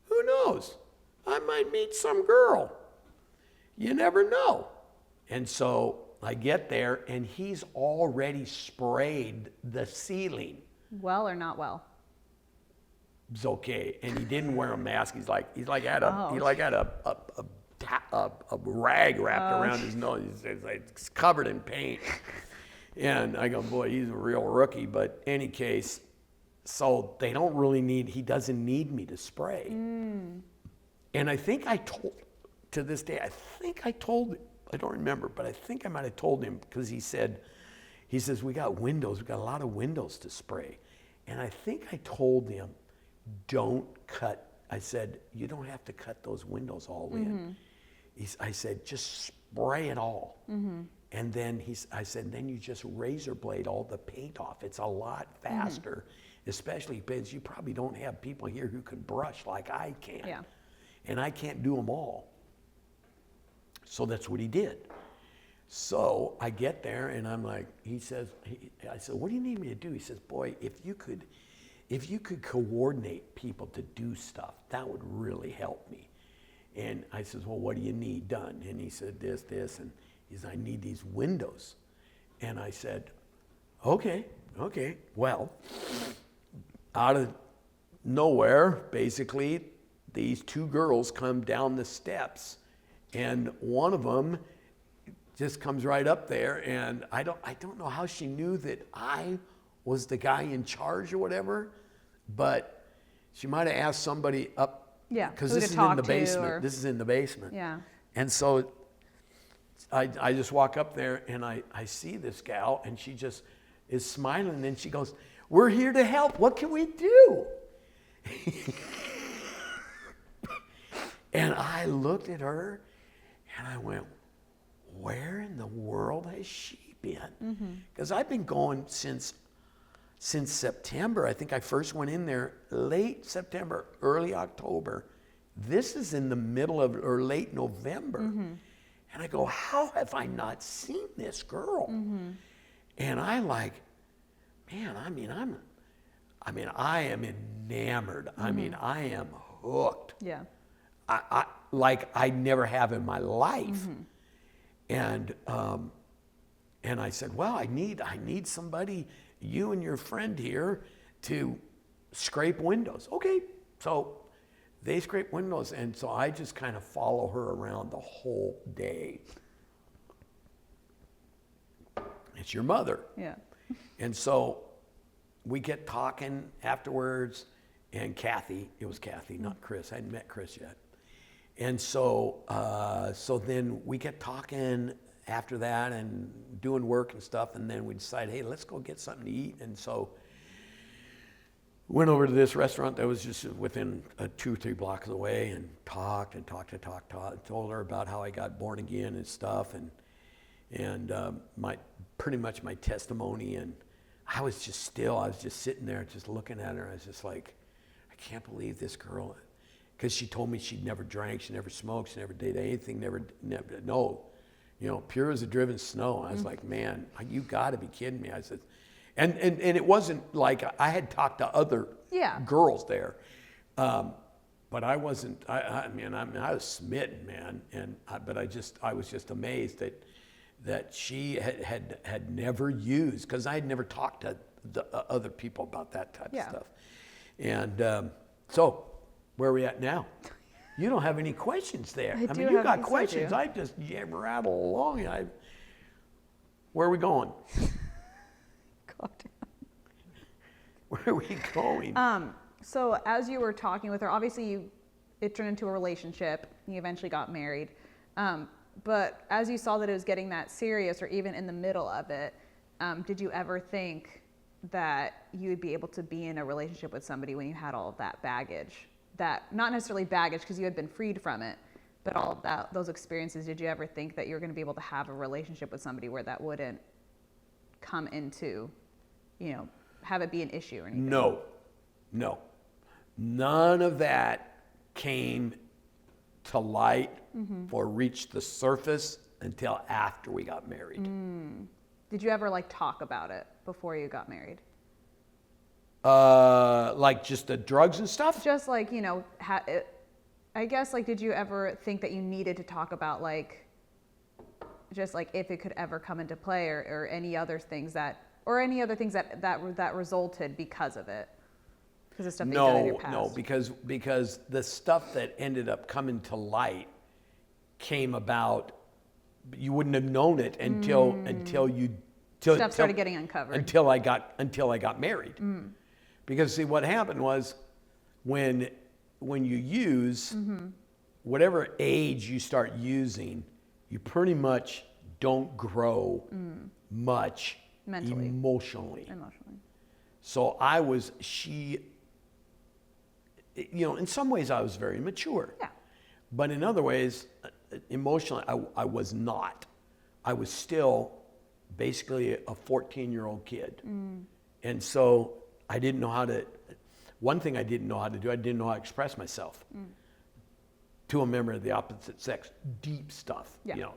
who knows? I might meet some girl. You never know. And so I get there, and he's already sprayed the ceiling. Well or not well? It's okay. And he didn't wear a mask. He's like had a rag wrapped around his nose. It's covered in paint. And I go, boy, he's a real rookie. But any case, so he doesn't need me to spray. And I think I told, to this day, I don't remember, but I think I might have told him because he says, we got a lot of windows to spray. And I think I told him, don't cut. I said, you don't have to cut those windows all in. I said, just spray it all. And then I said, then you just razor blade all the paint off. It's a lot faster, especially because you probably don't have people here who can brush like I can. Yeah. And I can't do them all. So that's what he did. So I get there and I'm like, I said, what do you need me to do? He says, boy, if you could coordinate people to do stuff, that would really help me. And I says, well, what do you need done? And he said, this, and he said, I need these windows. And I said, okay. Well, out of nowhere, basically, these two girls come down the steps, and one of them just comes right up there, and I don't know how she knew that I was the guy in charge or whatever, but she might have asked somebody up. Yeah, because who this to is in talk the to, basement. or- This is in the basement. Yeah. And so I just walk up there and I see this gal, and she just is smiling, and she goes, we're here to help. What can we do? And I looked at her and I went, where in the world has she been? Because I've been going since September. I think I first went in there late September, early October. This is in the middle of, or late November. And I go, how have I not seen this girl? And I like, man, I am enamored. I mean, I am hooked. Yeah. I like I never have in my life. And I said, well, I need somebody, you and your friend here, to scrape windows. Okay, so they scrape windows, and so I just kind of follow her around the whole day. It's your mother. Yeah. And so we get talking afterwards, and Kathy, it was Kathy, not Chris. I hadn't met Chris yet. And so then we get talking after that and doing work and stuff, and then we decide, hey, let's go get something to eat. And so went over to this restaurant that was just within 2 or 3 blocks away, and talked. Told her about how I got born again and stuff, and my pretty much my testimony. And I was just sitting there, just looking at her. I was just like, I can't believe this girl, because she told me she'd never drank, she never smoked, she never did anything, never, pure as a driven snow. I was like, man, you got to be kidding me. I said, and it wasn't like I had talked to other girls there, but I wasn't. I was smitten, man. But I was just amazed that she had never used, because I had never talked to the other people about that type of stuff. And so where are we at now? You don't have any questions there. I mean, you got questions. I just rattle along. Where are we going? God. Where are we going? So as you were talking with her, obviously it turned into a relationship. You eventually got married. But as you saw that it was getting that serious, or even in the middle of it, did you ever think that you would be able to be in a relationship with somebody when you had all of that baggage? That, not necessarily baggage because you had been freed from it, but all of those experiences, did you ever think that you were going to be able to have a relationship with somebody where that wouldn't come into, have it be an issue or anything? No. None of that came to light or reached the surface until after we got married. Did you ever talk about it before you got married? Like just the drugs and stuff? Just I guess did you ever think that you needed to talk about if it could ever come into play, or any other things that resulted because of it? Because of stuff that you did in your past. No, because the stuff that ended up coming to light came about. You wouldn't have known it until Stuff started getting uncovered. Until I got married. Because see, what happened was when you use, whatever age you start using, you pretty much don't grow much mentally, emotionally. So in some ways I was very mature. Yeah. But in other ways, emotionally, I was not. I was still basically a 14-year-old kid. And so I didn't know how to, one thing I didn't know how to do, I didn't know how to express myself. to a member of the opposite sex. Deep stuff. Yeah.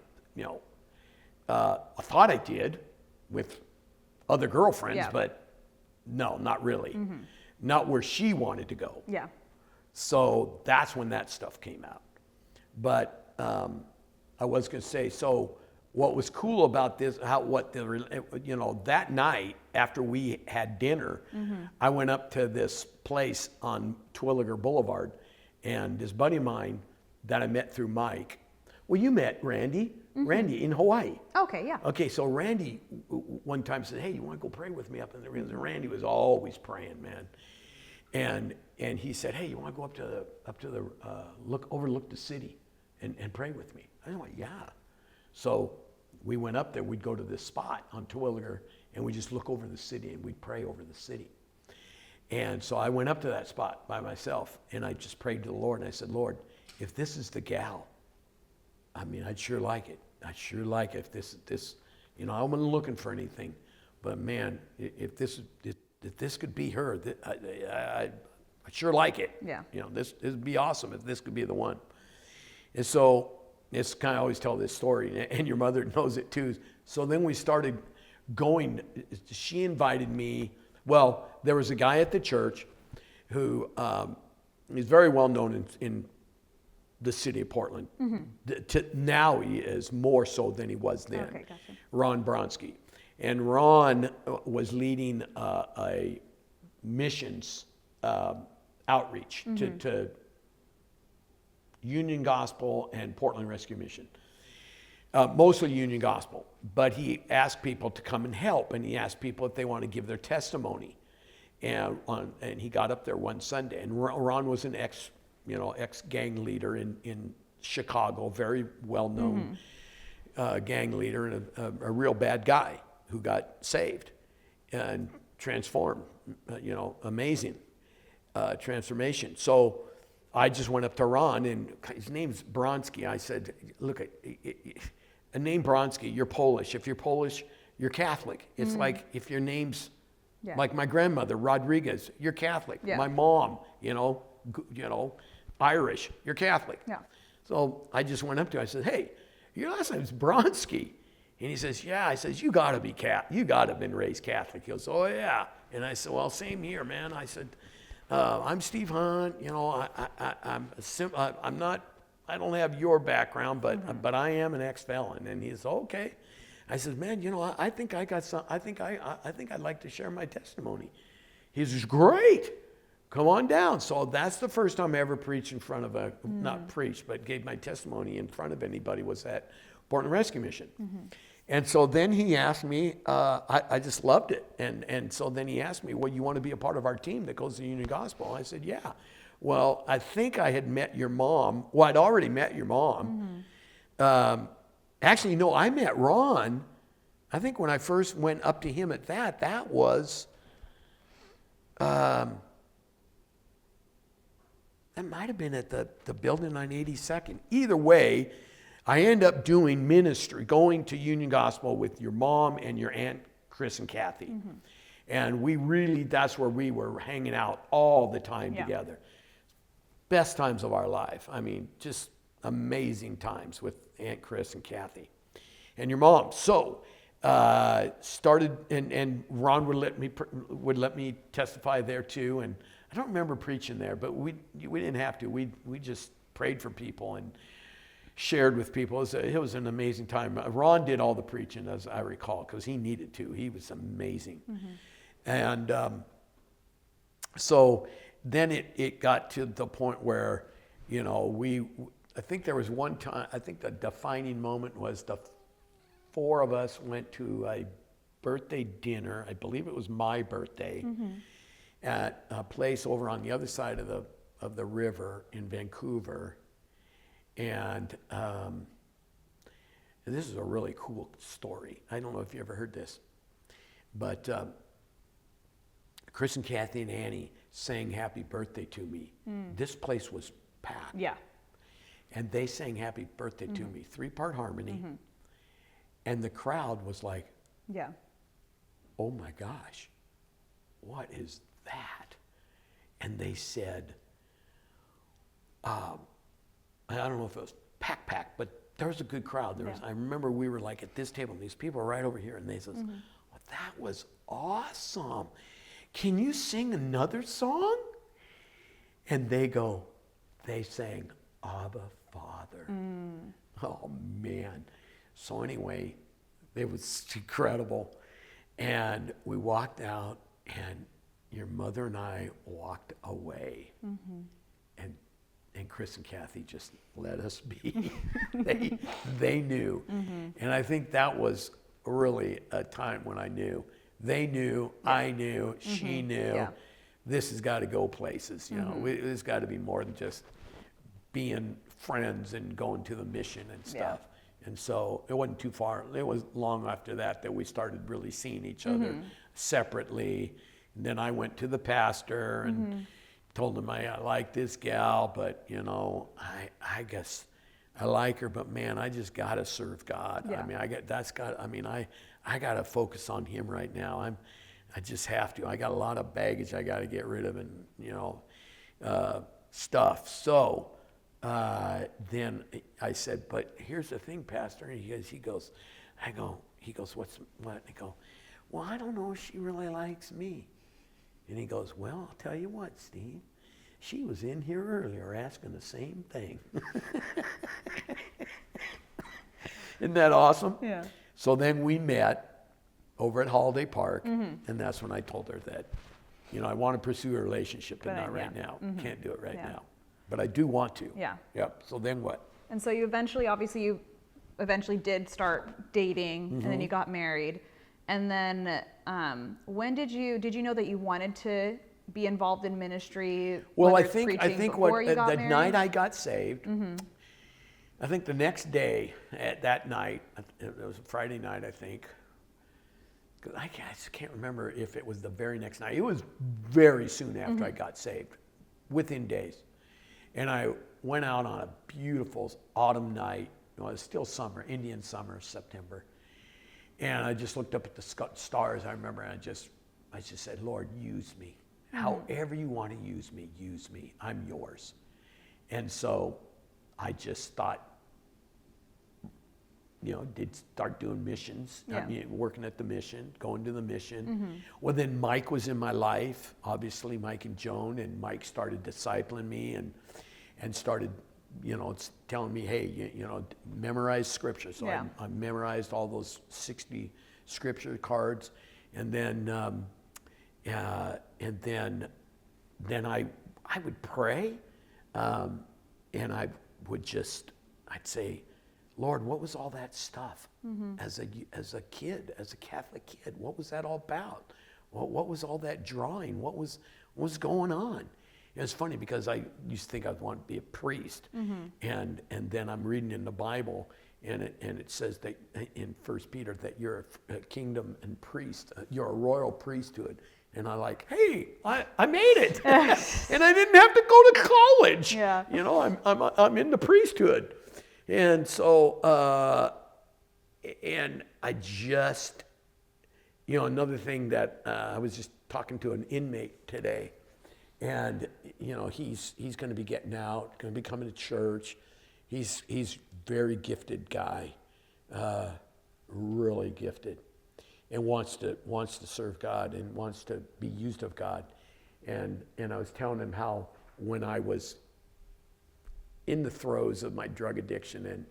I thought I did with other girlfriends, Yeah. but no, not really. Not where she wanted to go. Yeah. So that's when that stuff came out. But I was going to say, so what was cool about this, that night after we had dinner, I went up to this place on Terwilliger Boulevard, and this buddy of mine that I met through Mike. Well, you met Randy in Hawaii. Okay, yeah. Okay, so Randy one time said, "Hey, you want to go pray with me up in the rooms?" And Randy was always praying, man. And he said, "Hey, you want to go up to the overlook the city and pray with me?" I was like, "Yeah." So we went up there. We'd go to this spot on Terwilliger, and we just look over the city and we'd pray over the city. And so I went up to that spot by myself, and I just prayed to the Lord, and I said, "Lord, if this is the gal, I mean, I'd sure like it. I'd sure like it if this, I wasn't looking for anything, but man, if this could be her, I'd sure like it. Yeah. This would be awesome if this could be the one." And so it's kind of always tell this story, and your mother knows it too. So then we started going. She invited me. Well, there was a guy at the church who is very well known in the city of Portland. Now he is more so than he was then. Okay, gotcha. Ron Bronsky. And Ron was leading a missions outreach to Union Gospel and Portland Rescue Mission. Mostly Union Gospel, but he asked people to come and help, and he asked people if they want to give their testimony. And he got up there one Sunday, and Ron was an ex-gang leader in Chicago, very well-known gang leader, and a real bad guy who got saved and transformed, amazing transformation. So I just went up to Ron, and his name's Bronsky. I said, "Look, a name Bronsky, you're Polish. If you're Polish, you're Catholic. It's like if your name's like my grandmother, Rodriguez, you're Catholic. Yeah. My mom, Irish, you're Catholic." Yeah. So I just went up to him. I said, "Hey, your last name's Bronsky." And he says, "Yeah." I says, "You got to be you got to have been raised Catholic." He goes, "Oh yeah." And I said, "Well, same here, man." I said, "I'm Steve Hunt. I'm not. I don't have your background, but I am an ex-felon." And he says, "Okay." I said, "Man, I think I got some. I think I'd like to share my testimony." He says, "Great. Come on down." So that's the first time I ever preached in front of not preached, but gave my testimony in front of anybody, was at Portland Rescue Mission. And so then he asked me, I just loved it. And so then he asked me, "Well, you want to be a part of our team that goes to Union Gospel?" I said, "Yeah." Well, I think I had met your mom. Well, I'd already met your mom. Actually, no, I met Ron. I think when I first went up to him at that was, that might have been at the building on 82nd. Either way, I end up doing ministry, going to Union Gospel with your mom and your Aunt Chris and Kathy. And that's where we were hanging out all the time together. Best times of our life. I mean, just amazing times with Aunt Chris and Kathy. And your mom. So, started, and Ron would let me testify there too. And I don't remember preaching there, but we didn't have to. We just prayed for people and shared with people. It was an amazing time. Ron did all the preaching, as I recall, because he needed to. He was amazing. And so then it got to the point where, I think there was one time, I think the defining moment was the four of us went to a birthday dinner. I believe it was my birthday, at a place over on the other side of the river in Vancouver. And this is a really cool story. I don't know if you ever heard this, but Chris and Kathy and Annie sang "Happy Birthday" to me. This place was packed. Yeah. And they sang "Happy Birthday" to me, 3-part harmony. And the crowd was like, Yeah. "Oh my gosh, what is that?" And they said, I don't know if it was packed, but there was a good crowd. I remember we were like at this table, and these people were right over here, and they says, well, that was awesome. Can you sing another song? And they sang Abba Father. Oh man. So anyway, it was incredible. And we walked out, and your mother and I walked away. And Chris and Kathy just let us be. they knew. And I think that was really a time when I knew. They knew, I knew, she knew. Yeah. This has got to go places, you know. It's got to be more than just being friends and going to the mission and stuff. And so it wasn't too far. It was long after that we started really seeing each other separately. And then I went to the pastor and told him I like this gal, but you know, I guess I like her, but man, I just gotta serve God. Yeah. I mean, I gotta focus on Him right now. I just have to. I got a lot of baggage I gotta get rid of, and you know, stuff. So then I said, but here's the thing, Pastor. And he goes, what? And I go, well, I don't know if she really likes me. And he goes, well, I'll tell you what, Steve. She was in here earlier asking the same thing. Isn't that awesome? Yeah. So then we met over at Holiday Park, and that's when I told her that, you know, I want to pursue a relationship, but not right now. Can't do it right now. But I do want to. Yeah. Yep. So then what? And so you eventually did start dating, and then you got married. And then when did you know that you wanted to be involved in ministry? Well, I whether it's think preaching before you got the married? night I got saved, I think the next day, at that night, it was a Friday night, I think. 'Cause I just can't remember if it was the very next night. It was very soon after I got saved, within days. And I went out on a beautiful autumn night. You know, it was still summer, Indian summer, September. And I just looked up at the stars, I remember, and I just said, Lord, use me. However you want to use me. I'm yours. And so I just thought, you know, did start doing missions. Yeah. I mean, working at the mission, going to the mission. Well, then Mike was in my life, obviously Mike and Joan, and Mike started discipling me and started, you know, telling me, hey, you know, memorize scripture. So I memorized all those 60 scripture cards, and then then I would pray, and I'd say, Lord, what was all that stuff as a kid, as a Catholic kid? What was that all about? What was all that drawing? What was going on? It was funny because I used to think I'd want to be a priest, and then I'm reading in the Bible, and it says that in 1 Peter that you're a kingdom and priest, you're a royal priesthood. And I like, hey, I made it, and I didn't have to go to college. Yeah. You know, I'm in the priesthood, and so and I just, you know, another thing that I was just talking to an inmate today. And you know, he's going to be getting out, going to be coming to church. He's very gifted guy, really gifted, and wants to serve God and wants to be used of God. And I was telling him how when I was in the throes of my drug addiction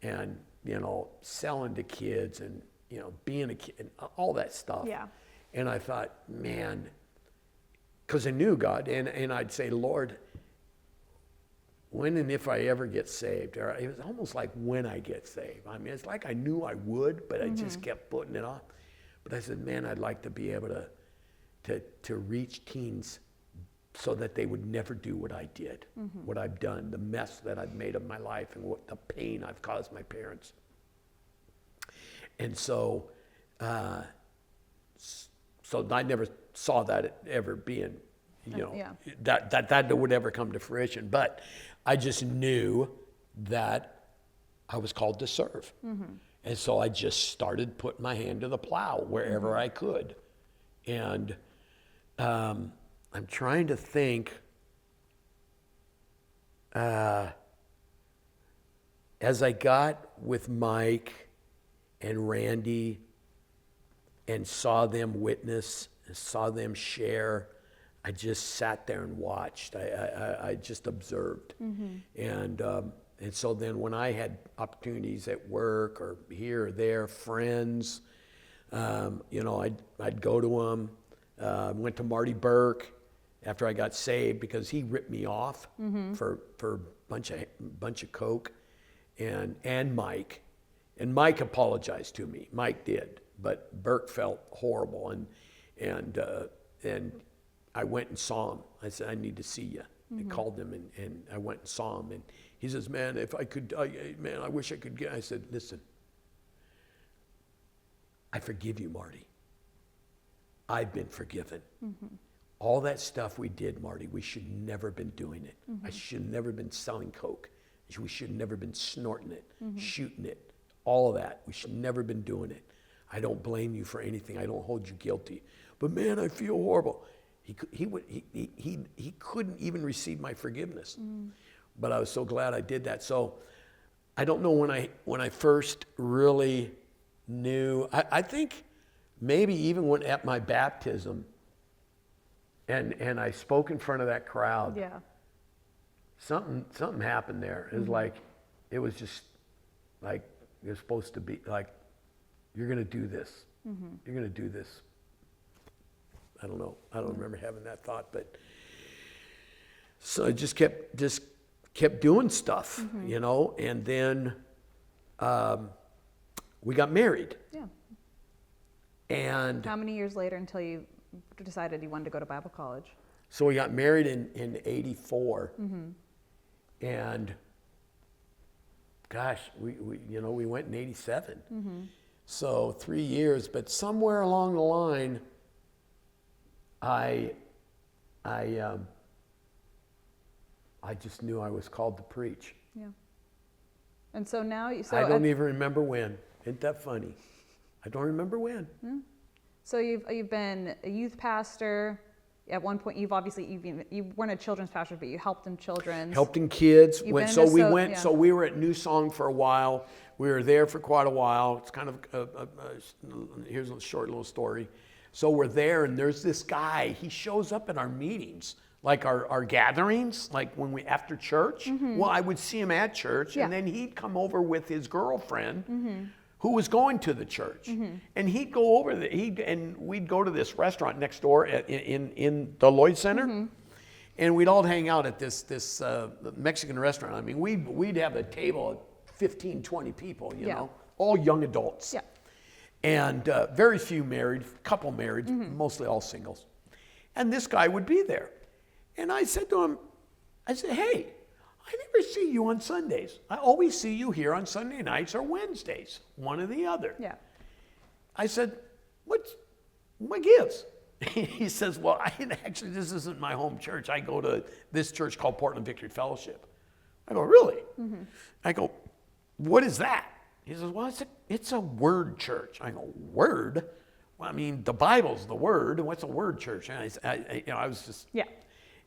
and you know, selling to kids and you know, being a kid and all that stuff. Yeah. And I thought, man. Because I knew God, and I'd say, Lord, when and if I ever get saved, or it was almost like when I get saved. I mean, it's like I knew I would, but I just kept putting it off. But I said, man, I'd like to be able to reach teens so that they would never do what I did, what I've done, the mess that I've made of my life, and what the pain I've caused my parents. And so I never saw that ever being, you know, that would ever come to fruition. But I just knew that I was called to serve. And so I just started putting my hand to the plow wherever I could. And I'm trying to think, as I got with Mike and Randy and saw them witness and saw them share, I just sat there and watched. I just observed. And so then when I had opportunities at work or here or there, friends, you know, I'd go to them. Went to Marty Burke after I got saved because he ripped me off for a bunch of coke, and Mike. And Mike apologized to me. Mike did, but Burke felt horrible, and I went and saw him. I said, I need to see you. I called him, and I went and saw him, and he says, man, if I could, man, I wish I could get. I said, listen, I forgive you, Marty. I've been forgiven. All that stuff we did, Marty, we should never been doing it. I should never been selling coke. We should never been snorting it, shooting it, all of that. We should never been doing it. I don't blame you for anything. I don't hold you guilty. But man, I feel horrible. He couldn't even receive my forgiveness. But I was so glad I did that. So I don't know when I first really knew. I think maybe even when at my baptism, and I spoke in front of that crowd. Yeah. Something happened there. It was like, it was just like you're supposed to be like, you're gonna do this. You're gonna do this. I don't know. I don't remember having that thought, but so I just kept doing stuff, you know. And then we got married. Yeah. And How many years later until you decided you wanted to go to Bible college? so we got married in 84. And gosh, we went in 87. So 3 years, but somewhere along the line, I just knew I was called to preach. Yeah. And so now, I don't even remember when. Isn't that funny? I don't remember when. So you've been a youth pastor. At one point, you weren't a children's pastor, but you helped in children's. Helped in kids. You've Went, been so to we so- went. yeah. So we were at New Song for a while. We were there for quite a while. It's kind of here's a short little story. So we're there, and there's this guy. He shows up at our meetings, like our gatherings, like when we after church. Well, I would see him at church, Yeah. and then he'd come over with his girlfriend, who was going to the church, and he'd go over and we'd go to this restaurant next door in the Lloyd Center, and we'd all hang out at this Mexican restaurant. I mean, we'd have a table of 15, 20 people, you know, all young adults. Yeah. And very few married, couple married, mostly all singles. And this guy would be there. And I said to him, hey, I never see you on Sundays. I always see you here on Sunday nights or Wednesdays, one or the other. Yeah. I said, what gives? He says, well, actually, this isn't my home church. I go to this church called Portland Victory Fellowship. I go, really? I go, what is that? He says, well, it's a word church. I go, word? Well, I mean, the Bible's the word, and what's a word church? And I was just, Yeah.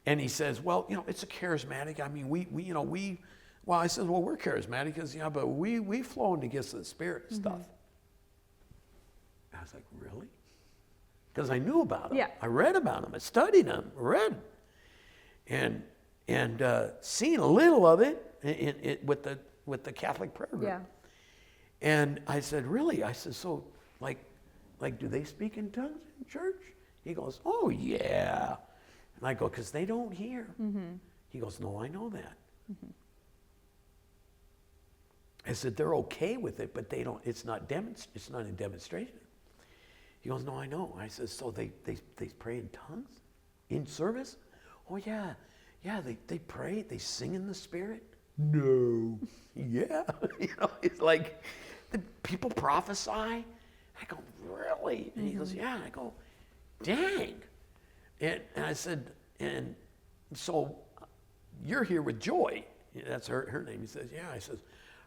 And he says, well, it's a charismatic. I mean, well, I said, well, we're charismatic, because, but we flow in the gifts of the Spirit and stuff. I was like, really? Because I knew about them. Yeah. I read about them. I studied them. Read. And seen a little of it with the Catholic prayer group. Yeah. And I said, really? I said, so like, do they speak in tongues in church? He goes, oh yeah. And I go, because they don't hear. He goes, no, I know that. I said, they're okay with it, but they don't. It's not a demonstration. He goes, no, I know. I said, so they pray in tongues in service? Oh yeah, they pray, they sing in the Spirit. No, yeah, it's like the people prophesy. I go, really? And he goes, yeah. I go, dang. And I said, and so you're here with Joy. That's her name. He says, yeah. I says,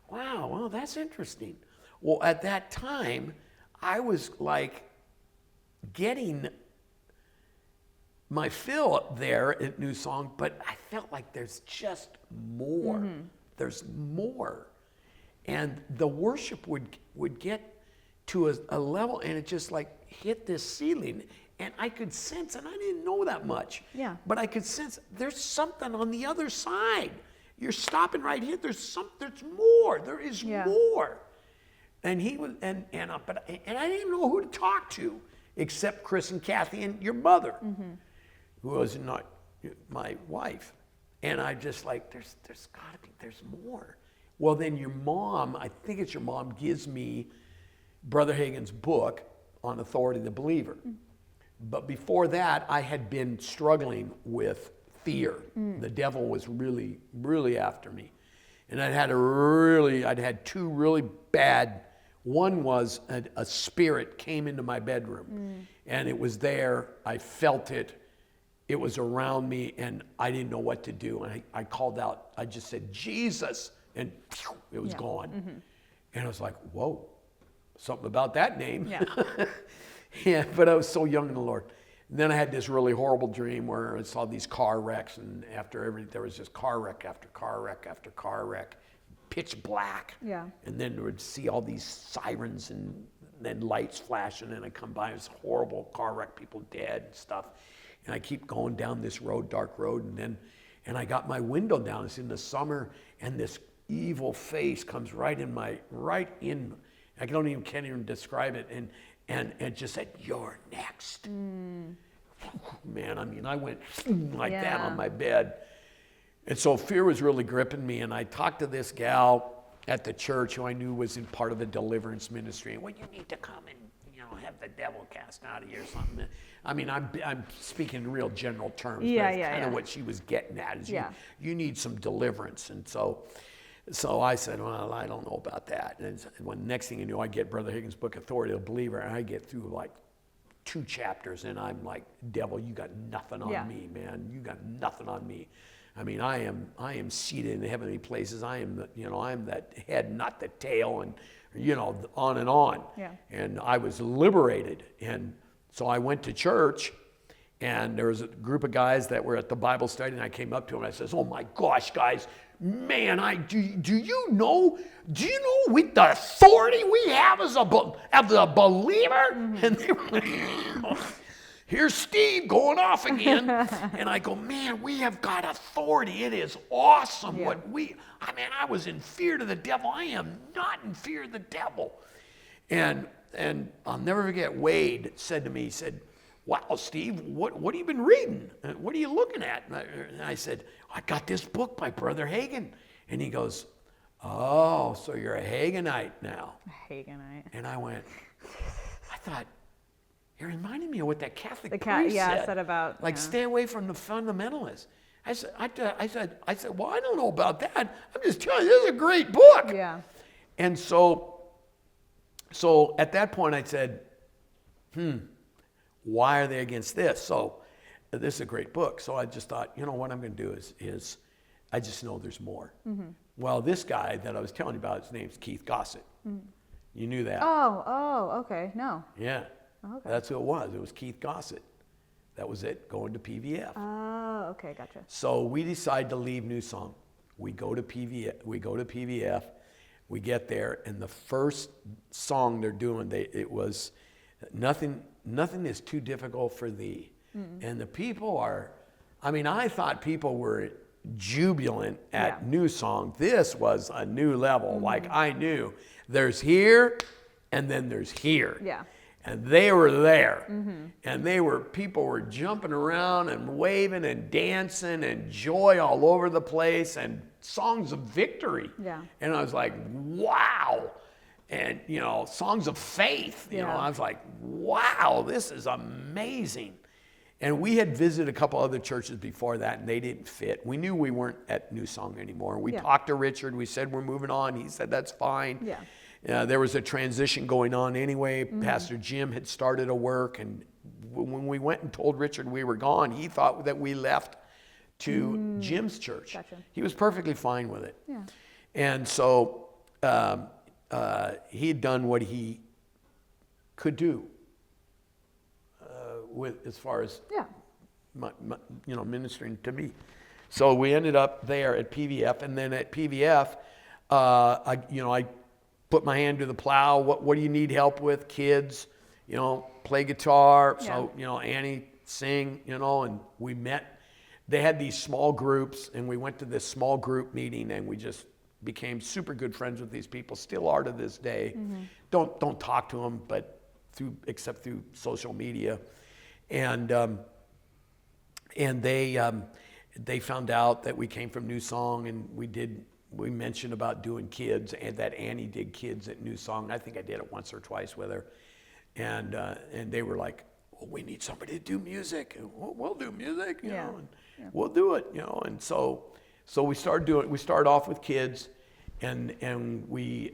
wow, well, that's interesting. Well, at that time, I was like getting my fill up there at New Song, but I felt like there's just more. There's more. and the worship would get to a level, and it just like hit this ceiling, and I could sense, and I didn't know that much, Yeah. but I could sense there's something on the other side. You're stopping right here. There's more. There is Yeah. more. And he was, and I didn't know who to talk to except Chris and Kathy and your mother, who was not my wife. And I just like, there's gotta be, there's more. Well, then your mom, I think it's your mom, gives me Brother Hagin's book on Authority of the Believer. But before that, I had been struggling with fear. The devil was really, really after me. And I'd had two really bad. One was a spirit came into my bedroom, and it was there. I felt it. It was around me, and I didn't know what to do. And I called out. I just said, Jesus, and phew, it was gone. And I was like, whoa, something about that name. Yeah. Yeah, but I was so young in the Lord. And then I had this really horrible dream where I saw these car wrecks, and there was just car wreck after car wreck after car wreck, pitch black. Yeah. And then would see all these sirens and then lights flashing, and I come by, it was horrible car wreck, people dead and stuff. And I keep going down this road, dark road, and I got my window down. It's in the summer, and this evil face comes right in. I can't even describe it, and just said, "You're next." Man, I mean, I went like that on my bed. And so fear was really gripping me, and I talked to this gal at the church who I knew was in part of the deliverance ministry. And, well, you need to come and, have the devil cast out of you or something. I mean, I'm speaking in real general terms, but it's kind of what she was getting at is you need some deliverance. And so I said, well, I don't know about that. And when next thing you know, I get Brother Hagin's book, Authority of the Believer, and I get through like 2 chapters, and I'm like, devil, you got nothing on me, man. You got nothing on me. I mean, I am seated in the heavenly places. I am that head, not the tail, and on and on. Yeah. And I was liberated. And so I went to church, and there was a group of guys that were at the Bible study, and I came up to them and I says, "Oh my gosh, guys, man, do you know with the authority we have as a believer?" And they were like, here's Steve going off again. And I go, man, we have got authority. It is awesome I was in fear to the devil. I am not in fear of the devil. And I'll never forget, Wade said to me, he said, "Wow, Steve, what have you been reading? What are you looking at?" And I said, "I got this book by Brother Hagin." And he goes, "Oh, so you're a Haginite now." Haginite. And I went, I thought, it reminded me of what that Catholic priest said about stay away from the fundamentalists. I said, well, I don't know about that. I'm just telling you, this is a great book. Yeah. And so at that point I said, why are they against this? So this is a great book. So I just thought, what I'm going to do is I just know there's more. Well, this guy that I was telling you about, his name's Keith Gossett. You knew that. Oh, okay. No. Yeah. Okay. That's who it was. It was Keith Gossett. That was it, going to PVF. Oh, okay, gotcha. So we decide to leave New Song. We go to PVF. We get there, and the first song they're doing, it was nothing is too difficult for thee. And the people I thought people were jubilant at New Song. This was a new level. Like I knew there's here, and then there's here. Yeah. And they were there, and people were jumping around and waving and dancing and joy all over the place and songs of victory. Yeah. And I was like, wow. And, songs of faith, I was like, wow, this is amazing. And we had visited a couple other churches before that, and they didn't fit. We knew we weren't at New Song anymore. We talked to Richard. We said, we're moving on. He said, that's fine. Yeah. There was a transition going on anyway. Pastor Jim had started a work, and when we went and told Richard we were gone, he thought that we left to Jim's church. Gotcha. He was perfectly fine with it. Yeah. And so he had done what he could do with as far as ministering to me. So we ended up there at PVF, and then at PVF, I put my hand to the plow. What do you need help with? Kids, play guitar. So, Annie sing, and we met. They had these small groups, and we went to this small group meeting, and we just became super good friends with these people. Still are to this day. Don't talk to them, but except through social media, and they found out that we came from New Song, and we mentioned about doing kids, and that Annie did kids at New Song. I think I did it once or twice with her, and they were like, well, we need somebody to do music, and we'll do music, and we'll do it, and so we started doing it. We started off with kids, and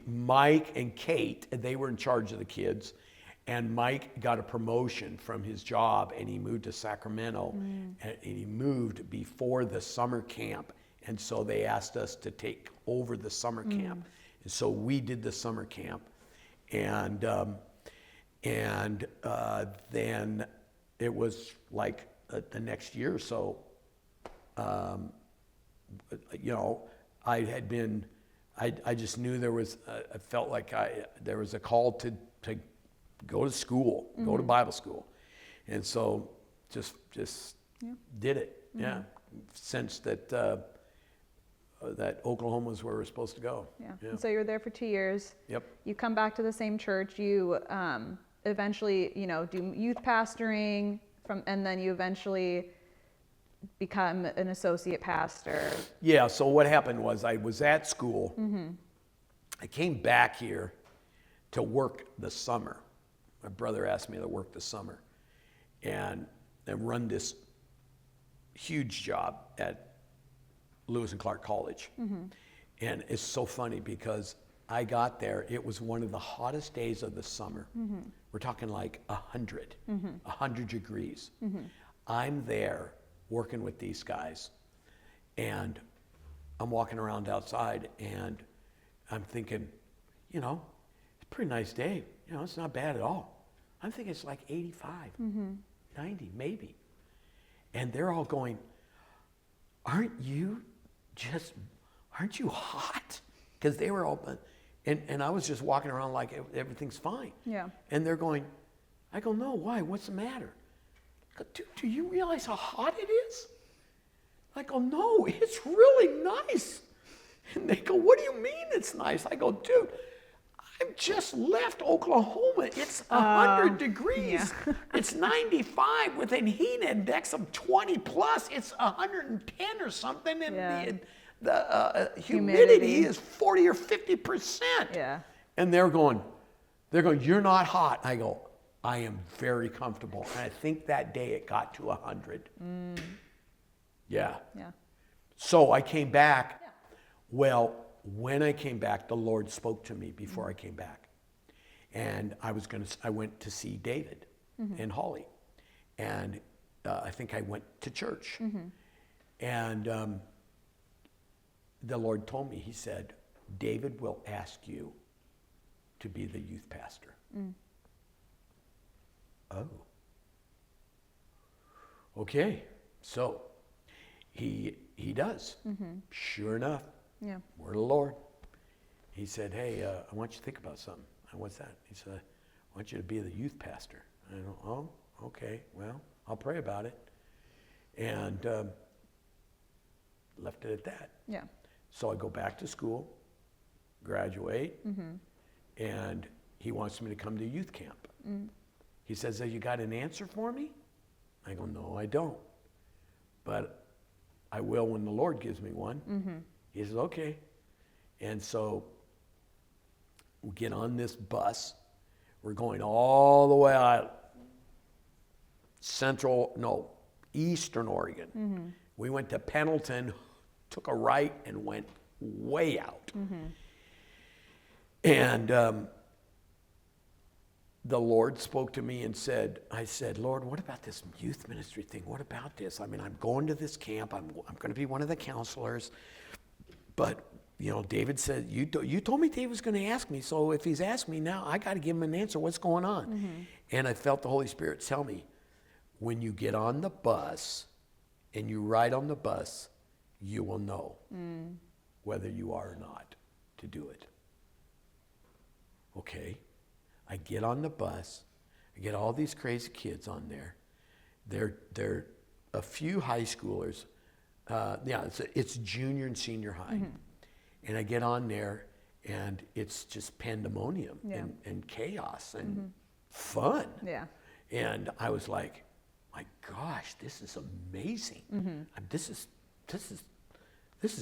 Mike and Kate, they were in charge of the kids, and Mike got a promotion from his job, and he moved to Sacramento, and he moved before the summer camp. And so they asked us to take over the summer camp. And so we did the summer camp. And then it was like the next year or so, I just knew there was, I felt like there was a call to go to school, go to Bible school. And so just did it. Yeah. Sensed that Oklahoma was where we're supposed to go. Yeah. And so you were there for 2 years. Yep. You come back to the same church. You eventually, do youth pastoring and then you eventually become an associate pastor. Yeah. So what happened was I was at school. I came back here to work the summer. My brother asked me to work the summer and run this huge job at Lewis and Clark College. And it's so funny because I got there, it was one of the hottest days of the summer. We're talking like 100 degrees. I'm there working with these guys, and I'm walking around outside, and I'm thinking, it's a pretty nice day. It's not bad at all. I'm thinking it's like 85, 90 maybe. And they're all going, aren't you hot? Because they were open. And I was just walking around like everything's fine. Yeah. And they're going, I go, no, why? What's the matter? I go, dude, do you realize how hot it is? I go, no, it's really nice. And they go, what do you mean it's nice? I go, dude, I've just left Oklahoma. It's 100 degrees. Yeah. It's 95 with a heat index of 20 plus. It's 110 or something. And the humidity is 40 or 50%. Yeah. And they're going, you're not hot. I go, I am very comfortable. And I think that day it got to 100. Yeah. Yeah. So I came back. Yeah. Well, when I came back, the Lord spoke to me before I came back. And I went to see David and Holly. And I think I went to church. And the Lord told me, he said, David will ask you to be the youth pastor. Oh. Okay. So he does. Sure enough. Yeah. Word of the Lord. He said, hey, I want you to think about something. What's that? He said, I want you to be the youth pastor. I go, oh, okay. Well, I'll pray about it. And left it at that. Yeah. So I go back to school, graduate, and he wants me to come to youth camp. He says, have you got an answer for me? I go, no, I don't. But I will when the Lord gives me one. He says, okay. And so we get on this bus. We're going all the way out eastern Oregon. We went to Pendleton, took a right, and went way out. And the Lord spoke to me and I said, Lord, what about this youth ministry thing? What about this? I mean, I'm going to this camp. I'm going to be one of the counselors. But, David said, you told me David was going to ask me. So if he's asked me now, I got to give him an answer. What's going on? And I felt the Holy Spirit tell me, when you get on the bus and you ride on the bus, you will know whether you are or not to do it. Okay, I get on the bus, I get all these crazy kids on there. They're a few high schoolers. It's junior and senior high. And I get on there, and it's just pandemonium and chaos and fun. Yeah. And I was like, my gosh, this is amazing. This is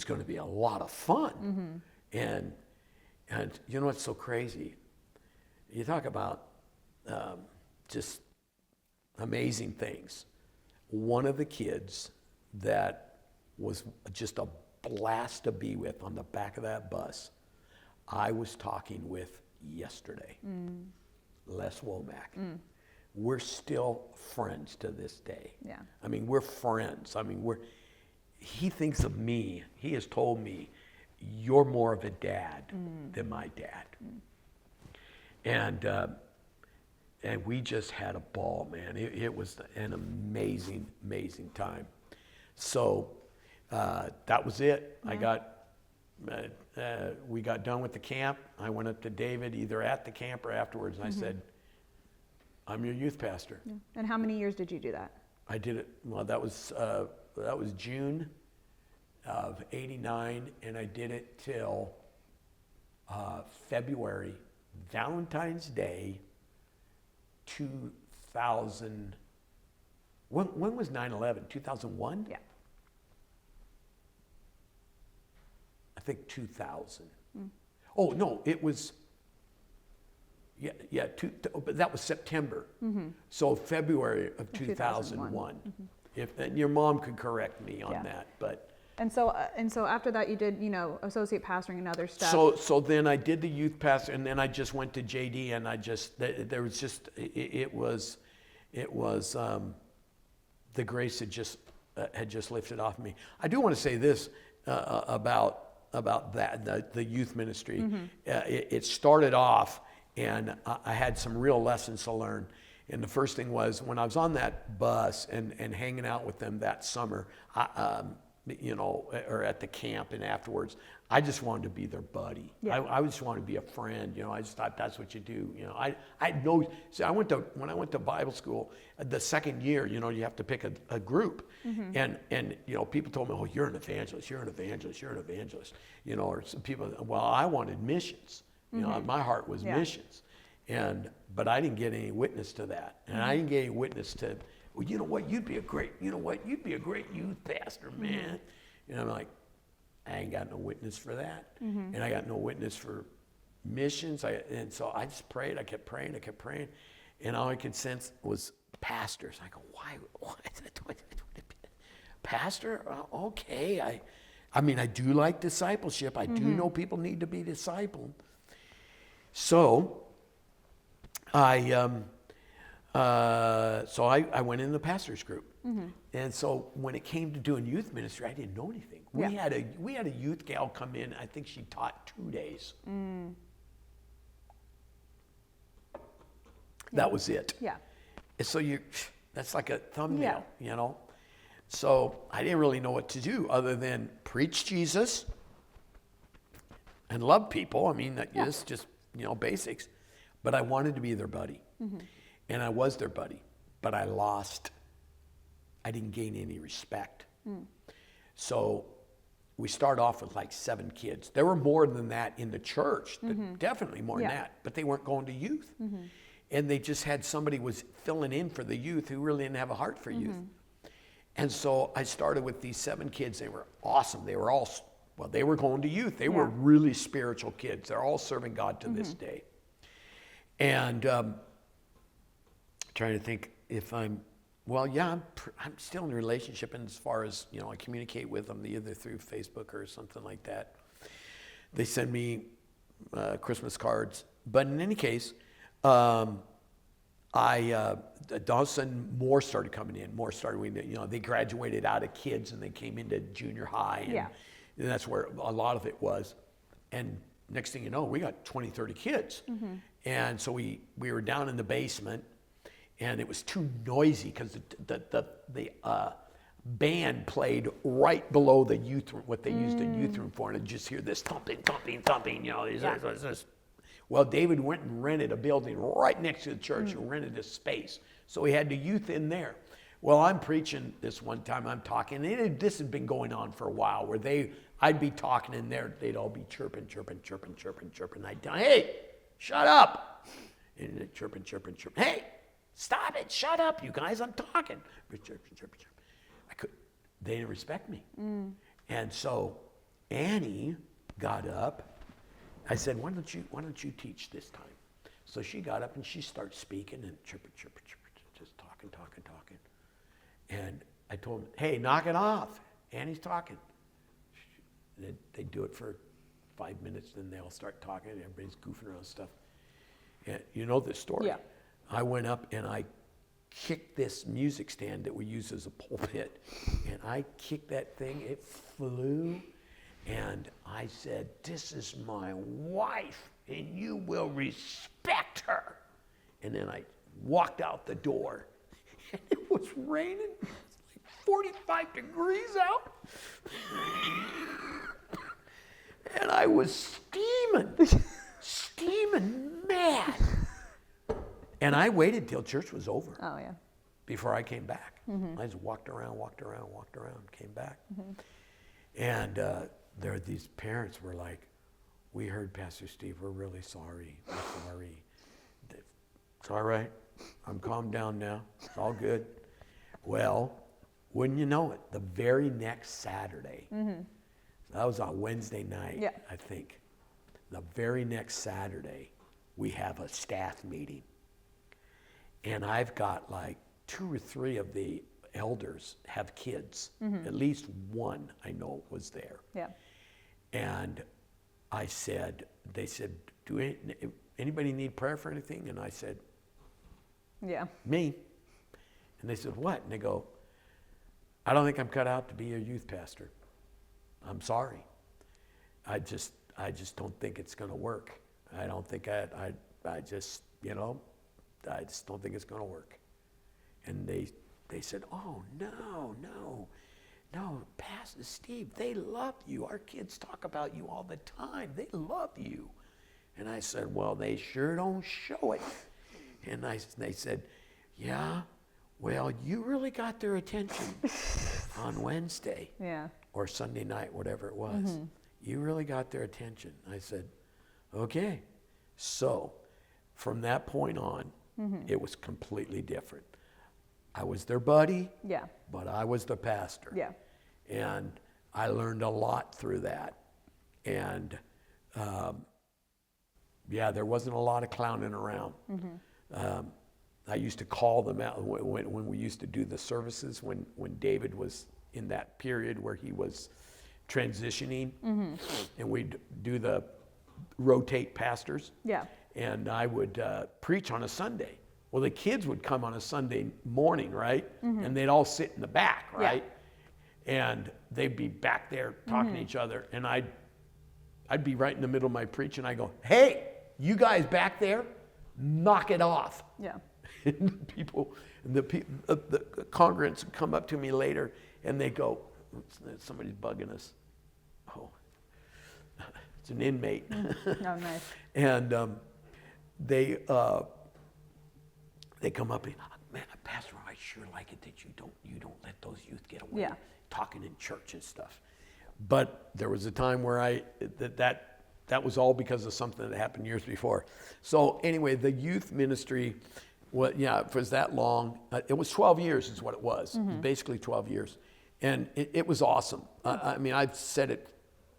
going to be a lot of fun. And you know what's so crazy? You talk about just amazing things. One of the kids that was just a blast to be with on the back of that bus, I was talking with yesterday, Les Womack. We're still friends to this day. Yeah. I mean, we're friends. I mean, he thinks of me. He has told me, you're more of a dad than my dad. And we just had a ball, man. It was an amazing, amazing time. So that was it. I got, we got done with the camp. I went up to David either at the camp or afterwards, and I said, I'm your youth pastor. Yeah. And how many years did you do that? I did it, well, that was June of '89, and I did it till February, Valentine's Day, 2000. When was 9/11? 2001? Yeah. I think 2000. Oh, no, it was, but that was September. So February of 2001. And your mom could correct me on that, but. And so after that, you did, associate pastoring and other stuff. So then I did the youth pastor, and then I just went to JD, and there was just, it was the grace had just lifted off me. I do want to say this about that, the youth ministry. It started off, and I had some real lessons to learn. And the first thing was, when I was on that bus and hanging out with them that summer, or at the camp and afterwards, I just wanted to be their buddy. Yeah. I just wanted to be a friend. I just thought that's what you do. When I went to Bible school, the second year, you have to pick a group, and people told me, oh, you're an evangelist, you're an evangelist, you're an evangelist, or some people. Well, I wanted missions. My heart was missions, but I didn't get any witness to that, and I didn't get any witness to. Well, you know what? You'd be a great youth pastor, man. And I'm like, I ain't got no witness for that, and I got no witness for missions. And so I just prayed. I kept praying, and all I could sense was pastors. I go, why? Pastor? Okay. I mean, I do like discipleship. I do know people need to be discipled. So I went in the pastors group, and so when it came to doing youth ministry, I didn't know anything. We had a youth gal come in. I think she taught 2 days. That was it. Yeah. And so that's like a thumbnail, So I didn't really know what to do other than preach Jesus and love people. I mean, that's just basics. But I wanted to be their buddy. And I was their buddy, but I didn't gain any respect. So we started off with like 7 kids. There were more than that in the church, definitely more than that, but they weren't going to youth. And they just had somebody was filling in for the youth who really didn't have a heart for youth. And so I started with these 7 kids. They were awesome. They were they were going to youth. They were really spiritual kids. They're all serving God to this day. And trying to think if I'm still in a relationship, and as far as I communicate with them either through Facebook or something like that. They send me Christmas cards, but in any case, all of a sudden more started coming in. They graduated out of kids and they came into junior high, and that's where a lot of it was. And next thing you know, we got 20, 30 kids, and so we were down in the basement. And it was too noisy because band played right below the youth room, what they used a youth room for, and I'd just hear this thumping, thumping, thumping, you know. Well, David went and rented a building right next to the church and rented a space. So he had the youth in there. Well, I'm preaching this one time, I'm talking, and this had been going on for a while, where I'd be talking in there, they'd all be chirping. I'd tell, hey, shut up. And they'd chirping. Hey, stop it, shut up, you guys, I'm talking. Chirping. They didn't respect me. And so Annie got up. I said, why don't you teach this time? So she got up and she started speaking and chirping, just talking. And I told them, hey, knock it off. Annie's talking. They do it for 5 minutes, then they all start talking, and everybody's goofing around and stuff. And you know this story. Yeah. I went up and I kicked this music stand that we use as a pulpit, and I kicked that thing, it flew, and I said, this is my wife, and you will respect her. And then I walked out the door, and it was raining, like 45 degrees out, and I was steaming mad. And I waited till church was over. Oh, yeah. Before I came back. I just walked around, came back. And there these parents were like, we heard Pastor Steve, we're really sorry, we're sorry. It's all right, I'm calmed down now, it's all good. Well, wouldn't you know it, the very next Saturday, that was on Wednesday night, I think. The very next Saturday, we have a staff meeting. And I've got like 2 or 3 of the elders have kids. At least one I know was there. Yeah. And they said, do anybody need prayer for anything? And I said, Yeah. me. And they said, what? And they go, I don't think I'm cut out to be a youth pastor. I'm sorry. I just don't think it's going to work. I don't think I just, you know, I just don't think it's going to work. And they said, oh, no, Pastor Steve, they love you. Our kids talk about you all the time. They love you. And I said, well, they sure don't show it. And they said, yeah, well, you really got their attention on Wednesday. Yeah. Or Sunday night, whatever it was. You really got their attention. I said, okay. So from that point on, it was completely different. I was their buddy, Yeah. but I was the pastor. Yeah. And I learned a lot through that. And there wasn't a lot of clowning around. I used to call them out when we used to do the services, when David was in that period where he was transitioning, and we'd do the rotate pastors. Yeah. And I would preach on a Sunday. Well, the kids would come on a Sunday morning, right? And they'd all sit in the back, right? And they'd be back there talking to each other. And I'd be right in the middle of my preach, and I go, hey, you guys back there, knock it off. Yeah. And the congregants would come up to me later, and they go, somebody's bugging us. Oh, it's an inmate. Oh, nice. And they come up and, man, Pastor, I sure like it that you don't let those youth get away talking in church and stuff. But there was a time where that was all because of something that happened years before. So anyway, the youth ministry, it was that long. It was 12 years is what it was, basically 12 years. And it was awesome. I mean, I've said it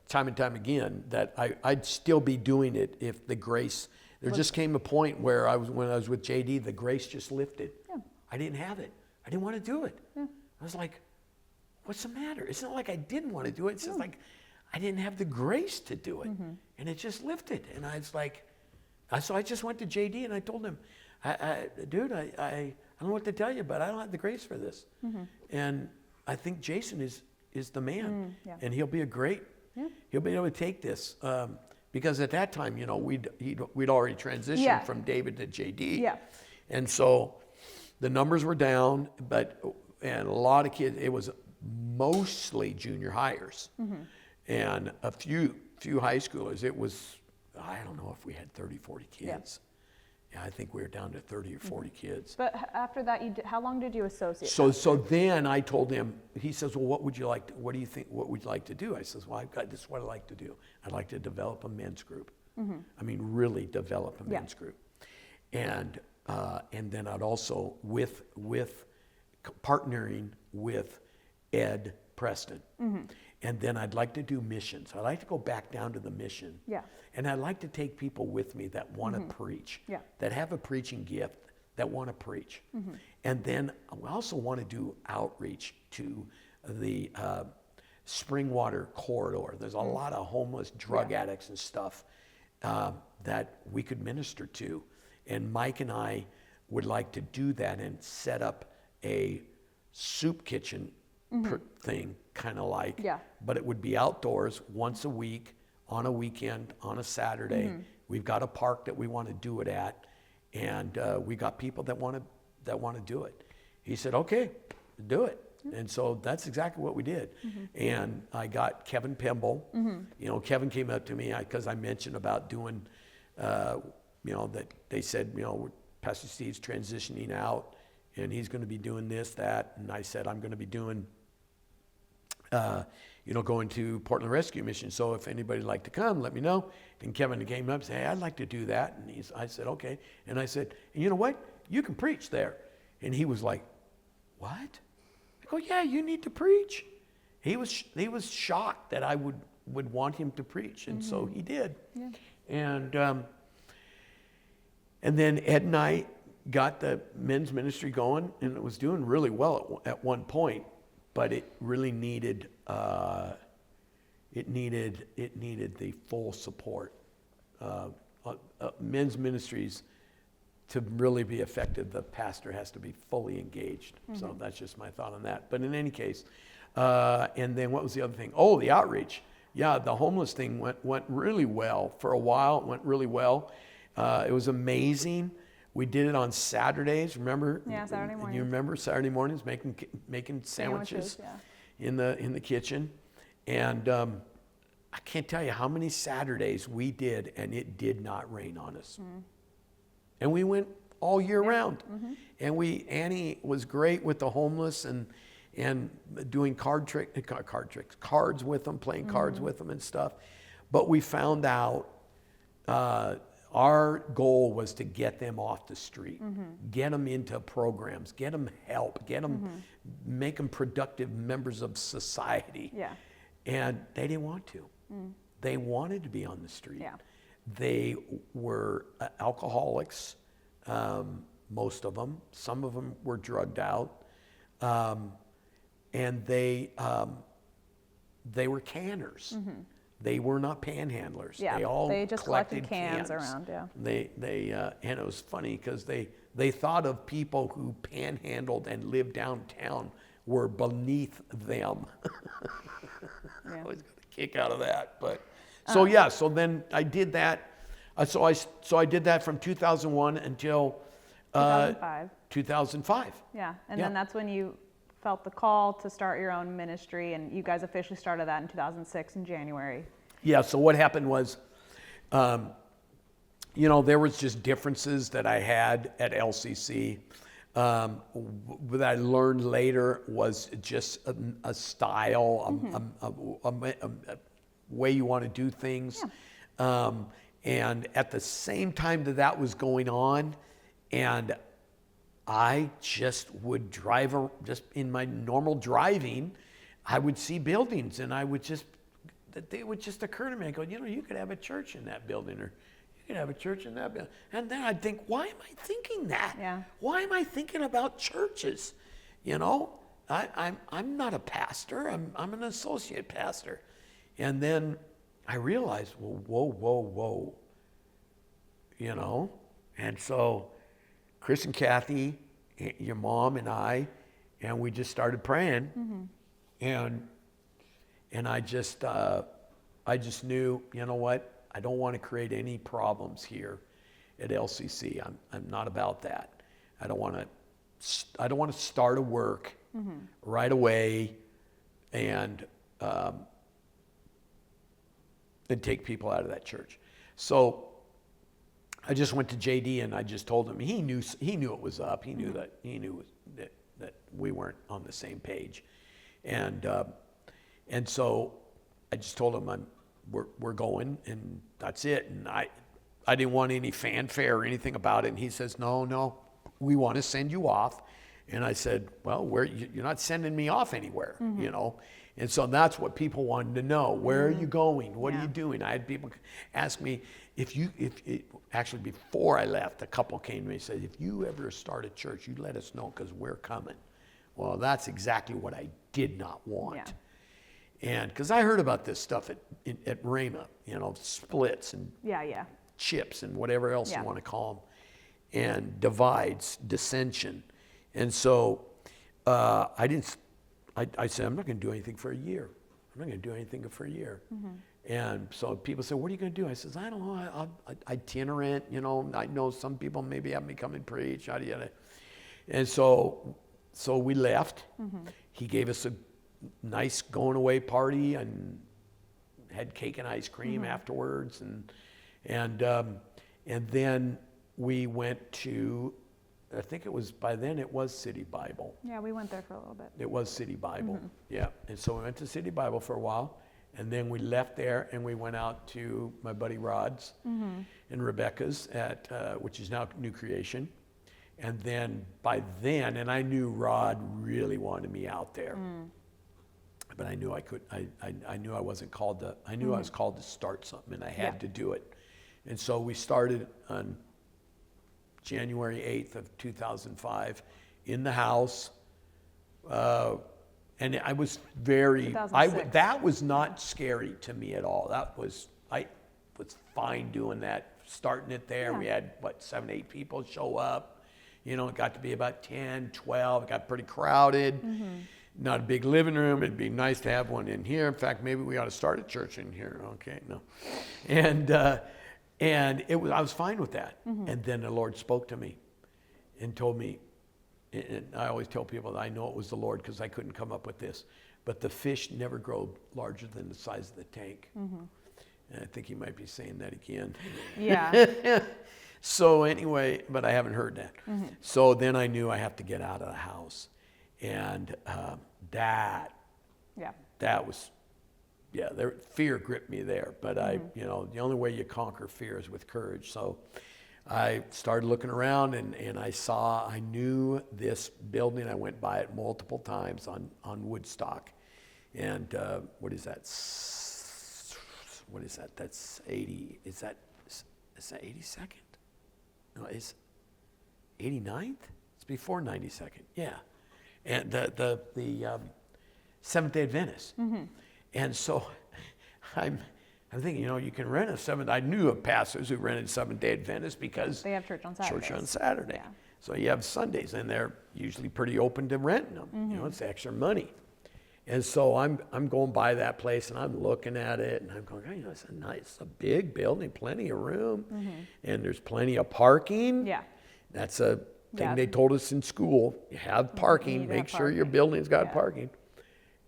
time and time again that I'd still be doing it if the grace, there just came a point where when I was with JD, the grace just lifted. Yeah. I didn't have it. I didn't want to do it. Yeah. I was like, what's the matter? It's not like I didn't want to do it. It's just like I didn't have the grace to do it. And it just lifted. And I was like, so I just went to JD and I told him, dude, I don't know what to tell you, but I don't have the grace for this. And I think Jason is the man. And he'll be he'll be able to take this. Because at that time, you know, we'd already transitioned from David to JD. Yeah. And so the numbers were down, and a lot of kids, mostly junior hires and a few high schoolers. It was, I don't know if we had 30, 40 kids. Yeah, I think we were down to 30 or 40 kids. But after that, how long did you associate? So then I told him, he says, well, what do you think, what would you like to do? I says, well, this is what I like to do. I'd like to develop a men's group. I mean, really develop a men's group. And then I'd also, with partnering with Ed Preston. And then I'd like to do missions. I'd like to go back down to the mission. Yeah. And I'd like to take people with me that want to preach, Yeah. that have a preaching gift, that want to preach. And then I also want to do outreach to the Springwater corridor. There's a lot of homeless drug addicts and stuff that we could minister to. And Mike and I would like to do that and set up a soup kitchen thing, kind of like. Yeah. But it would be outdoors once a week, on a weekend, on a Saturday. We've got a park that we want to do it at, and we got people that want to do it. He said, okay, do it. And so that's exactly what we did. And I got Kevin Pemble. You know, Kevin came up to me because I mentioned about doing, you know, that they said, you know, Pastor Steve's transitioning out and he's going to be doing this, that. And I said, I'm going to be doing, you know, going to Portland Rescue Mission. So if anybody'd like to come, let me know. And Kevin came up and said, hey, I'd like to do that. And I said, okay. And I said, and you know what? You can preach there. And he was like, what? I go, yeah, you need to preach. He was shocked that I would want him to preach. And so he did. Yeah. And then Ed and I got the men's ministry going, and it was doing really well at one point, but it really needed the full support. Men's ministries, to really be effective, the pastor has to be fully engaged. So that's just my thought on that. But in any case, and then what was the other thing? Oh, the outreach. Yeah, the homeless thing went really well. For a while, it went really well. It was amazing. We did it on Saturdays, remember? Yeah, Saturday morning. You remember Saturday mornings making sandwiches yeah. in the kitchen. And I can't tell you how many Saturdays we did, and it did not rain on us. And we went all year round. And Annie was great with the homeless and doing cards with them, playing cards with them and stuff. But we found out our goal was to get them off the street, get them into programs, get them help, get them, make them productive members of society. Yeah. And they didn't want to. They wanted to be on the street. Yeah. They were alcoholics, most of them. Some of them were drugged out. And they were canners. They were not panhandlers. Yeah, They all they just collected cans cans around, yeah. And it was funny because they thought of people who panhandled and lived downtown were beneath them. Yeah. I always got a kick out of that. But so then I did that. So I did that from 2001 until 2005. 2005. Yeah, and Yeah. then that's when you felt the call to start your own ministry, and you guys officially started that in 2006 in January. Yeah, so what happened was, you know, there was just differences that I had at LCC. What I learned later was just a style, a way you want to do things. Yeah. And at the same time that was going on, and I just would drive, just in my normal driving, I would see buildings, and they would just occur to me. I go, you know, you could have a church in that building, or you could have a church in that building. And then I'd think, why am I thinking that? Yeah. Why am I thinking about churches? You know, I'm not a pastor. I'm an associate pastor. And then I realized, well, whoa. You know, and so Chris and Kathy, your mom and I, and we just started praying, and I just knew, you know what, I don't want to create any problems here at LCC. I'm not about that. I don't want to start a work right away and take people out of that church. So I just went to JD and I just told him. He knew it was up. He knew that we weren't on the same page, and so I just told him we're going, and that's it. And I didn't want any fanfare or anything about it. And he says, no, we want to send you off. And I said, well, you're not sending me off anywhere, you know. And so that's what people wanted to know. Where are you going? What are you doing? I had people ask me, actually before I left, a couple came to me and said, if you ever start a church, you let us know because we're coming. Well, that's exactly what I did not want. Yeah. And because I heard about this stuff at Rhema, you know, splits and Yeah. chips and whatever else Yeah. you want to call them, and divides, dissension. And so I said, I'm not going to do anything for a year. I'm not going to do anything for a year. And so people say, what are you going to do? I says, I don't know. I'm itinerant, you know. I know some people maybe have me come and preach, yada, yada. And so we left. He gave us a nice going away party and had cake and ice cream afterwards. And then we went to, I think by then it was City Bible. Yeah, we went there for a little bit. It was City Bible, yeah. And so we went to City Bible for a while, and then we left there and we went out to my buddy Rod's and Rebecca's which is now New Creation. And then by then, and I knew Rod really wanted me out there, but I knew I knew I wasn't called to. I knew I was called to start something, and I had to do it. And so we started on January 8th of 2005 in the house. And I was that was not scary to me at all. I was fine doing that, starting it there. Yeah. We had, 7, 8 people show up. You know, it got to be about 10, 12. It got pretty crowded. Not a big living room. It'd be nice to have one in here. In fact, maybe we ought to start a church in here. Okay, no. And I was fine with that. And then the Lord spoke to me and told me, and I always tell people that I know it was the Lord because I couldn't come up with this, but the fish never grow larger than the size of the tank. And I think he might be saying that again. Yeah. So anyway, but I haven't heard that. So then I knew I have to get out of the house. And that was, fear gripped me there. But the only way you conquer fear is with courage. So I started looking around and I knew this building. I went by it multiple times on Woodstock. And what is that? That's 80. Is that 82nd? No, it's 89th? It's before 92nd. Yeah. And the Seventh-day Adventist. And so I'm thinking, you can rent a Seventh. I knew of pastors who rented Seventh-day Adventist because They have church on Saturdays. Church on Saturday. Yeah. So you have Sundays, and they're usually pretty open to renting them. It's extra money. And so I'm going by that place, and I'm looking at it, and I'm going, it's a big building, plenty of room, and there's plenty of parking. Yeah. That's a thing they told us in school. You have parking. Make sure your building's got parking.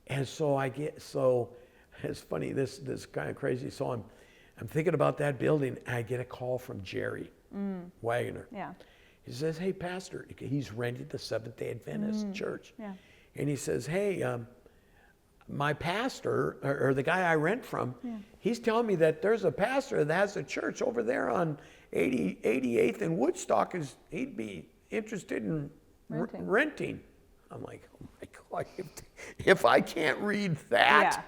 And so it's funny. This is kind of crazy. So I'm thinking about that building, and I get a call from Jerry Wagner. Yeah. He says, "Hey, Pastor," he's rented the Seventh-day Adventist church. Yeah. And he says, "Hey, my pastor, or the guy I rent from, he's telling me that there's a pastor that has a church over there on 88th and Woodstock. He'd be interested in renting." I'm like, oh my God, if I can't read that,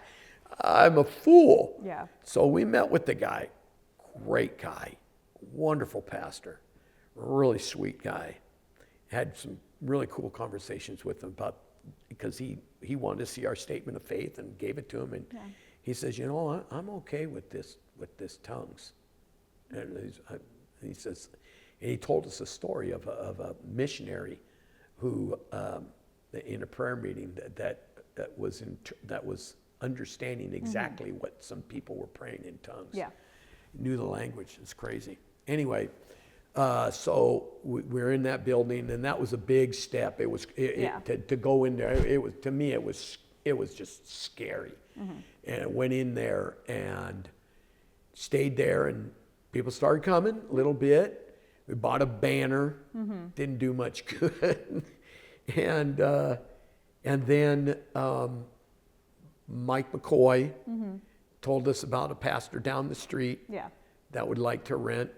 I'm a fool. Yeah. So we met with the guy. Great guy. Wonderful pastor. Really sweet guy. Had some really cool conversations with him because he wanted to see our statement of faith and gave it to him. And he says, I'm okay with this tongues. And he says, and he told us a story of a missionary who, in a prayer meeting, that was understanding exactly what some people were praying in tongues. Yeah. Knew the language. It's crazy. Anyway, so we're in that building, and that was a big step. It was to go in there. It was, to me, it was it was just scary. And I went in there and stayed there, and people started coming a little bit. We bought a banner, didn't do much good. And then Mike McCoy told us about a pastor down the street Yeah. that would like to rent.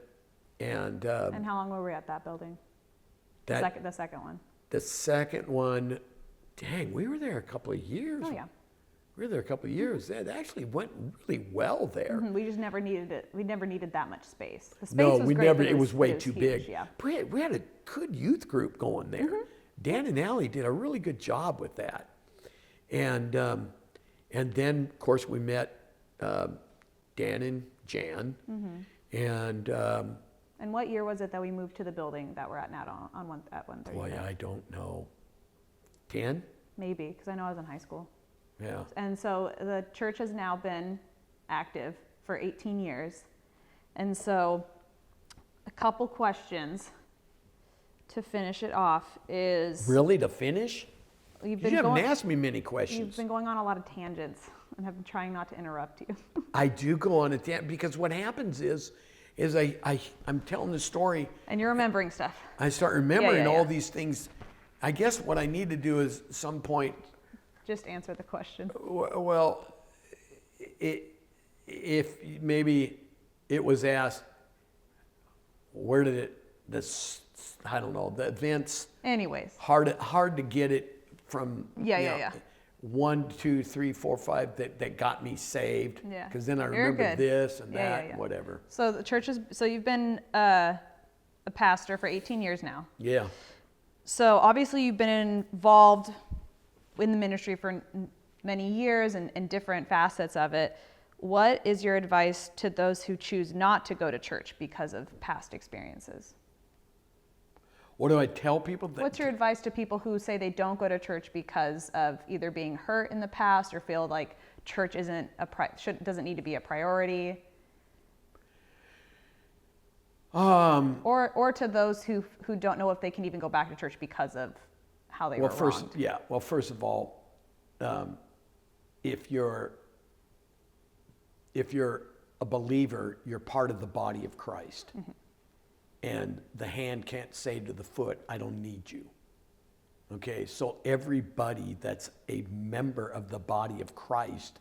And And how long were we at that building? that The second one. the second one, dang, we were there a couple of years. Oh, yeah. We were there a couple of years. It actually went really well there. We just never needed it. We never needed that much space. The space No, was we great, never. but It was way too huge, big. Yeah. We had a good youth group going there. Dan and Allie did a really good job with that, and then of course we met Dan and Jan, and And what year was it that we moved to the building that we're at now at 130? boy, I don't know, 10, Maybe, because I know I was in high school. yeah. And so the church has now been active for 18 years. And so a couple questions to finish it off is Really, to finish? you've You been haven't going, asked me many you've questions. been going on a lot of tangents and have been trying not to interrupt you. I do go on a tangent because what happens is I'm telling the story. And you're remembering stuff. I start remembering yeah. all these things. I guess what I need to do is some point. Just answer the question. Well, if maybe it was asked, where did it? I don't know. The events Anyways, hard to get it from. Yeah. 1, 2, 3, 4, 5 that got me saved. Yeah. Because then I You're remember good. this and Yeah, that, whatever. so the church is, so you've been a pastor for 18 years now. Yeah. So obviously you've been involved in the ministry for many years and different facets of it. What is your advice to those who choose not to go to church because of past experiences? What do I tell people? What's your advice to people who say they don't go to church because of either being hurt in the past or feel like church doesn't need to be a priority? Or to those who don't know if they can even go back to church because of how they were wronged. Well, first of all, if you're a believer, you're part of the body of Christ. And the hand can't say to the foot, I don't need you. Okay, so everybody that's a member of the body of Christ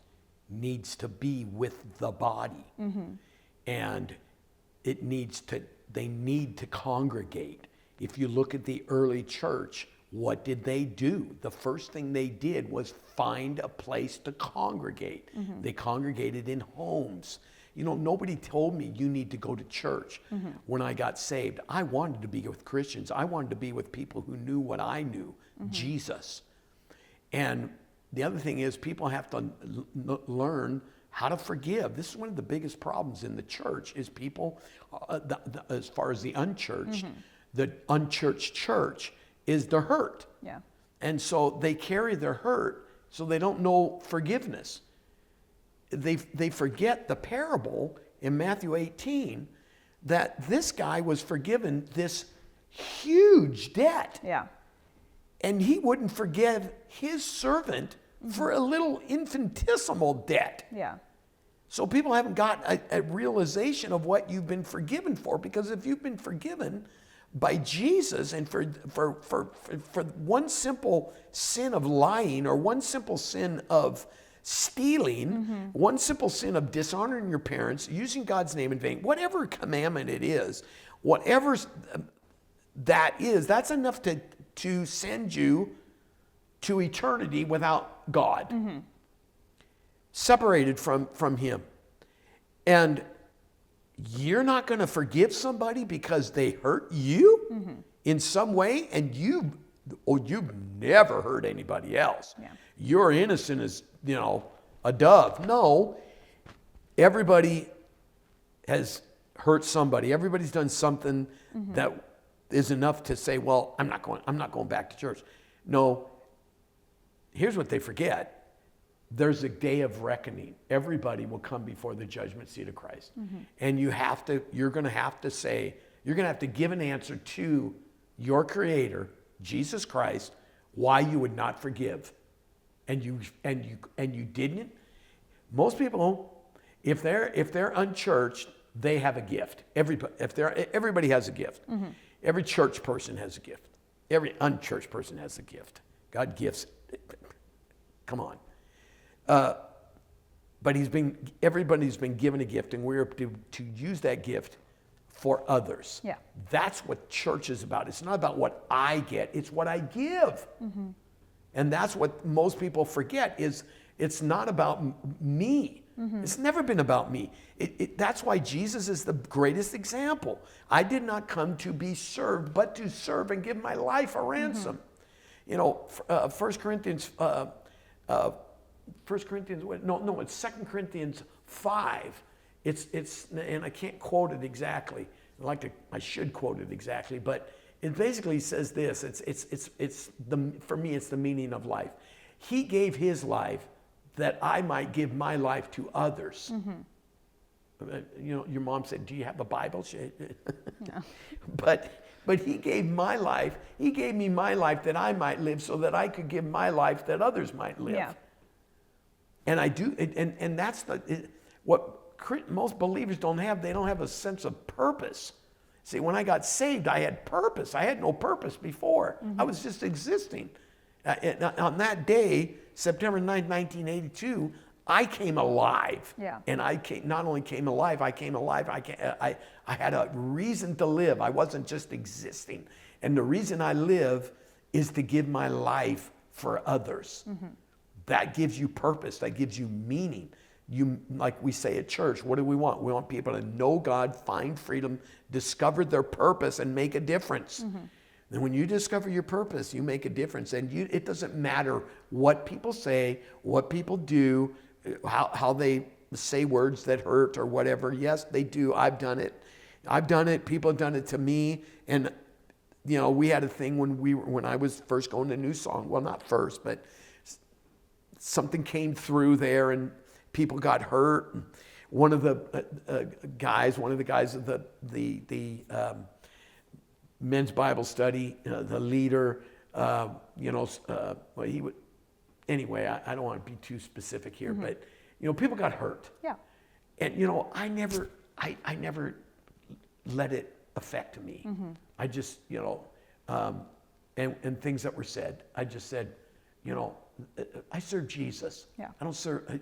needs to be with the body. And they need to congregate. If you look at the early church, what did they do? The first thing they did was find a place to congregate. They congregated in homes. You know, nobody told me you need to go to church when I got saved. I wanted to be with Christians. I wanted to be with people who knew what I knew, Jesus. And the other thing is people have to learn how to forgive. This is one of the biggest problems in the church is people, as far as the unchurched church is the hurt. Yeah. And so they carry their hurt, so they don't know forgiveness. They forget the parable in Matthew 18 that this guy was forgiven this huge debt. Yeah. And he wouldn't forgive his servant for a little infinitesimal debt. Yeah. So people haven't got a realization of what you've been forgiven for, because if you've been forgiven by Jesus and for one simple sin of lying, or one simple sin of stealing, one simple sin of dishonoring your parents, using God's name in vain, whatever commandment it is, whatever that is, that's enough to send you to eternity without God, separated from Him. And you're not going to forgive somebody because they hurt you in some way, and you've never hurt anybody else. Yeah. You're innocent as, a dove. No, everybody has hurt somebody. Everybody's done something that is enough to say, well, I'm not going back to church. No, here's what they forget. There's a day of reckoning. Everybody will come before the judgment seat of Christ. And you're going to have to give an answer to your Creator, Jesus Christ, why you would not forgive and you didn't, most people, if they're unchurched, they have a gift. Everybody has a gift. Every church person has a gift. Every unchurched person has a gift. God gifts. Come on. But everybody's been given a gift, and we're to use that gift for others. Yeah. That's what church is about. It's not about what I get, it's what I give. And that's what most people forget is it's not about me. It's never been about me. That's why Jesus is the greatest example. I did not come to be served, but to serve and give my life a ransom. You know, 1 Corinthians, it's 2 Corinthians 5. It's, and I can't quote it exactly. I should quote it exactly, but it basically says this. For me, it's the meaning of life. He gave his life that I might give my life to others. You know, your mom said, "Do you have a Bible?" No. But he gave my life. He gave me my life that I might live, so that I could give my life that others might live. Yeah. And I do, and that's what most believers don't have. They don't have a sense of purpose. See, when I got saved, I had purpose. I had no purpose before. I was just existing. On that day, September 9th, 1982, I came alive. Yeah. And not only came alive, I came alive. I had a reason to live. I wasn't just existing. And the reason I live is to give my life for others. That gives you purpose. That gives you meaning. Like we say at church, what do we want? We want people to know God, find freedom, discover their purpose, and make a difference. And when you discover your purpose, you make a difference. And it doesn't matter what people say, what people do, how they say words that hurt or whatever. Yes, they do. I've done it. People have done it to me. And, you know, we had a thing when I was first going to New Song. Well, not first, but something came through there and people got hurt. And one of the guys of the men's Bible study, the leader, he would. Anyway, I don't want to be too specific here, but people got hurt. Yeah. And I never let it affect me. I just and things that were said. I just said, I serve Jesus. Yeah. I don't serve.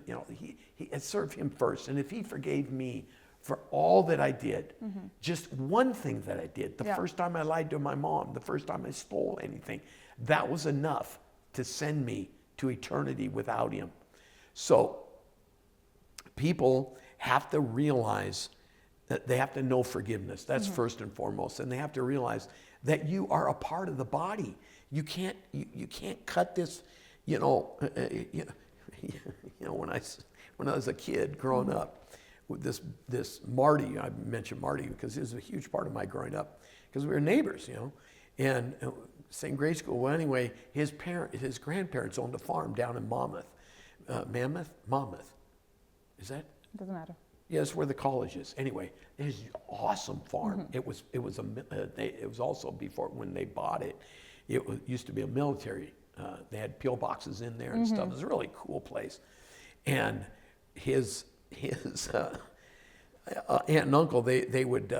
I serve Him first, and if He forgave me for all that I did, just one thing that I did, the first time I lied to my mom, the first time I stole anything, that was enough to send me to eternity without Him. So people have to realize that they have to know forgiveness. That's first and foremost, and they have to realize that you are a part of the body. You can't cut this. When I was a kid growing up, with this Marty, I mentioned Marty because he was a huge part of my growing up because we were neighbors, and same grade school. Well, anyway, his grandparents owned a farm down in Monmouth. Is that? It doesn't matter. Yeah, that's where the college is. Anyway, it was an awesome farm. It was also before when they bought it. It used to be a military. They had pillboxes in there and stuff. It was a really cool place. And his aunt and uncle, they would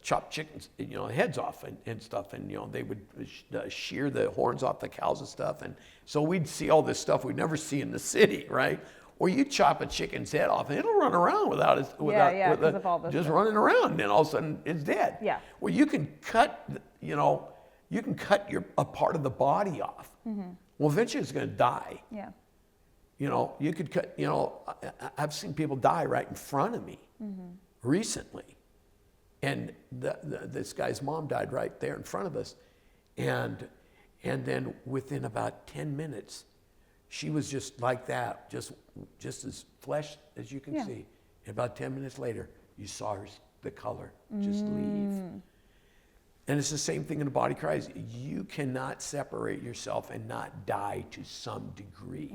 chop chickens, heads off and stuff, and they would shear the horns off the cows and stuff. And so we'd see all this stuff we'd never see in the city, right? Or you chop a chicken's head off, and it'll run around without just running around, and then all of a sudden it's dead. Yeah. Well, you can cut, a part of the body off. Well, eventually it's going to die. Yeah. You could cut. I've seen people die right in front of me recently, and this guy's mom died right there in front of us, and then within about 10 minutes. She was just like that, just as flesh as you can see. And about 10 minutes later, you saw the color just leave. And it's the same thing in the body of Christ. You cannot separate yourself and not die to some degree.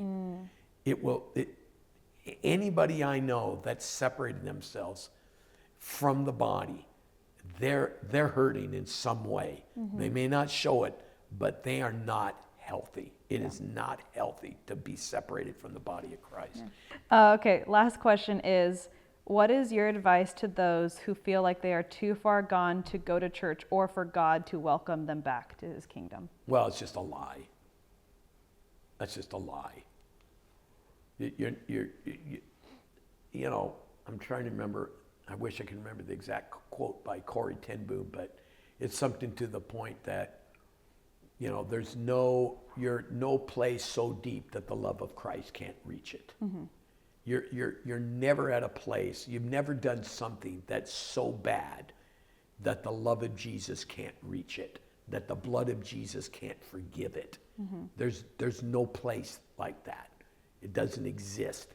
Anybody I know that's separated themselves from the body, they're hurting in some way. They may not show it, but they are not healthy. It is not healthy to be separated from the body of Christ. Okay, last question is, what is your advice to those who feel like they are too far gone to go to church or for God to welcome them back to his kingdom? Well, it's just a lie. That's just a lie. You know, I'm trying to remember, I wish I could remember the exact quote by Corrie ten Boom, but it's something to the point that, you know, there's no place so deep that the love of Christ can't reach it. Mm-hmm. You're never at a place, you've never done something that's so bad that the love of Jesus can't reach it, that the blood of Jesus can't forgive it. Mm-hmm. There's no place like that. It doesn't exist,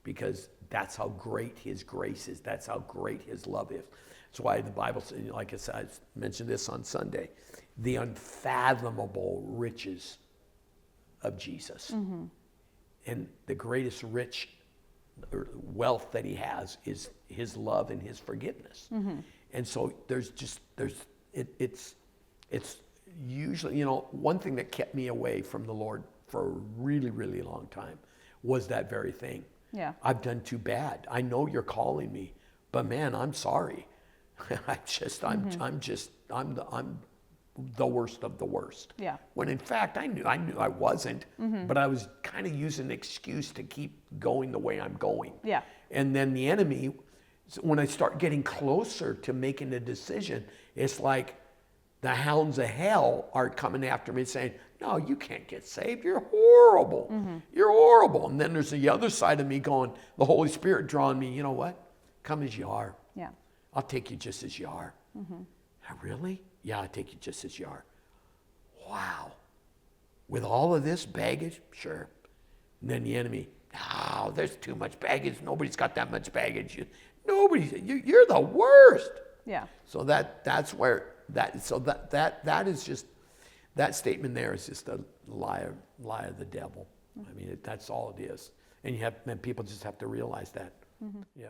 because that's how great his grace is. That's how great his love is. That's why the Bible says, like I said, I mentioned this on Sunday, the unfathomable riches of Jesus. Mm-hmm. And the greatest wealth that he has is his love and his forgiveness. Mm-hmm. And so it's usually, you know, one thing that kept me away from the Lord for a really, really long time was that very thing. Yeah. I've done too bad. I know you're calling me, but man, I'm sorry. I'm the worst of the worst. Yeah. When in fact, I knew I wasn't, but I was kind of using an excuse to keep going the way I'm going. Yeah. And then the enemy, when I start getting closer to making a decision, it's like the hounds of hell are coming after me saying, no, you can't get saved. You're horrible. Mm-hmm. You're horrible. And then there's the other side of me going, the Holy Spirit drawing me, you know what? Come as you are. Yeah. I'll take you just as you are. Mm-hmm. Really? Yeah, I'll take you just as you are. Wow. With all of this baggage? Sure. And then the enemy, oh, there's too much baggage. Nobody's got that much baggage. You're the worst. Yeah. So that's where that is just, that statement there is just a lie of the devil. I mean, that's all it is. And people just have to realize that. Mm-hmm. Yeah.